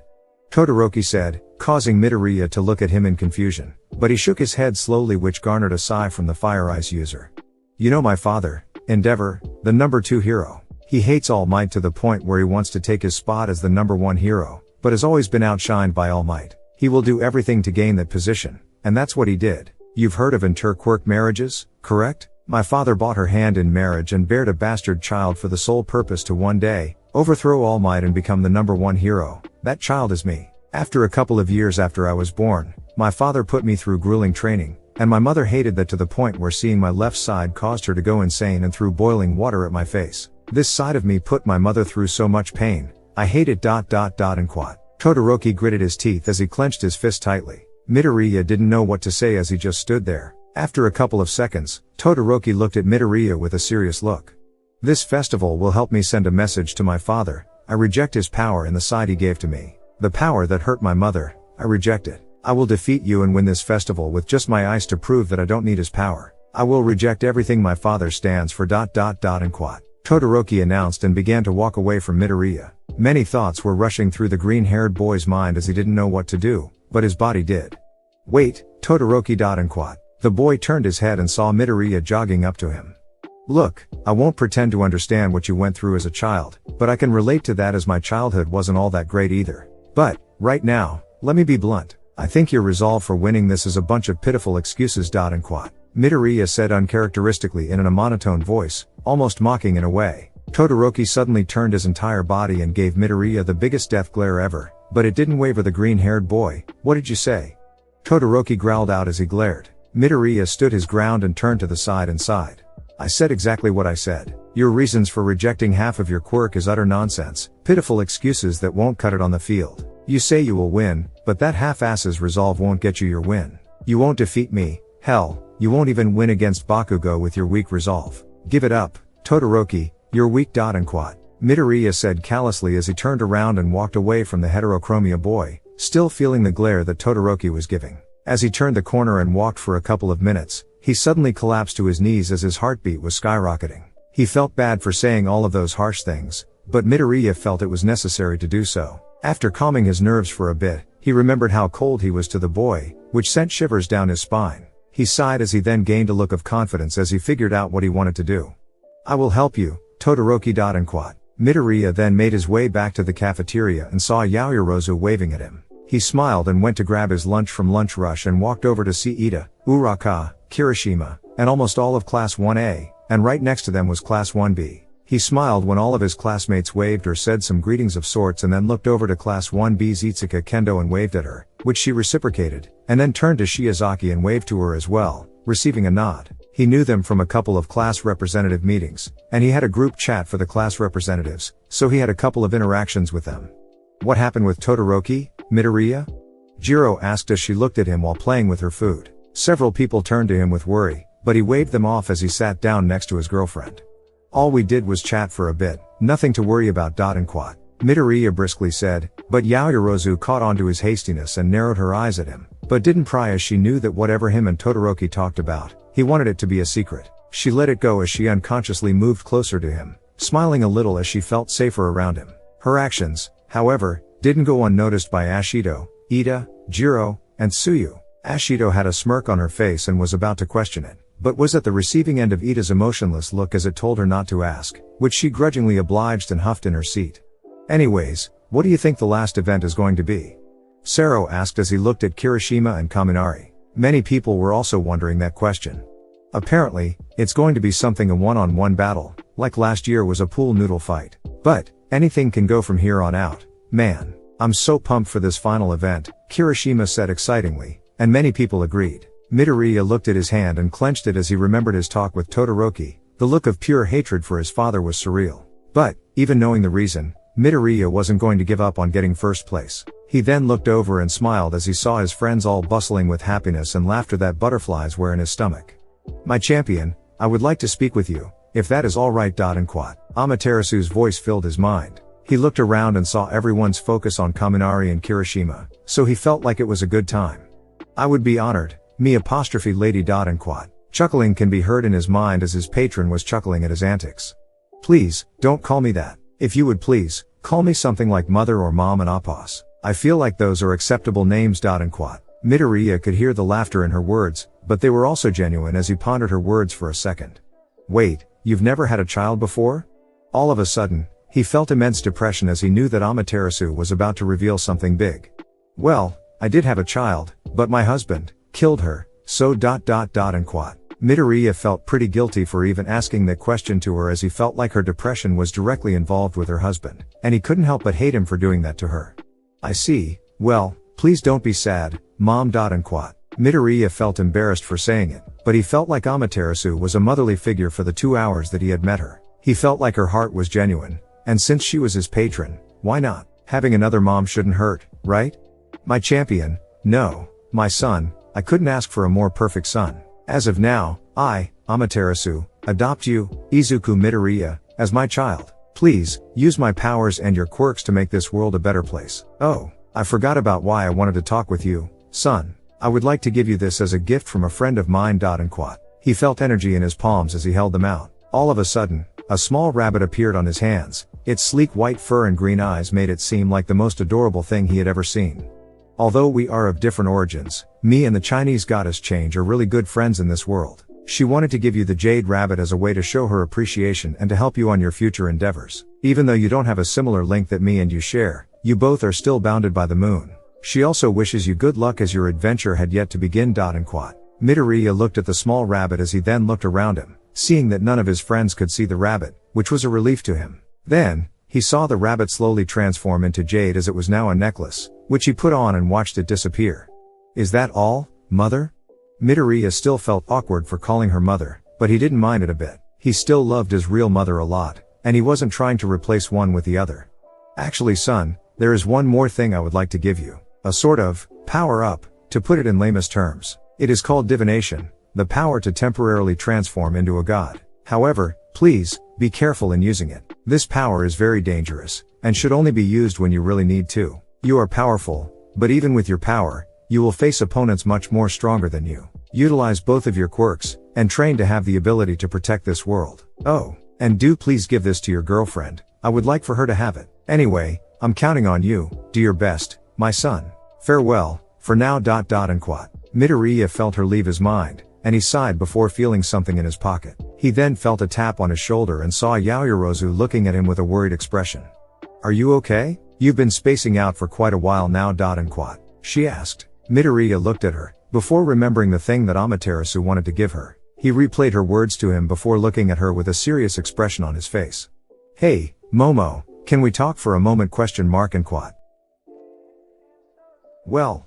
Speaker 1: Todoroki said, causing Midoriya to look at him in confusion, but he shook his head slowly, which garnered a sigh from the Fire Eyes user. You know my father, Endeavor, the number 2 hero. He hates All Might to the point where he wants to take his spot as the number 1 hero, but has always been outshined by All Might. He will do everything to gain that position, and that's what he did. You've heard of inter-quirk marriages, correct? My father bought her hand in marriage and bared a bastard child for the sole purpose to one day overthrow All Might and become the number 1 hero. That child is me. After a couple of years after I was born, my father put me through grueling training, and my mother hated that to the point where seeing my left side caused her to go insane and threw boiling water at my face. This side of me put my mother through so much pain. I hate it. And quat. Todoroki gritted his teeth as he clenched his fist tightly. Midoriya didn't know what to say as he just stood there. After a couple of seconds, Todoroki looked at Midoriya with a serious look. This festival will help me send a message to my father. I reject his power and the side he gave to me. The power that hurt my mother, I reject it. I will defeat you and win this festival with just my eyes to prove that I don't need his power. I will reject everything my father stands for. And quat. Todoroki announced and began to walk away from Midoriya. Many thoughts were rushing through the green-haired boy's mind as he didn't know what to do, but his body did. Wait, Todoroki. And quat. The boy turned his head and saw Midoriya jogging up to him. Look, I won't pretend to understand what you went through as a child, but I can relate to that as my childhood wasn't all that great either. But, right now, let me be blunt. I think your resolve for winning this is a bunch of pitiful excuses. And quat. Midoriya said uncharacteristically in a monotone voice, almost mocking in a way. Todoroki suddenly turned his entire body and gave Midoriya the biggest death glare ever, but it didn't waver the green-haired boy. What did you say? Todoroki growled out as he glared. Midoriya stood his ground and turned to the side and sighed. I said exactly what I said. Your reasons for rejecting half of your quirk is utter nonsense, pitiful excuses that won't cut it on the field. You say you will win, but that half-ass's resolve won't get you your win. You won't defeat me, hell, you won't even win against Bakugo with your weak resolve. Give it up, Todoroki, you're weak. And quat. Midoriya said callously as he turned around and walked away from the heterochromia boy, still feeling the glare that Todoroki was giving. As he turned the corner and walked for a couple of minutes, he suddenly collapsed to his knees as his heartbeat was skyrocketing. He felt bad for saying all of those harsh things, but Midoriya felt it was necessary to do so. After calming his nerves for a bit, he remembered how cold he was to the boy, which sent shivers down his spine. He sighed as he then gained a look of confidence as he figured out what he wanted to do. I will help you, Todoroki. And quat. Midoriya then made his way back to the cafeteria and saw Yaoyorozu waving at him. He smiled and went to grab his lunch from Lunch Rush and walked over to see Ida, Uraka, Kirishima, and almost all of Class 1A, and right next to them was Class 1B. He smiled when all of his classmates waved or said some greetings of sorts and then looked over to Class 1B's Itsuka Kendo and waved at her, which she reciprocated, and then turned to Shiozaki and waved to her as well, receiving a nod. He knew them from a couple of class representative meetings, and he had a group chat for the class representatives, so he had a couple of interactions with them. What happened with Todoroki, Midoriya? Jiro asked as she looked at him while playing with her food. Several people turned to him with worry, but he waved them off as he sat down next to his girlfriend. All we did was chat for a bit, nothing to worry about. And quat. Midoriya briskly said, but Yaoyorozu caught on to his hastiness and narrowed her eyes at him, but didn't pry as she knew that whatever him and Todoroki talked about, he wanted it to be a secret. She let it go as she unconsciously moved closer to him, smiling a little as she felt safer around him. Her actions, however, didn't go unnoticed by Ashido, Ida, Jiro, and Tsuyu. Ashido had a smirk on her face and was about to question it, but was at the receiving end of Ida's emotionless look as it told her not to ask, which she grudgingly obliged and huffed in her seat. Anyways, what do you think the last event is going to be? Sero asked as he looked at Kirishima and Kaminari. Many people were also wondering that question. Apparently, it's going to be something a one-on-one battle, like last year was a pool noodle fight. But, anything can go from here on out. Man, I'm so pumped for this final event, Kirishima said excitingly, and many people agreed. Midoriya looked at his hand and clenched it as he remembered his talk with Todoroki. The look of pure hatred for his father was surreal. But, even knowing the reason, Midoriya wasn't going to give up on getting first place. He then looked over and smiled as he saw his friends all bustling with happiness and laughter that butterflies were in his stomach. My champion, I would like to speak with you, if that is alright. Amaterasu's voice filled his mind. He looked around and saw everyone's focus on Kaminari and Kirishima, so he felt like it was a good time. I would be honored, Lady. Chuckling can be heard in his mind as his patron was chuckling at his antics. Please, don't call me that. If you would please, call me something like mother or mom and appas. I feel like those are acceptable names. Midoriya could hear the laughter in her words, but they were also genuine as he pondered her words for a second. Wait, you've never had a child before? All of a sudden, he felt immense depression as he knew that Amaterasu was about to reveal something big. Well, I did have a child, but my husband killed her, so ... Midoriya felt pretty guilty for even asking that question to her as he felt like her depression was directly involved with her husband, and he couldn't help but hate him for doing that to her. I see, well, please don't be sad, mom. Midoriya felt embarrassed for saying it, but he felt like Amaterasu was a motherly figure for the 2 hours that he had met her. He felt like her heart was genuine, and since she was his patron, why not? Having another mom shouldn't hurt, right? My champion, no, my son, I couldn't ask for a more perfect son. As of now, I, Amaterasu, adopt you, Izuku Midoriya, as my child. Please, use my powers and your quirks to make this world a better place. Oh, I forgot about why I wanted to talk with you, son. I would like to give you this as a gift from a friend of mine. He felt energy in his palms as he held them out. All of a sudden, a small rabbit appeared on his hands. Its sleek white fur and green eyes made it seem like the most adorable thing he had ever seen. Although we are of different origins, me and the Chinese goddess Change are really good friends in this world. She wanted to give you the jade rabbit as a way to show her appreciation and to help you on your future endeavors. Even though you don't have a similar link that me and you share, you both are still bounded by the moon. She also wishes you good luck as your adventure had yet to begin. Midoriya looked at the small rabbit as he then looked around him, seeing that none of his friends could see the rabbit, which was a relief to him. Then, he saw the rabbit slowly transform into jade as it was now a necklace, which he put on and watched it disappear. Is that all, mother? Midoriya still felt awkward for calling her mother, but he didn't mind it a bit. He still loved his real mother a lot, and he wasn't trying to replace one with the other. Actually, son, there is one more thing I would like to give you. A sort of power up, to put it in lamest terms. It is called divination, the power to temporarily transform into a god. However, please, be careful in using it. This power is very dangerous, and should only be used when you really need to. You are powerful, but even with your power, you will face opponents much more stronger than you. Utilize both of your quirks, and train to have the ability to protect this world. Oh, and do please give this to your girlfriend. I would like for her to have it. Anyway, I'm counting on you. Do your best, my son. Farewell, for now. Midoriya felt her leave his mind, and he sighed before feeling something in his pocket. He then felt a tap on his shoulder and saw Yaoyorozu looking at him with a worried expression. Are you okay? You've been spacing out for quite a while now. She asked. Midoriya looked at her, before remembering the thing that Amaterasu wanted to give her. He replayed her words to him before looking at her with a serious expression on his face. Hey, Momo, can we talk for a moment? Well,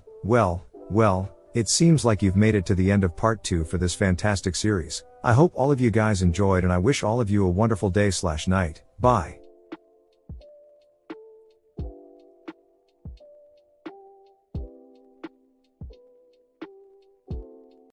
Speaker 1: it seems like you've made it to the end of part 2 for this fantastic series. I hope all of you guys enjoyed and I wish all of you a wonderful day/night. Bye.